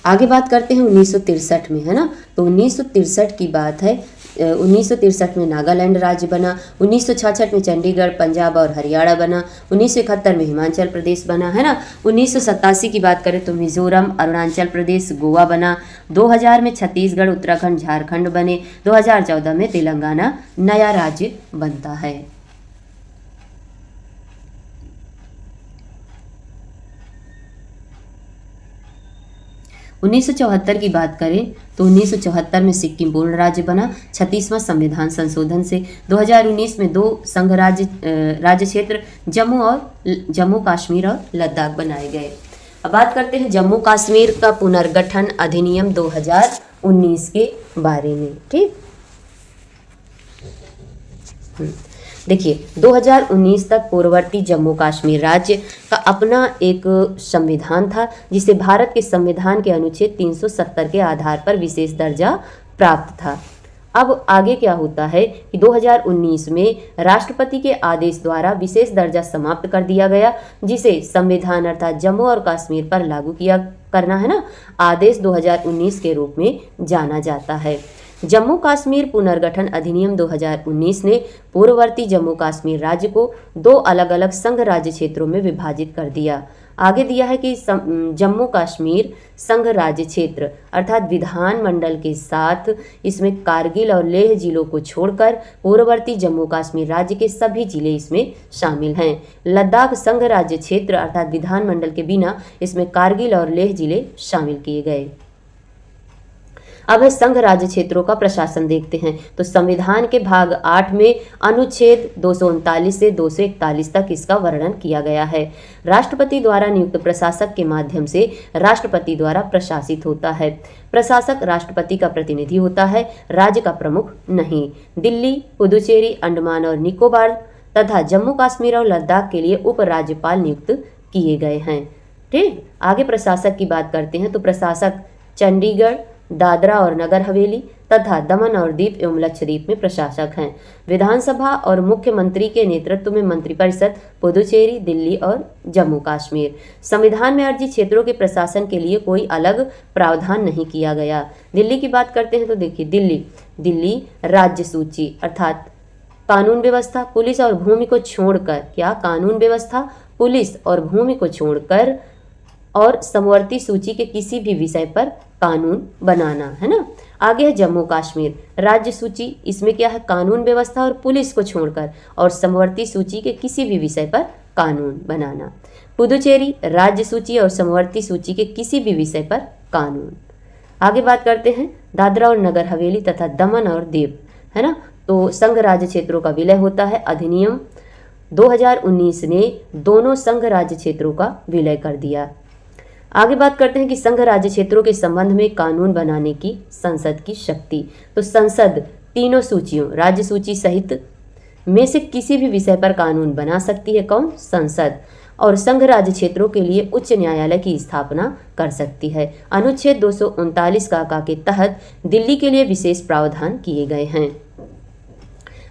आगे बात करते हैं 1963 में, है ना। तो 1963 की बात है। 1963 में नागालैंड राज्य बना। 1966 में चंडीगढ़, पंजाब और हरियाणा बना। 1971 में हिमाचल प्रदेश बना, है ना। 1987 की बात करें तो मिजोरम, अरुणाचल प्रदेश, गोवा बना। 2000 में छत्तीसगढ़, उत्तराखंड, झारखंड बने। 2014 में तेलंगाना नया राज्य बनता है। 1974 की बात करें तो 1974 में सिक्किम पूर्ण राज्य बना 36वां संविधान संशोधन से। 2019 में 2 संघ राज्य क्षेत्र जम्मू कश्मीर और लद्दाख बनाए गए। अब बात करते हैं जम्मू कश्मीर का पुनर्गठन अधिनियम 2019 के बारे में। ठीक, देखिए 2019 तक पूर्ववर्ती जम्मू कश्मीर राज्य का अपना एक संविधान था, जिसे भारत के संविधान के अनुच्छेद 370 के आधार पर विशेष दर्जा प्राप्त था। अब आगे क्या होता है कि 2019 में राष्ट्रपति के आदेश द्वारा विशेष दर्जा समाप्त कर दिया गया, जिसे संविधान अर्थात जम्मू और कश्मीर पर लागू किया करना, है ना, आदेश 2019 के रूप में जाना जाता है। जम्मू कश्मीर पुनर्गठन अधिनियम 2019 ने पूर्ववर्ती जम्मू कश्मीर राज्य को 2 अलग अलग संघ राज्य क्षेत्रों में विभाजित कर दिया। आगे दिया है कि जम्मू कश्मीर संघ राज्य क्षेत्र अर्थात विधान मंडल के साथ इसमें कारगिल और लेह जिलों को छोड़कर पूर्ववर्ती जम्मू कश्मीर राज्य के सभी जिले इसमें शामिल हैं। लद्दाख संघ राज्य क्षेत्र अर्थात विधान मंडल के बिना इसमें कारगिल और लेह जिले शामिल किए गए। अब है संघ राज्य क्षेत्रों का प्रशासन देखते हैं। तो संविधान के भाग 8 में अनुच्छेद 239 से 241 तक इसका वर्णन किया गया है। राष्ट्रपति द्वारा नियुक्त प्रशासक के माध्यम से राष्ट्रपति द्वारा प्रशासित होता है। प्रशासक राष्ट्रपति का प्रतिनिधि होता है, राज्य का प्रमुख नहीं। दिल्ली, पुदुचेरी, अंडमान और निकोबार तथा जम्मू कश्मीर और लद्दाख के लिए उपराज्यपाल नियुक्त किए गए हैं। ठीक, आगे प्रशासक की बात करते हैं। तो प्रशासक चंडीगढ़, दादरा और नगर हवेली तथा दमन और दीव एवं लक्षद्वीप में प्रशासक हैं। विधानसभा और मुख्यमंत्री के नेतृत्व में मंत्रिपरिषद पुदुचेरी, दिल्ली और जम्मू कश्मीर। संविधान में अर्जी क्षेत्रों के प्रशासन के लिए कोई अलग प्रावधान नहीं किया गया। दिल्ली की बात करते हैं तो देखिए दिल्ली राज्य सूची अर्थात कानून व्यवस्था, पुलिस और भूमि को छोड़कर, क्या कानून व्यवस्था, पुलिस और भूमि को छोड़कर और समवर्ती सूची के किसी भी विषय पर कानून बनाना, है ना। आगे है जम्मू कश्मीर राज्य सूची, इसमें क्या है, कानून व्यवस्था और पुलिस को छोड़कर और समवर्ती सूची के किसी भी विषय पर कानून बनाना। पुदुचेरी राज्य सूची और समवर्ती सूची के किसी भी विषय पर कानून। आगे बात करते हैं दादरा और नगर हवेली तथा दमन और दीव, है ना। तो संघ राज्य क्षेत्रों का विलय होता है। अधिनियम 2019 ने दोनों संघ राज्य क्षेत्रों का विलय कर दिया। आगे बात करते हैं कि संघ राज्य क्षेत्रों के संबंध में कानून बनाने की संसद की शक्ति। तो संसद तीनों सूचियों, राज्य सूची सहित में से किसी भी विषय पर कानून बना सकती है। कौन? संसद। और संघ राज्य क्षेत्रों के लिए उच्च न्यायालय की स्थापना कर सकती है। अनुच्छेद 239 का के तहत दिल्ली के लिए विशेष प्रावधान किए गए हैं।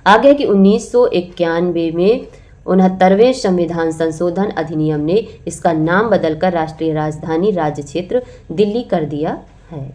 आगे कि 1991 में 69वें संविधान संशोधन अधिनियम ने इसका नाम बदलकर राष्ट्रीय राजधानी राज्य क्षेत्र दिल्ली कर दिया है।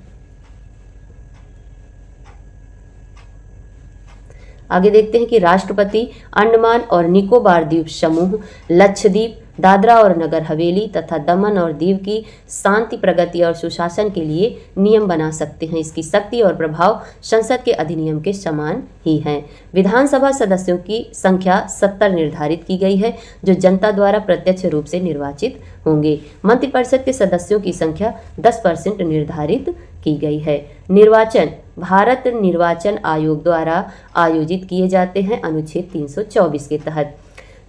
आगे देखते हैं कि राष्ट्रपति अंडमान और निकोबार द्वीप समूह, लक्षद्वीप, दादरा और नगर हवेली तथा दमन और दीव की शांति, प्रगति और सुशासन के लिए नियम बना सकते हैं। इसकी शक्ति और प्रभाव संसद के अधिनियम के समान ही है। विधानसभा सदस्यों की संख्या 70 निर्धारित की गई है, जो जनता द्वारा प्रत्यक्ष रूप से निर्वाचित होंगे। मंत्रिपरिषद के सदस्यों की संख्या 10% निर्धारित की गई है। निर्वाचन भारत निर्वाचन आयोग द्वारा आयोजित किए जाते हैं अनुच्छेद 324 के तहत।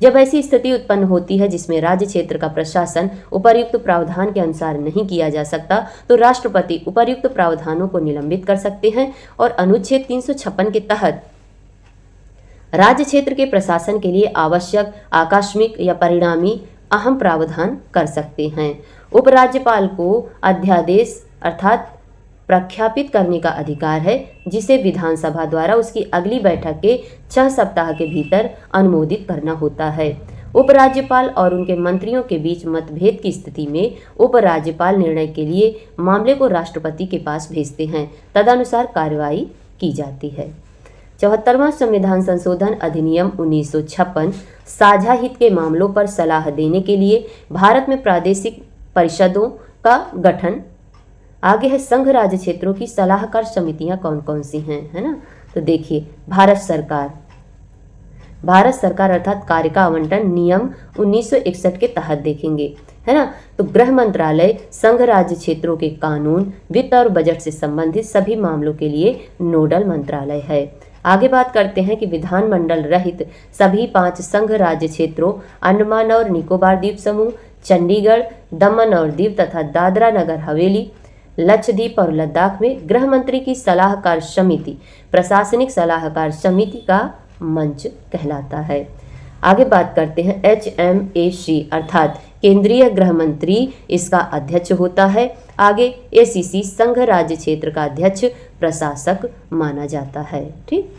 जब ऐसी स्थिति उत्पन्न होती है जिसमें राज्य क्षेत्र का प्रशासन उपर्युक्त प्रावधान के अनुसार नहीं किया जा सकता, तो राष्ट्रपति उपर्युक्त प्रावधानों को निलंबित कर सकते हैं और अनुच्छेद 356 के तहत राज्य क्षेत्र के प्रशासन के लिए आवश्यक, आकस्मिक या परिणामी अहम प्रावधान कर सकते हैं। उपराज्यपाल को अध्यादेश अर्थात प्रख्यापित करने का अधिकार है, जिसे विधानसभा द्वारा उसकी अगली बैठक के 6 सप्ताह के भीतर अनुमोदित करना होता है। उपराज्यपाल और उनके मंत्रियों के बीच मतभेद की स्थिति में उपराज्यपाल निर्णय के लिए मामले को राष्ट्रपति के पास भेजते हैं, तदनुसार कार्रवाई की जाती है। 74वां संविधान संशोधन अधिनियम 1956 साझा हित के मामलों पर सलाह देने के लिए भारत में प्रादेशिक परिषदों का गठन। आगे है संघ राज्य क्षेत्रों की सलाहकार समितियां कौन कौन सी हैं, है ना। तो देखिए, भारत सरकार अर्थात कार्य का आवंटन नियम 1961 के तहत देखेंगे, है ना। तो गृह मंत्रालय संघ राज्य क्षेत्रों के कानून, वित्त और बजट से संबंधित सभी मामलों के लिए नोडल मंत्रालय है। आगे बात करते हैं कि विधानमंडल रहित सभी 5 संघ राज्य क्षेत्रों अंडमान और निकोबार द्वीप समूह, चंडीगढ़, दमन और दीव तथा दादरा नगर हवेली, लक्षद्वीप और लद्दाख में गृह मंत्री की सलाहकार समिति प्रशासनिक सलाहकार समिति का मंच कहलाता है। आगे बात करते हैं HMAC अर्थात केंद्रीय गृह मंत्री इसका अध्यक्ष होता है। आगे ACC संघ राज्य क्षेत्र का अध्यक्ष प्रशासक माना जाता है। ठीक,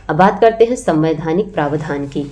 अब बात करते हैं संवैधानिक प्रावधान की,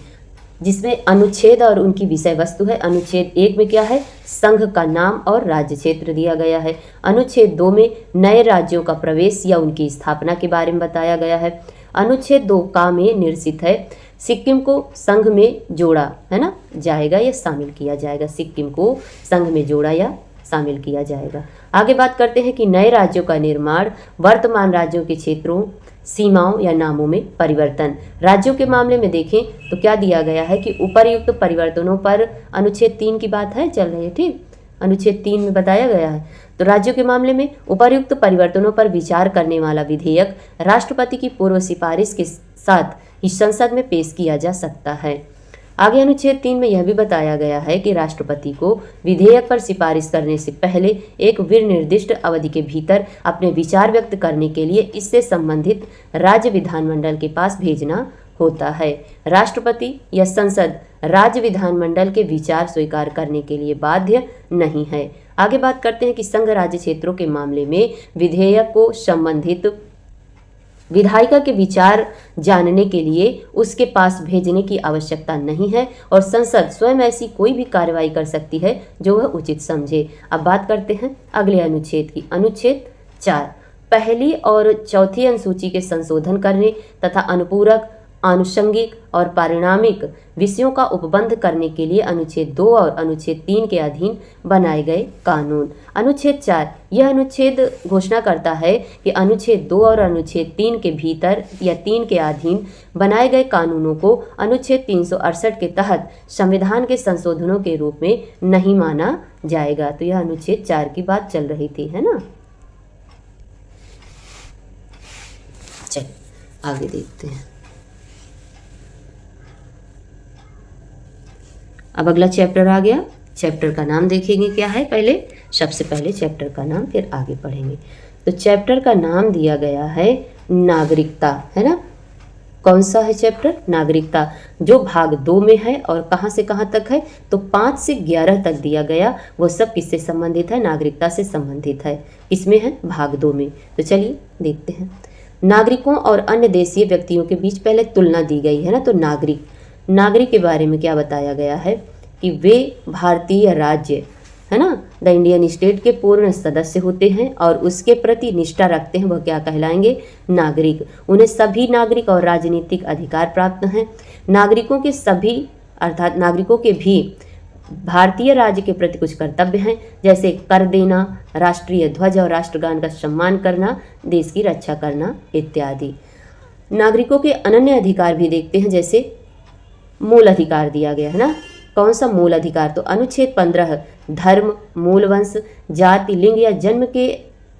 जिसमें अनुच्छेद और उनकी विषय वस्तु है। अनुच्छेद 1 में क्या है, संघ का नाम और राज्य क्षेत्र दिया गया है। अनुच्छेद 2 में नए राज्यों का प्रवेश या उनकी स्थापना के बारे में बताया गया है। अनुच्छेद 2 का में निर्देशित है सिक्किम को संघ में जोड़ा, है ना, जाएगा या शामिल किया जाएगा। सिक्किम को संघ में जोड़ा या शामिल किया जाएगा। आगे बात करते हैं कि नए राज्यों का निर्माण, वर्तमान राज्यों के क्षेत्रों, सीमाओं या नामों में परिवर्तन। राज्यों के मामले में देखें तो क्या दिया गया है कि उपर्युक्त परिवर्तनों पर अनुच्छेद 3 की बात है चल रही है। ठीक, अनुच्छेद 3 में बताया गया है। तो राज्यों के मामले में उपर्युक्त परिवर्तनों पर विचार करने वाला विधेयक राष्ट्रपति की पूर्व सिफारिश के साथ ही संसद में पेश किया जा सकता है। आगे अनुच्छेद 3 में यह भी बताया गया है कि राष्ट्रपति को विधेयक पर सिफारिश करने से पहले एक निर्दिष्ट अवधि के भीतर अपने विचार व्यक्त करने के लिए इससे संबंधित राज्य विधानमंडल के पास भेजना होता है। राष्ट्रपति या संसद राज्य विधानमंडल के विचार स्वीकार करने के लिए बाध्य नहीं है। आगे बात करते हैं कि संघ राज्य क्षेत्रों के मामले में विधेयक को संबंधित विधायिका के विचार जानने के लिए उसके पास भेजने की आवश्यकता नहीं है और संसद स्वयं ऐसी कोई भी कार्रवाई कर सकती है जो वह उचित समझे। अब बात करते हैं अगले अनुच्छेद की। अनुच्छेद 4 पहली और चौथी अनुसूची के संशोधन करने तथा अनुपूरक, आनुषंगिक और पारिणामिक विषयों का उपबंध करने के लिए अनुच्छेद 2 और अनुच्छेद 3 के अधीन बनाए गए कानून। अनुच्छेद 4 यह अनुच्छेद घोषणा करता है कि अनुच्छेद 2 और अनुच्छेद 3 के भीतर या 3 के अधीन बनाए गए कानूनों को अनुच्छेद 368 के तहत संविधान के संशोधनों के रूप में नहीं माना जाएगा। तो यह अनुच्छेद 4 की बात चल रही थी, है ना। चलिए आगे देखते हैं। अब अगला चैप्टर आ गया। चैप्टर का नाम देखेंगे क्या है, पहले सबसे पहले चैप्टर का नाम, फिर आगे पढ़ेंगे। तो चैप्टर का नाम दिया गया है नागरिकता, है ना। कौन सा है चैप्टर, नागरिकता, जो भाग 2 में है और कहाँ से कहाँ तक है, तो 5 से 11 तक दिया गया। वो सब किससे संबंधित है, नागरिकता से संबंधित है। इसमें है भाग 2 में। तो चलिए देखते हैं। नागरिकों और अन्य देशीय व्यक्तियों के बीच पहले तुलना दी गई है ना। तो नागरिक के बारे में क्या बताया गया है कि वे भारतीय राज्य, है ना, द इंडियन स्टेट के पूर्ण सदस्य होते हैं और उसके प्रति निष्ठा रखते हैं। वह क्या कहलाएंगे, नागरिक। उन्हें सभी नागरिक और राजनीतिक अधिकार प्राप्त हैं। नागरिकों के सभी अर्थात नागरिकों के भी भारतीय राज्य के प्रति कुछ कर्तव्य हैं, जैसे कर देना, राष्ट्रीय ध्वज और राष्ट्रगान का सम्मान करना, देश की रक्षा करना इत्यादि। नागरिकों के अनन्य अधिकार भी देखते हैं, जैसे मूल अधिकार दिया गया है ना। कौन सा मूल अधिकार, तो अनुच्छेद 15 धर्म, मूल वंश, जाति, लिंग या जन्म के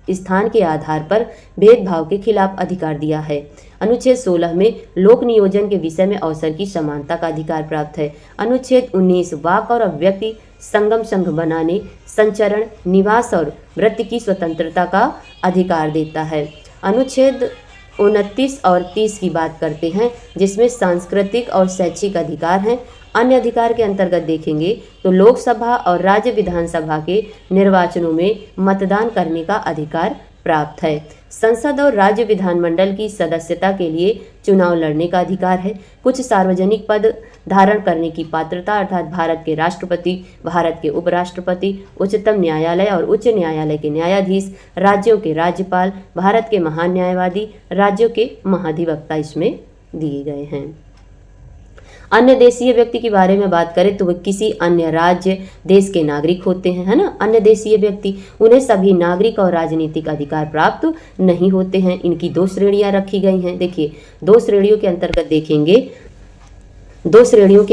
स्थान के आधार पर भेदभाव के खिलाफ अधिकार दिया है। अनुच्छेद 16 में लोक नियोजन के विषय में अवसर की समानता का अधिकार प्राप्त है। अनुच्छेद 19 वाक और अभिव्यक्ति संगम संघ बनाने, संचरण, निवास और वृत्ति की स्वतंत्रता का अधिकार देता है। अनुच्छेद 29 और 30 की बात करते हैं, जिसमें सांस्कृतिक और शैक्षिक अधिकार हैं। अन्य अधिकार के अंतर्गत देखेंगे तो लोकसभा और राज्य विधानसभा के निर्वाचनों में मतदान करने का अधिकार प्राप्त है। संसद और राज्य विधानमंडल की सदस्यता के लिए चुनाव लड़ने का अधिकार है। कुछ सार्वजनिक पद धारण करने की पात्रता अर्थात भारत के राष्ट्रपति, भारत के उपराष्ट्रपति, उच्चतम न्यायालय और उच्च न्यायालय के न्यायाधीश, राज्यों के राज्यपाल, भारत के महान न्यायवादी, राज्यों के महाधिवक्ता इसमें दिए गए हैं। अन्य देशीय व्यक्ति के बारे में बात करें तो वे किसी अन्य राज्य देश के नागरिक होते हैं, है ना। अन्य देशीय व्यक्ति, उन्हें सभी नागरिक और राजनीतिक अधिकार प्राप्त नहीं होते हैं। इनकी 2 श्रेणियां रखी गई हैं। देखिए 2 श्रेणियों के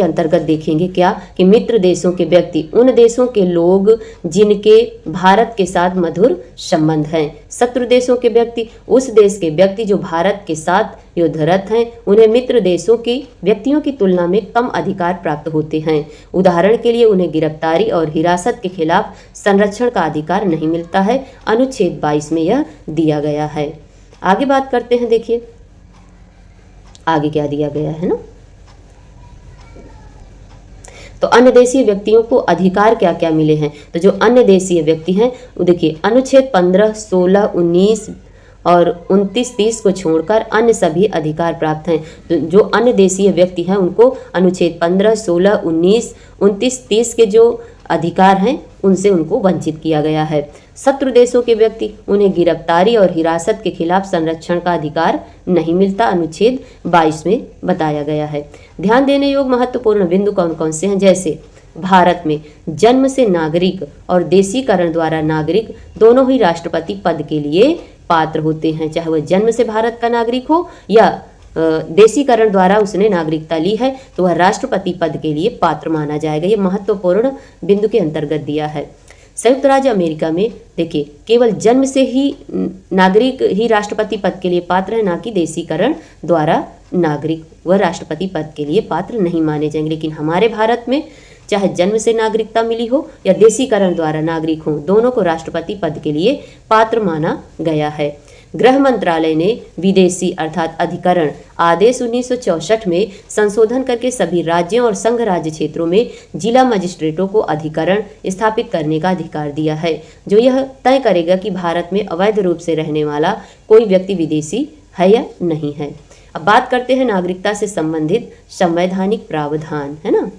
अंतर्गत देखेंगे क्या कि मित्र देशों के व्यक्ति उन देशों के लोग जिनके भारत के साथ मधुर संबंध हैं। शत्रु देशों के व्यक्ति उस देश के व्यक्ति जो भारत के साथ युद्धरत हैं। उन्हें मित्र देशों की व्यक्तियों की तुलना में कम अधिकार प्राप्त होते हैं। उदाहरण के लिए उन्हें गिरफ्तारी और हिरासत के खिलाफ संरक्षण का अधिकार नहीं मिलता है। अनुच्छेद 22 में यह दिया गया है। आगे बात करते हैं। देखिए आगे क्या दिया गया है ना। तो अन्य देशीय व्यक्तियों को अधिकार क्या क्या मिले हैं। तो जो अन्य देशीय व्यक्ति हैं वो देखिए अनुच्छेद 15, 16, 19 और 29, 30 को छोड़कर अन्य सभी अधिकार प्राप्त हैं। तो जो अन्य देशीय व्यक्ति हैं उनको अनुच्छेद 15, 16, 19, 29, 30 के जो अधिकार हैं उनसे उनको वंचित किया गया है। शत्रु देशों के व्यक्ति उन्हें गिरफ्तारी और हिरासत के खिलाफ संरक्षण का अधिकार नहीं मिलता। अनुच्छेद 22 में बताया गया है। ध्यान देने योग्य महत्वपूर्ण बिंदु कौन कौन से हैं। जैसे भारत में जन्म से नागरिक और देशीकरण द्वारा नागरिक दोनों ही राष्ट्रपति पद के लिए पात्र होते हैं। चाहे वह जन्म से भारत का नागरिक हो या देशीकरण द्वारा उसने नागरिकता ली है तो वह राष्ट्रपति पद के लिए पात्र माना जाएगा। यह महत्वपूर्ण बिंदु के अंतर्गत दिया है। संयुक्त राज्य अमेरिका में देखिए केवल जन्म से ही नागरिक ही राष्ट्रपति पद के लिए पात्र है, ना कि देशीकरण द्वारा नागरिक वह राष्ट्रपति पद के लिए पात्र नहीं माने जाएंगे। लेकिन हमारे भारत में चाहे जन्म से नागरिकता मिली हो या देशीकरण द्वारा नागरिक हो, दोनों को राष्ट्रपति पद के लिए पात्र माना गया है। गृह मंत्रालय ने विदेशी अर्थात अधिकरण आदेश 1964 में संशोधन करके सभी राज्यों और संघ राज्य क्षेत्रों में जिला मजिस्ट्रेटों को अधिकरण स्थापित करने का अधिकार दिया है, जो यह तय करेगा कि भारत में अवैध रूप से रहने वाला कोई व्यक्ति विदेशी है या नहीं है। अब बात करते हैं नागरिकता से संबंधित संवैधानिक प्रावधान, है ना।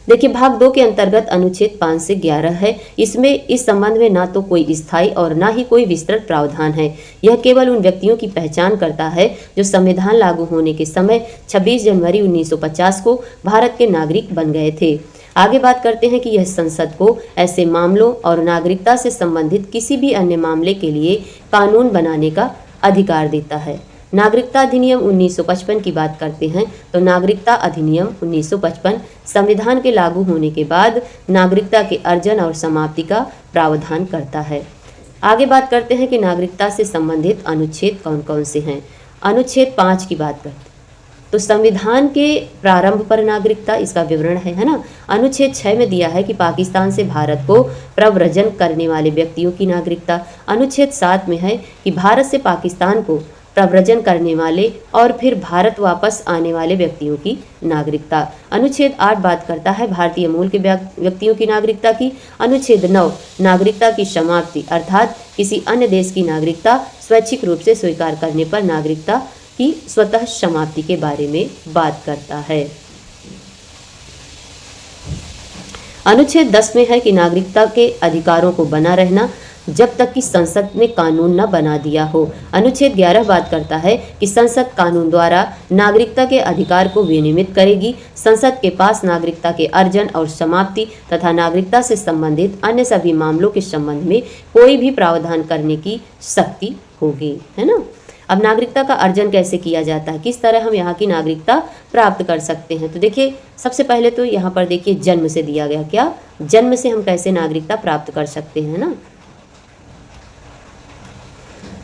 देखिए भाग 2 के अंतर्गत अनुच्छेद 5 से 11 है। इसमें इस संबंध में ना तो कोई स्थायी और ना ही कोई विस्तृत प्रावधान है। यह केवल उन व्यक्तियों की पहचान करता है जो संविधान लागू होने के समय 26 जनवरी 1950 को भारत के नागरिक बन गए थे। आगे बात करते हैं कि यह संसद को ऐसे मामलों और नागरिकता से संबंधित किसी भी अन्य मामले के लिए कानून बनाने का अधिकार देता है। नागरिकता अधिनियम 1955 की बात करते हैं तो नागरिकता अधिनियम 1955 संविधान के लागू होने के बाद नागरिकता के अर्जन और समाप्ति का प्रावधान करता है। आगे बात करते हैं कि नागरिकता से संबंधित अनुच्छेद कौन कौन से हैं। अनुच्छेद 5 की बात करते हैं तो संविधान के प्रारंभ पर नागरिकता, इसका विवरण है ना। अनुच्छेद 6 में दिया है कि पाकिस्तान से भारत को प्रव्रजन करने वाले व्यक्तियों की नागरिकता। अनुच्छेद 7 में है कि भारत से पाकिस्तान को प्रव्रजन करने वाले और फिर भारत वापस आने वाले व्यक्तियों की नागरिकता। अनुच्छेद 8 बात करता है भारतीय मूल के व्यक्तियों की नागरिकता की। अनुच्छेद 9 नागरिकता की समाप्ति अर्थात किसी अन्य देश की नागरिकता स्वैच्छिक रूप से स्वीकार करने पर नागरिकता की स्वतः समाप्ति के बारे में बात करता है। अनुच्छेद 10 में है कि नागरिकता के अधिकारों को बना रहना जब तक कि संसद ने कानून न बना दिया हो। अनुच्छेद 11 बात करता है कि संसद कानून द्वारा नागरिकता के अधिकार को विनियमित करेगी। संसद के पास नागरिकता के अर्जन और समाप्ति तथा नागरिकता से संबंधित अन्य सभी मामलों के संबंध में कोई भी प्रावधान करने की शक्ति होगी, है ना। अब नागरिकता का अर्जन कैसे किया जाता है, किस तरह हम यहाँ की नागरिकता प्राप्त कर सकते हैं। तो देखिए सबसे पहले तो यहाँ पर देखिए जन्म से दिया गया, क्या जन्म से हम कैसे नागरिकता प्राप्त कर सकते हैं ना।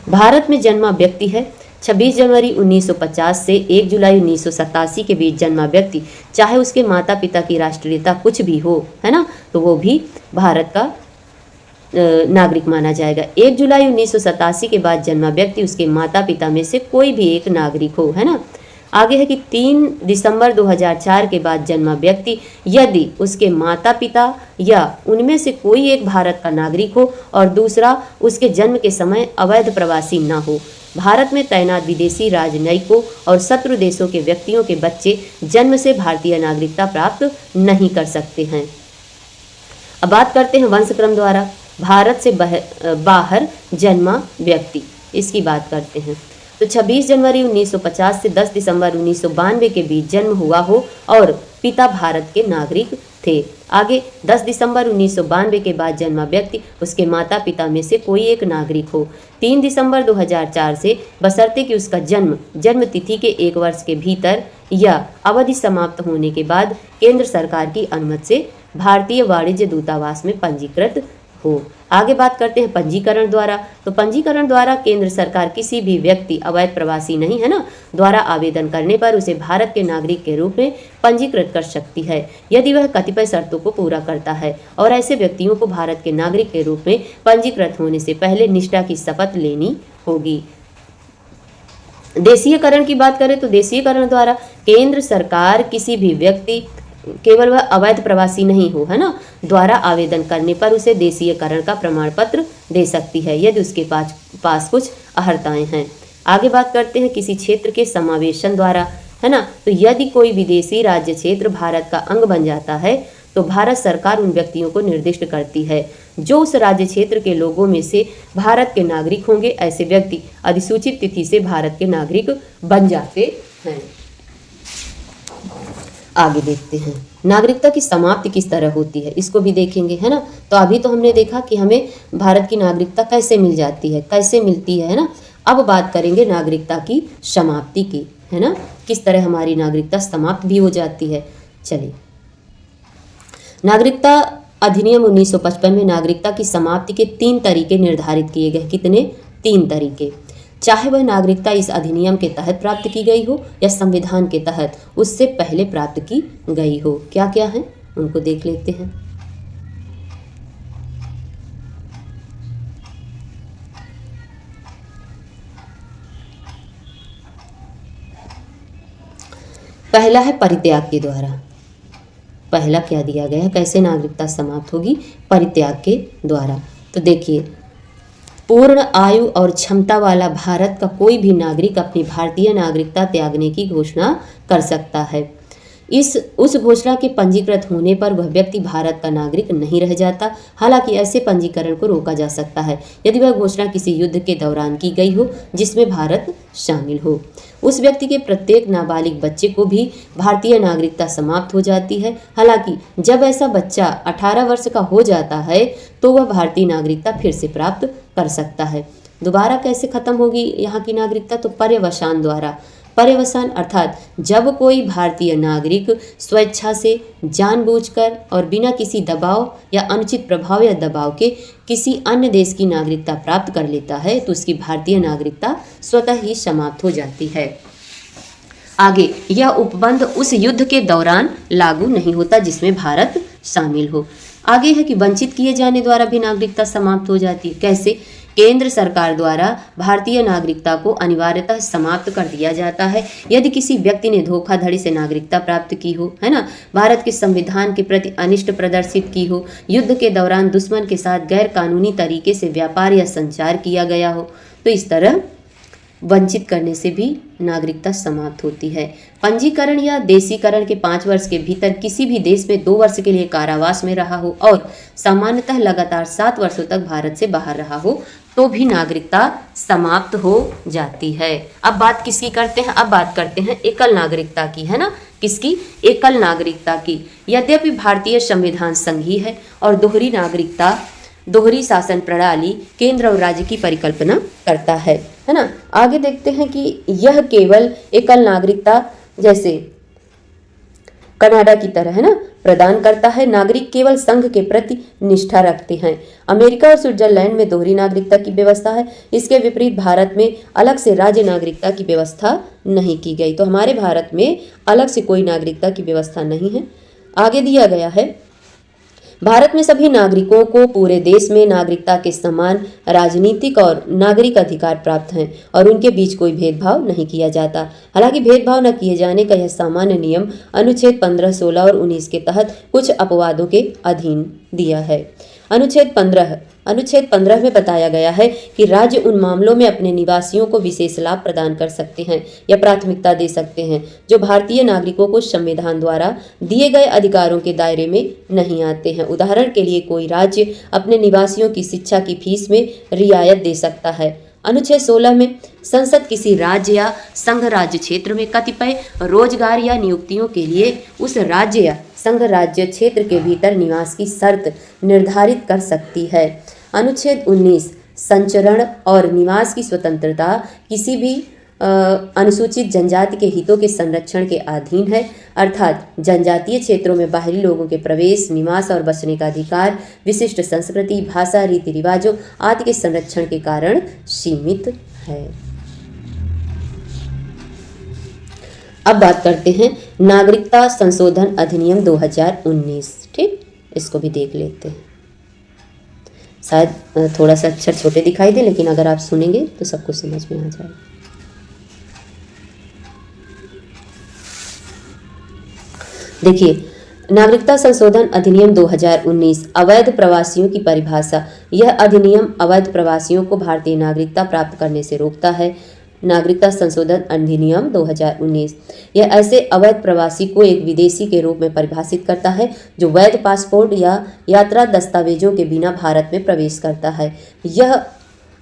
भारत में जन्मा व्यक्ति है 26 जनवरी 1950 से 1 जुलाई 1987 के बीच जन्मा व्यक्ति, चाहे उसके माता पिता की राष्ट्रीयता कुछ भी हो, है ना, तो वो भी भारत का नागरिक माना जाएगा। 1 जुलाई 1987 के बाद जन्मा व्यक्ति उसके माता पिता में से कोई भी एक नागरिक हो, है ना। आगे है कि 3 दिसंबर 2004 के बाद जन्मा व्यक्ति यदि उसके माता पिता या उनमें से कोई एक भारत का नागरिक हो और दूसरा उसके जन्म के समय अवैध प्रवासी न हो, भारत में तैनात विदेशी राजनयिकों और शत्रु देशों के व्यक्तियों के बच्चे जन्म से भारतीय नागरिकता प्राप्त नहीं कर सकते हैं। अब बात करते हैं वंशक्रम द्वारा भारत से बाहर जन्मा व्यक्ति, इसकी बात करते हैं। तो 26 जनवरी 1950 से 10 दिसंबर 1992 के बीच जन्म हुआ हो और पिता भारत के नागरिक थे। आगे 10 दिसंबर 1992 के बाद जन्मा व्यक्ति उसके माता पिता में से कोई एक नागरिक हो। 3 दिसंबर 2004 से बशर्ते कि उसका जन्म तिथि के 1 वर्ष के भीतर या अवधि समाप्त होने के बाद केंद्र सरकार की अनुमति से भारतीय वाणिज्य दूतावास में पंजीकृत हो। आगे बात करते हैं पंजीकरण द्वारा। तो पंजीकरण द्वारा केंद्र सरकार किसी भी व्यक्ति अवैध प्रवासी नहीं है ना द्वारा आवेदन करने पर उसे भारत के नागरिक के रूप में पंजीकृत कर सकती है यदि वह कतिपय शर्तों को पूरा करता है, और ऐसे व्यक्तियों को भारत के नागरिक के रूप में पंजीकृत होने से पहले निष्ठा की शपथ लेनी होगी। देशीयकरण की बात करें तो देशीयकरण द्वारा केंद्र सरकार किसी भी व्यक्ति, केवल वह अवैध प्रवासी नहीं हो, है ना, द्वारा आवेदन करने पर उसे देशीयकरण का प्रमाण पत्र दे सकती है यदि उसके पास कुछ अर्हताएं हैं। आगे बात करते हैं किसी क्षेत्र के समावेशन द्वारा, है ना। तो यदि कोई विदेशी राज्य क्षेत्र भारत का अंग बन जाता है तो भारत सरकार उन व्यक्तियों को निर्दिष्ट करती है जो उस राज्य क्षेत्र के लोगों में से भारत के नागरिक होंगे। ऐसे व्यक्ति अधिसूचित तिथि से भारत के नागरिक बन जाते हैं। आगे देखते हैं नागरिकता की समाप्ति किस तरह होती है, इसको भी देखेंगे, है ना। तो अभी तो हमने देखा कि हमें भारत की नागरिकता कैसे मिल जाती है, कैसे मिलती है ना। अब बात करेंगे नागरिकता की समाप्ति की, है ना, किस तरह हमारी नागरिकता समाप्त भी हो जाती है। चलिए, नागरिकता अधिनियम 1955 में नागरिकता की समाप्ति के 3 तरीके निर्धारित किए गए। कितने? 3 तरीके। चाहे वह नागरिकता इस अधिनियम के तहत प्राप्त की गई हो या संविधान के तहत उससे पहले प्राप्त की गई हो। क्या क्या है उनको देख लेते हैं। पहला है परित्याग के द्वारा। पहला क्या दिया गया, कैसे नागरिकता समाप्त होगी? परित्याग के द्वारा। तो देखिए, पूर्ण आयु और क्षमता वाला भारत का कोई भी नागरिक अपनी भारतीय नागरिकता त्यागने की घोषणा कर सकता है। उस घोषणा के पंजीकृत होने पर वह व्यक्ति भारत का नागरिक नहीं रह जाता। हालांकि ऐसे पंजीकरण को रोका जा सकता है यदि वह घोषणा किसी युद्ध के दौरान की गई हो जिसमें भारत शामिल हो। उस व्यक्ति के प्रत्येक नाबालिग बच्चे को भी भारतीय नागरिकता समाप्त हो जाती है। हालांकि जब ऐसा बच्चा 18 वर्ष का हो जाता है तो वह भारतीय नागरिकता फिर से प्राप्त कर सकता है। दोबारा कैसे खत्म होगी यहाँ की नागरिकता? तो पर्यवसान द्वारा। पर्यवसान अर्थात जब कोई भारतीय नागरिक स्वेच्छा से, जानबूझकर और बिना किसी दबाव या अनुचित प्रभाव या दबाव के किसी अन्य देश की नागरिकता प्राप्त कर लेता है तो उसकी भारतीय नागरिकता स्वतः ही समाप्त हो जाती है। आगे, यह उपबंध उस युद्ध के दौरान लागू नहीं होता जिसमें भारत शामिल हो। आगे है कि वंचित किए जाने द्वारा भी नागरिकता समाप्त हो जाती है। कैसे? केंद्र सरकार द्वारा भारतीय नागरिकता को अनिवार्यतः समाप्त कर दिया जाता है यदि किसी व्यक्ति ने धोखाधड़ी से नागरिकता प्राप्त की हो, है ना, भारत के संविधान के प्रति अनिष्ट प्रदर्शित की हो, युद्ध के दौरान दुश्मन के साथ गैर कानूनी तरीके से व्यापार या संचार किया गया हो। तो इस तरह वंचित करने से भी नागरिकता समाप्त होती है। पंजीकरण या देशीकरण के 5 वर्ष के भीतर किसी भी देश में 2 वर्ष के लिए कारावास में रहा हो और सामान्यतः लगातार 7 वर्षों तक भारत से बाहर रहा हो तो भी नागरिकता समाप्त हो जाती है। अब बात किसकी करते हैं? अब बात करते हैं एकल नागरिकता की, है ना। किसकी? एकल नागरिकता की। यद्यपि भारतीय संविधान संघीय है और दोहरी शासन प्रणाली केंद्र और राज्य की परिकल्पना करता है ना। आगे देखते हैं कि यह केवल एकल नागरिकता जैसे कनाडा की तरह, है ना, प्रदान करता है। नागरिक केवल संघ के प्रति निष्ठा रखते हैं। अमेरिका और स्विट्जरलैंड में दोहरी नागरिकता की व्यवस्था है। इसके विपरीत भारत में अलग से राज्य नागरिकता की व्यवस्था नहीं की गई। तो हमारे भारत में अलग से कोई नागरिकता की व्यवस्था नहीं है। आगे दिया गया है भारत में सभी नागरिकों को पूरे देश में नागरिकता के समान राजनीतिक और नागरिक अधिकार प्राप्त हैं और उनके बीच कोई भेदभाव नहीं किया जाता। हालांकि भेदभाव न किए जाने का यह सामान्य नियम अनुच्छेद 15, 16 और 19 के तहत कुछ अपवादों के अधीन दिया है। अनुच्छेद 15 में बताया गया है कि राज्य उन मामलों में अपने निवासियों को विशेष लाभ प्रदान कर सकते हैं या प्राथमिकता दे सकते हैं जो भारतीय नागरिकों को संविधान द्वारा दिए गए अधिकारों के दायरे में नहीं आते हैं। उदाहरण के लिए कोई राज्य अपने निवासियों की शिक्षा की फीस में रियायत दे सकता है। अनुच्छेद 16 में संसद किसी राज्य या संघ राज्य क्षेत्र में कतिपय रोजगार या नियुक्तियों के लिए उस राज्य या संघ राज्य क्षेत्र के भीतर निवास की शर्त निर्धारित कर सकती है। अनुच्छेद 19 संचरण और निवास की स्वतंत्रता किसी भी अनुसूचित जनजाति के हितों के संरक्षण के अधीन है, अर्थात जनजातीय क्षेत्रों में बाहरी लोगों के प्रवेश, निवास और बसने का अधिकार विशिष्ट संस्कृति, भाषा, रीति रिवाजों आदि के संरक्षण के कारण सीमित है। अब बात करते हैं नागरिकता संशोधन अधिनियम 2019। ठीक, इसको भी देख लेते हैं। शायद थोड़ा सा अक्षर छोटे दिखाई दे, लेकिन अगर आप सुनेंगे तो सब कुछ समझ में आ जाएगा। देखिए, नागरिकता संशोधन अधिनियम 2019 अवैध प्रवासियों की परिभाषा। यह अधिनियम अवैध प्रवासियों को भारतीय नागरिकता प्राप्त करने से रोकता है। नागरिकता संशोधन अधिनियम 2019 यह ऐसे अवैध प्रवासी को एक विदेशी के रूप में परिभाषित करता है जो वैध पासपोर्ट या यात्रा दस्तावेजों के बिना भारत में प्रवेश करता है। यह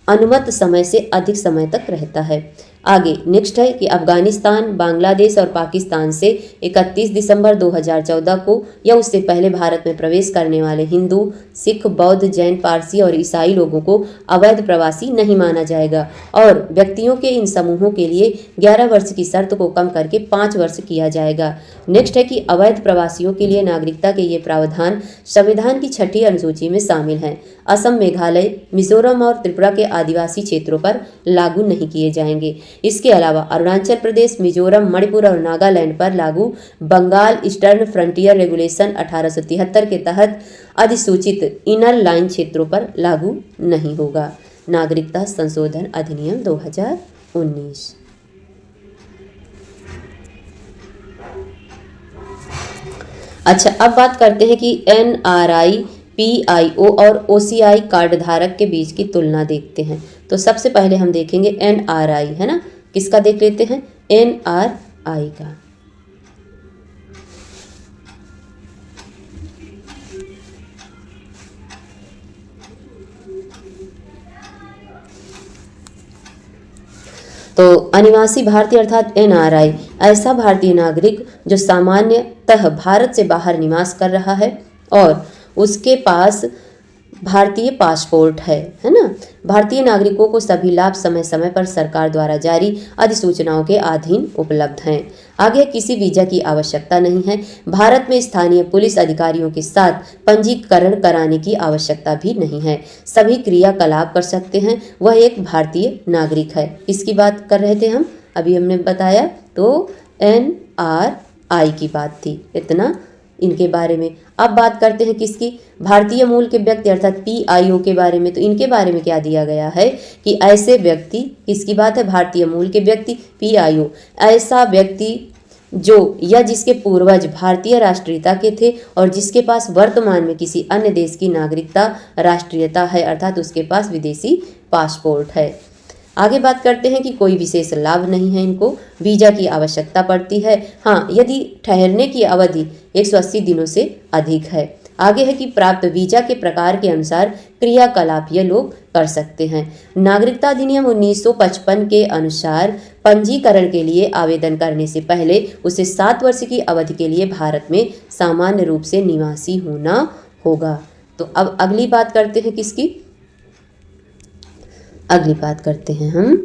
अनुमत समय से अधिक समय तक रहता है। आगे नेक्स्ट है कि अफगानिस्तान, बांग्लादेश और पाकिस्तान से 31 दिसंबर 2014 को या उससे पहले भारत में प्रवेश करने वाले हिंदू, सिख, बौद्ध, जैन, पारसी और ईसाई लोगों को अवैध प्रवासी नहीं माना जाएगा और व्यक्तियों के इन समूहों के लिए 11 वर्ष की शर्त को कम करके 5 वर्ष किया जाएगा। नेक्स्ट है कि अवैध प्रवासियों के लिए नागरिकता के ये प्रावधान संविधान की 6ठी अनुसूची में शामिल हैं। असम, मेघालय, मिजोरम और त्रिपुरा के आदिवासी क्षेत्रों पर लागू नहीं किए जाएंगे। इसके अलावा अरुणाचल प्रदेश, मिजोरम, मणिपुर और नागालैंड पर लागू बंगाल ईस्टर्न फ्रंटियर रेगुलेशन 1873 के तहत अधिसूचित इनर लाइन क्षेत्रों पर लागू नहीं होगा। नागरिकता संशोधन अधिनियम 2019। अच्छा, अब बात करते हैं कि NRI, PIO और OCI कार्ड धारक के बीच की तुलना देखते हैं। तो सबसे पहले हम देखेंगे NRI, है ना, किसका देख लेते हैं, NRI का। तो अनिवासी भारतीय अर्थात NRI ऐसा भारतीय नागरिक जो सामान्यतः भारत से बाहर निवास कर रहा है और उसके पास भारतीय पासपोर्ट है ना। भारतीय नागरिकों को सभी लाभ समय समय पर सरकार द्वारा जारी अधिसूचनाओं के अधीन उपलब्ध हैं। आगे किसी वीजा की आवश्यकता नहीं है। भारत में स्थानीय पुलिस अधिकारियों के साथ पंजीकरण कराने की आवश्यकता भी नहीं है। सभी क्रियाकलाप कर सकते हैं। वह एक भारतीय नागरिक है। इसकी बात कर रहे थे हम, अभी हमने बताया, तो NRI की बात थी, इतना इनके बारे में। अब बात करते हैं किसकी, भारतीय मूल के व्यक्ति अर्थात PIO के बारे में। तो इनके बारे में क्या दिया गया है कि ऐसे व्यक्ति, किसकी बात है, भारतीय मूल के व्यक्ति PIO, ऐसा व्यक्ति जो या जिसके पूर्वज भारतीय राष्ट्रीयता के थे और जिसके पास वर्तमान में किसी अन्य देश की नागरिकता राष्ट्रीयता है, अर्थात उसके पास विदेशी पासपोर्ट है। आगे बात करते हैं कि कोई विशेष लाभ नहीं है, इनको वीजा की आवश्यकता पड़ती है, हाँ, यदि ठहरने की अवधि 180 दिनों से अधिक है। आगे है कि प्राप्त वीजा के प्रकार के अनुसार क्रियाकलाप ये लोग कर सकते हैं। नागरिकता अधिनियम 1955 के अनुसार पंजीकरण के लिए आवेदन करने से पहले उसे 7 वर्ष की अवधि के लिए भारत में सामान्य रूप से निवासी होना होगा। तो अब अगली बात करते हैं किसकी, अगली बात करते हैं हम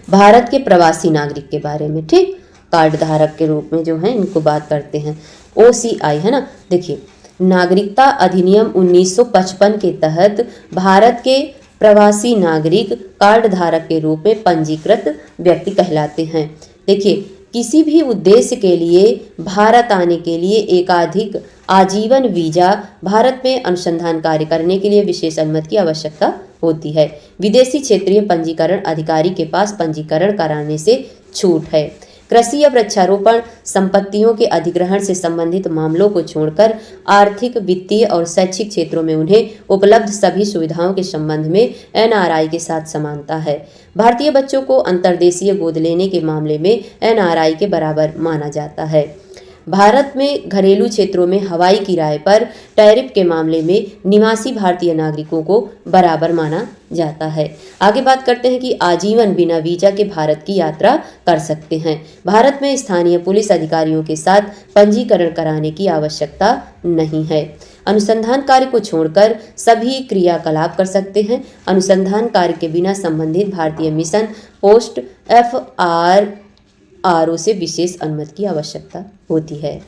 भारत के प्रवासी नागरिक के बारे में। ठीक, कार्ड धारक के रूप में जो है इनको बात करते हैं। OCI, है ना। देखिए, नागरिकता अधिनियम 1955 के तहत भारत के प्रवासी नागरिक कार्ड धारक के रूप में पंजीकृत व्यक्ति कहलाते हैं। देखिए, किसी भी उद्देश्य के लिए भारत आने के लिए एकाधिक आजीवन वीजा, भारत में अनुसंधान कार्य करने के लिए विशेष अनुमति की आवश्यकता होती है। विदेशी क्षेत्रीय पंजीकरण अधिकारी के पास पंजीकरण कराने से छूट है। कृषि या वृक्षारोपण संपत्तियों के अधिग्रहण से संबंधित मामलों को छोड़कर आर्थिक, वित्तीय और शैक्षिक क्षेत्रों में उन्हें उपलब्ध सभी सुविधाओं के संबंध में एनआरआई के साथ समानता है। भारतीय बच्चों को अंतर्देशीय गोद लेने के मामले में एनआरआई के बराबर माना जाता है। भारत में घरेलू क्षेत्रों में हवाई किराए पर टैरिफ के मामले में निवासी भारतीय नागरिकों को बराबर माना जाता है। आगे बात करते हैं कि आजीवन बिना वीजा के भारत की यात्रा कर सकते हैं। भारत में स्थानीय पुलिस अधिकारियों के साथ पंजीकरण कराने की आवश्यकता नहीं है। अनुसंधान कार्य को छोड़कर सभी क्रियाकलाप कर सकते हैं। अनुसंधान कार्य के बिना संबंधित भारतीय मिशन, पोस्ट, FRRO से विशेष अनुमति की आवश्यकता होती है।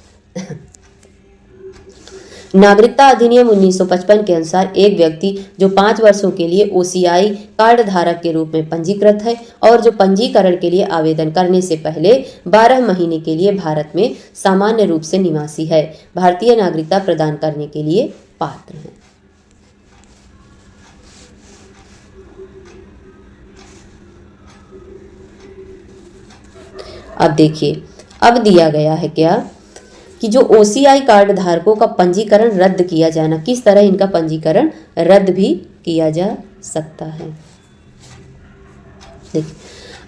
नागरिकता अधिनियम 1955 के अनुसार एक व्यक्ति जो 5 वर्षों के लिए OCI कार्ड धारक के रूप में पंजीकृत है और जो पंजीकरण के लिए आवेदन करने से पहले 12 महीने के लिए भारत में सामान्य रूप से निवासी है, भारतीय नागरिकता प्रदान करने के लिए पात्र है। अब देखिए, अब दिया गया है क्या कि जो OCI कार्ड धारकों का पंजीकरण रद्द किया जाना, किस तरह इनका पंजीकरण रद्द भी किया जा सकता है। देखिए,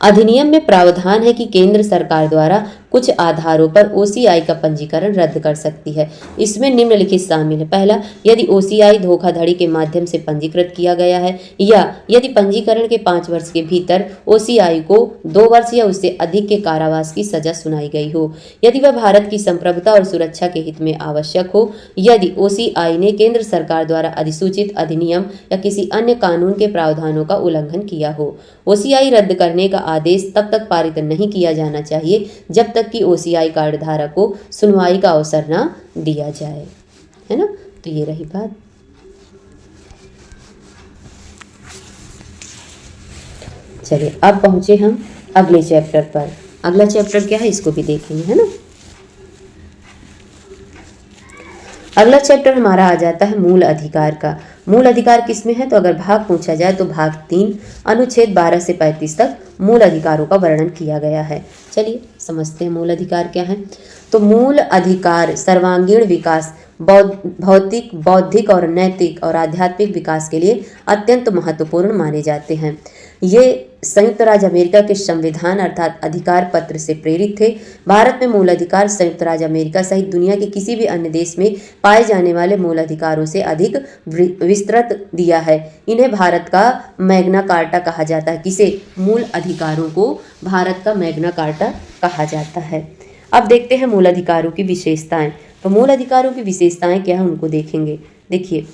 अधिनियम में प्रावधान है कि केंद्र सरकार द्वारा कुछ आधारों पर OCI का पंजीकरण रद्द कर सकती है। इसमें निम्नलिखित शामिल है। पहला, यदि OCI धोखाधड़ी के माध्यम से पंजीकृत किया गया है या यदि पंजीकरण के 5 वर्ष के भीतर OCI को 2 वर्ष या उससे अधिक के कारावास की सजा सुनाई गई हो, यदि वह भारत की संप्रभुता और सुरक्षा के हित में आवश्यक हो, यदि OCI ने केंद्र सरकार द्वारा अधिसूचित अधिनियम या किसी अन्य कानून के प्रावधानों का उल्लंघन किया हो। OCI रद्द करने का आदेश तब तक पारित नहीं किया जाना चाहिए जब तक कि OCI कार्ड धारक को सुनवाई का अवसर ना दिया जाए, है ना। तो ये रही बात। चलिए, अब पहुंचे हम अगले चैप्टर पर। अगला चैप्टर क्या है इसको भी देखेंगे, है ना। अगला चैप्टर हमारा आ जाता है मूल अधिकार का। मूल अधिकार किसमें है, तो अगर भाग पूछा जाए तो भाग 3 अनुच्छेद 12 से 35 तक मूल अधिकारों का वर्णन किया गया है। चलिए समझते हैं मूल अधिकार क्या है। तो मूल अधिकार सर्वांगीण विकास, भौतिक, बौद्धिक और नैतिक और आध्यात्मिक विकास के लिए अत्यंत महत्वपूर्ण माने जाते हैं। ये संयुक्त राज्य अमेरिका के संविधान अर्थात अधिकार पत्र से प्रेरित थे। भारत में मूल अधिकार संयुक्त राज्य अमेरिका सहित दुनिया के किसी भी अन्य देश में पाए जाने वाले मूल अधिकारों से अधिक विस्तृत दिया है। इन्हें भारत का मैग्ना कार्टा कहा जाता है। किसे? मूल अधिकारों को भारत का मैग्ना कार्टा कहा जाता है। अब देखते हैं मूल अधिकारों की विशेषताएं। तो मूल अधिकारों की विशेषताएं क्या है उनको देखेंगे। देखिए,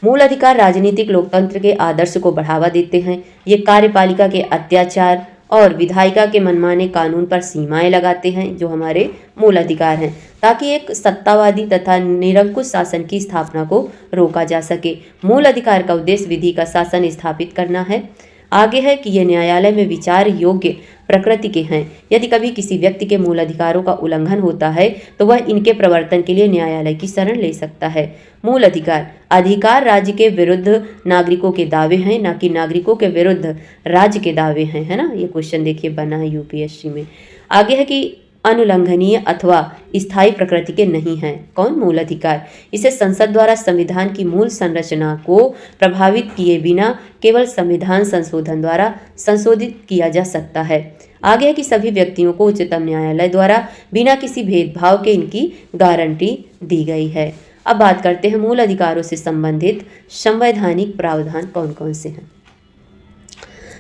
मूल अधिकार राजनीतिक लोकतंत्र के आदर्श को बढ़ावा देते हैं। ये कार्यपालिका के अत्याचार और विधायिका के मनमाने कानून पर सीमाएं लगाते हैं, जो हमारे मूल अधिकार हैं, ताकि एक सत्तावादी तथा निरंकुश शासन की स्थापना को रोका जा सके। मूल अधिकार का उद्देश्य विधि का शासन स्थापित करना है। आगे है कि ये न्यायालय में विचार योग्य प्रकृति के हैं। यदि कभी किसी व्यक्ति के मूल अधिकारों का उल्लंघन होता है तो वह इनके प्रवर्तन के लिए न्यायालय की शरण ले सकता है। मूल अधिकार राज्य के विरुद्ध नागरिकों के दावे हैं, ना कि नागरिकों के विरुद्ध राज्य के दावे हैं, है ना। ये क्वेश्चन देखिए बना है UPSC में। आगे है कि अनुल्लंघनीय अथवा स्थायी प्रकृति के नहीं हैं। कौन? मूल अधिकार। इसे संसद द्वारा संविधान की मूल संरचना को प्रभावित किए बिना केवल संविधान संशोधन द्वारा संशोधित किया जा सकता है। आगे है कि सभी व्यक्तियों को उच्चतम न्यायालय द्वारा बिना किसी भेदभाव के इनकी गारंटी दी गई है। अब बात करते हैं मूल अधिकारों से संबंधित संवैधानिक प्रावधान कौन कौन से हैं।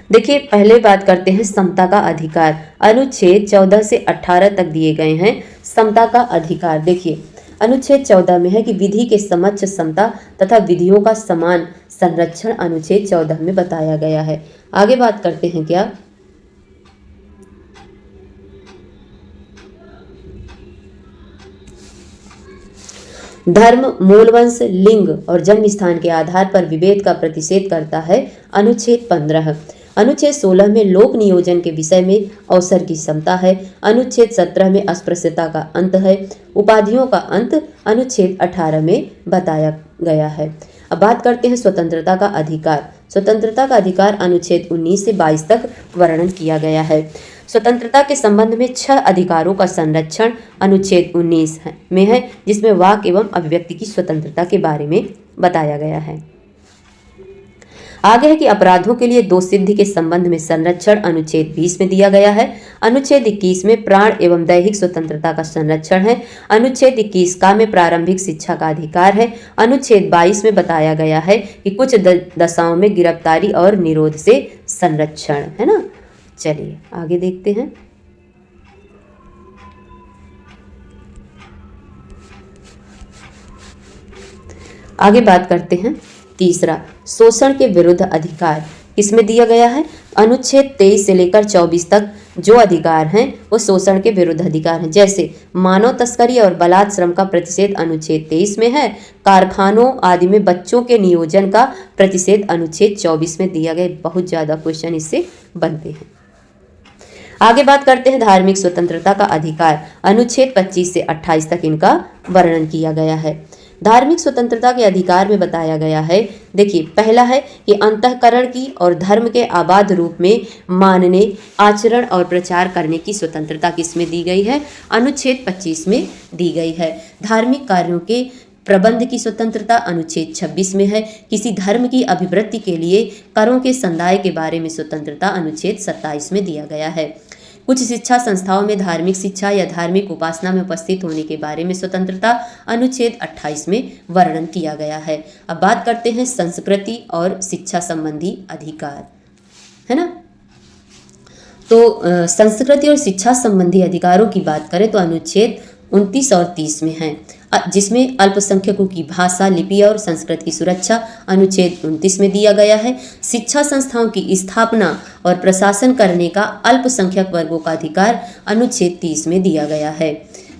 देखिए, पहले बात करते हैं समता का अधिकार। अनुच्छेद 14 से 18 तक दिए गए हैं समता का अधिकार। देखिए, अनुच्छेद 14 में है कि विधि के समक्ष समता तथा विधियों का समान संरक्षण अनुच्छेद 14 में बताया गया है। आगे बात करते हैं क्या, धर्म, मूलवंश, लिंग और जन्म स्थान के आधार पर विभेद का प्रतिषेध करता है अनुच्छेद 15। अनुच्छेद 16 में लोक नियोजन के विषय में अवसर की समता है। अनुच्छेद 17 में अस्पृश्यता का अंत है। उपाधियों का अंत अनुच्छेद 18 में बताया गया है। अब बात करते हैं स्वतंत्रता का अधिकार। स्वतंत्रता का अधिकार अनुच्छेद 19 से 22 तक वर्णन किया गया है। स्वतंत्रता के संबंध में 6 अधिकारों का संरक्षण अनुच्छेद 19 में है, जिसमें वाक एवं अभिव्यक्ति की स्वतंत्रता के बारे में बताया गया है। आगे है कि अपराधों के लिए दोषसिद्धि के संबंध में संरक्षण अनुच्छेद 20 में दिया गया है। अनुच्छेद 21 में प्राण एवं दैहिक स्वतंत्रता का संरक्षण है। अनुच्छेद 21 का में प्रारंभिक शिक्षा का अधिकार है। अनुच्छेद 22 में बताया गया है कि कुछ दशाओं में गिरफ्तारी और निरोध से संरक्षण है ना। चलिए आगे देखते हैं। आगे बात करते हैं तीसरा, शोषण के विरुद्ध अधिकार किसमें दिया गया है। अनुच्छेद 23 से लेकर 24 तक जो अधिकार हैं वो शोषण के विरुद्ध अधिकार हैं। जैसे मानव तस्करी और बलात् श्रम का प्रतिषेध अनुच्छेद 23 में है। कारखानों आदि में बच्चों के नियोजन का प्रतिषेध अनुच्छेद 24 में दिया गया। बहुत ज़्यादा क्वेश्चन इससे बनते हैं। आगे बात करते हैं धार्मिक स्वतंत्रता का अधिकार। अनुच्छेद 25 से 28 तक इनका वर्णन किया गया है। धार्मिक स्वतंत्रता के अधिकार में बताया गया है, देखिए पहला है कि अंतःकरण की और धर्म के आबाद रूप में मानने, आचरण और प्रचार करने की स्वतंत्रता किसमें दी गई है। अनुच्छेद 25 में दी गई है। धार्मिक कार्यों के प्रबंध की स्वतंत्रता अनुच्छेद 26 में है। किसी धर्म की अभिवृद्धि के लिए करों के संदाय के बारे में स्वतंत्रता अनुच्छेद 27 में दिया गया है। कुछ शिक्षा संस्थाओं में धार्मिक शिक्षा या धार्मिक उपासना में उपस्थित होने के बारे में स्वतंत्रता अनुच्छेद 28 में वर्णन किया गया है। अब बात करते हैं संस्कृति और शिक्षा संबंधी अधिकार, है ना। तो संस्कृति और शिक्षा संबंधी अधिकारों की बात करें तो अनुच्छेद 29 और 30 में है, जिसमें अल्पसंख्यकों की भाषा, लिपि और संस्कृति की सुरक्षा अनुच्छेद 29 में दिया गया है। शिक्षा संस्थाओं की स्थापना और प्रशासन करने का अल्पसंख्यक वर्गों का अधिकार अनुच्छेद 30 में दिया गया है।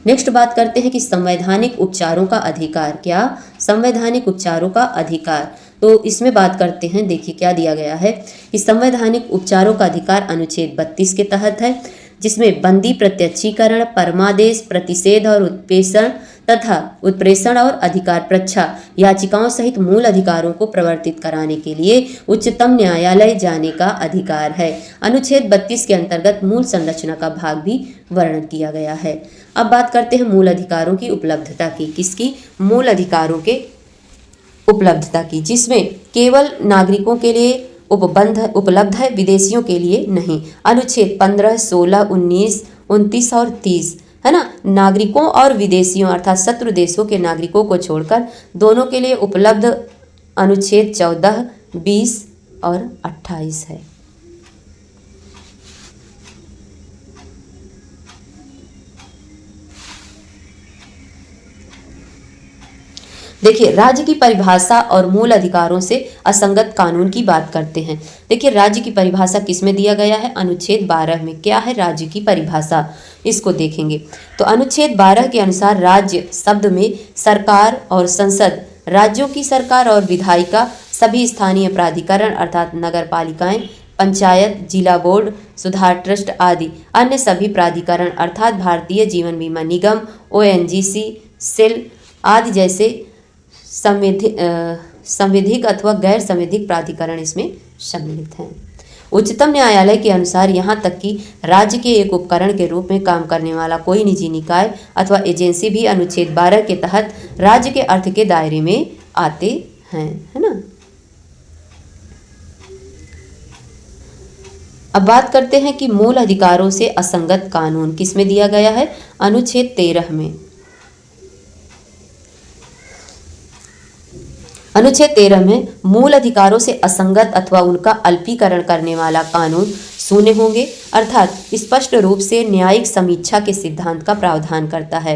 नेक्स्ट बात करते हैं कि संवैधानिक उपचारों का अधिकार। क्या संवैधानिक उपचारों का अधिकार, तो इसमें बात करते हैं, देखिए क्या दिया गया है कि संवैधानिक उपचारों का अधिकार अनुच्छेद 32 के तहत है, जिसमें बंदी प्रत्यक्षीकरण, परमादेश, प्रतिषेध और उत्प्रेषण और अधिकार प्रच्छा याचिकाओं सहित मूल अधिकारों को प्रवर्तित कराने के लिए उच्चतम न्यायालय जाने का अधिकार है। अनुच्छेद 32 के अंतर्गत मूल संरचना का भाग भी वर्णन किया गया है। अब बात करते हैं मूल अधिकारों की उपलब्धता की। किसकी? मूल अधिकारों के उपलब्धता की, जिसमें केवल नागरिकों के लिए उपलब्ध है, विदेशियों के लिए नहीं। अनुच्छेद 15, 16, 19, 29 और 30, है ना, नागरिकों और विदेशियों अर्थात शत्रु देशों के नागरिकों को छोड़कर दोनों के लिए उपलब्ध अनुच्छेद 14, 20 और 28 है। देखिए राज्य की परिभाषा और मूल अधिकारों से असंगत कानून की बात करते हैं। देखिए राज्य की परिभाषा किसमें दिया गया है? अनुच्छेद 12 में। क्या है राज्य की परिभाषा, इसको देखेंगे तो अनुच्छेद 12 के अनुसार राज्य शब्द में सरकार और संसद, राज्यों की सरकार और विधायिका, सभी स्थानीय प्राधिकरण अर्थात नगर पालिकाएं, पंचायत, जिला बोर्ड, सुधार ट्रस्ट आदि अन्य सभी प्राधिकरण अर्थात भारतीय जीवन बीमा निगम, ONGC, सेल आदि जैसे संवैधिक अथवा गैर संवैधिक प्राधिकरण इसमें सम्मिलित हैं। उच्चतम न्यायालय के अनुसार यहाँ तक कि राज्य के एक उपकरण के रूप में काम करने वाला कोई निजी निकाय अथवा एजेंसी भी अनुच्छेद 12 के तहत राज्य के अर्थ के दायरे में आते हैं, है ना। अब बात करते हैं कि मूल अधिकारों से असंगत कानून किसमें दिया गया है? अनुच्छेद 13 में। अनुच्छेद 13 में मूल अधिकारों से असंगत अथवा उनका अल्पीकरण करने वाला कानून शून्य होंगे, अर्थात स्पष्ट रूप से न्यायिक समीक्षा के सिद्धांत का प्रावधान करता है।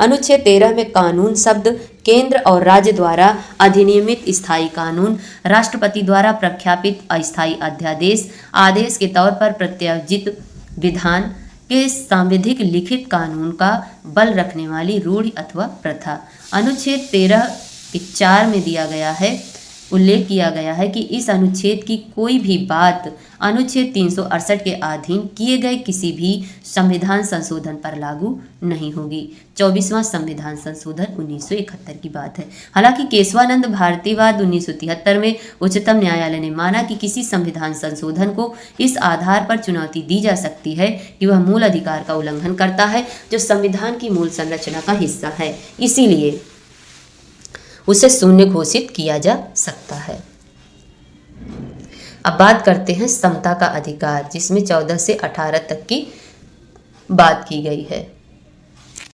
अनुच्छेद 13 में कानून शब्द केंद्र और राज्य द्वारा अधिनियमित स्थायी कानून, राष्ट्रपति द्वारा प्रख्यापित अस्थायी अध्यादेश, आदेश के तौर पर प्रत्यायोजित विधान के सांविधिक लिखित कानून का बल रखने वाली रूढ़ि अथवा प्रथा। अनुच्छेद 13 के 4 में दिया गया है उल्लेख किया गया है कि इस अनुच्छेद की कोई भी बात अनुच्छेद 368 के अधीन किए गए किसी भी संविधान संशोधन पर लागू नहीं होगी। 24वां संविधान संशोधन 1971 की बात है। हालांकि केशवानंद भारतीवाद 1973 में उच्चतम न्यायालय ने माना कि किसी संविधान संशोधन को इस आधार पर चुनौती दी जा सकती है कि वह मूल अधिकार का उल्लंघन करता है जो संविधान की मूल संरचना का हिस्सा है, इसीलिए उसे शून्य घोषित किया जा सकता है। अब बात करते हैं समता का अधिकार, जिसमें 14 से 18 तक की बात की गई है।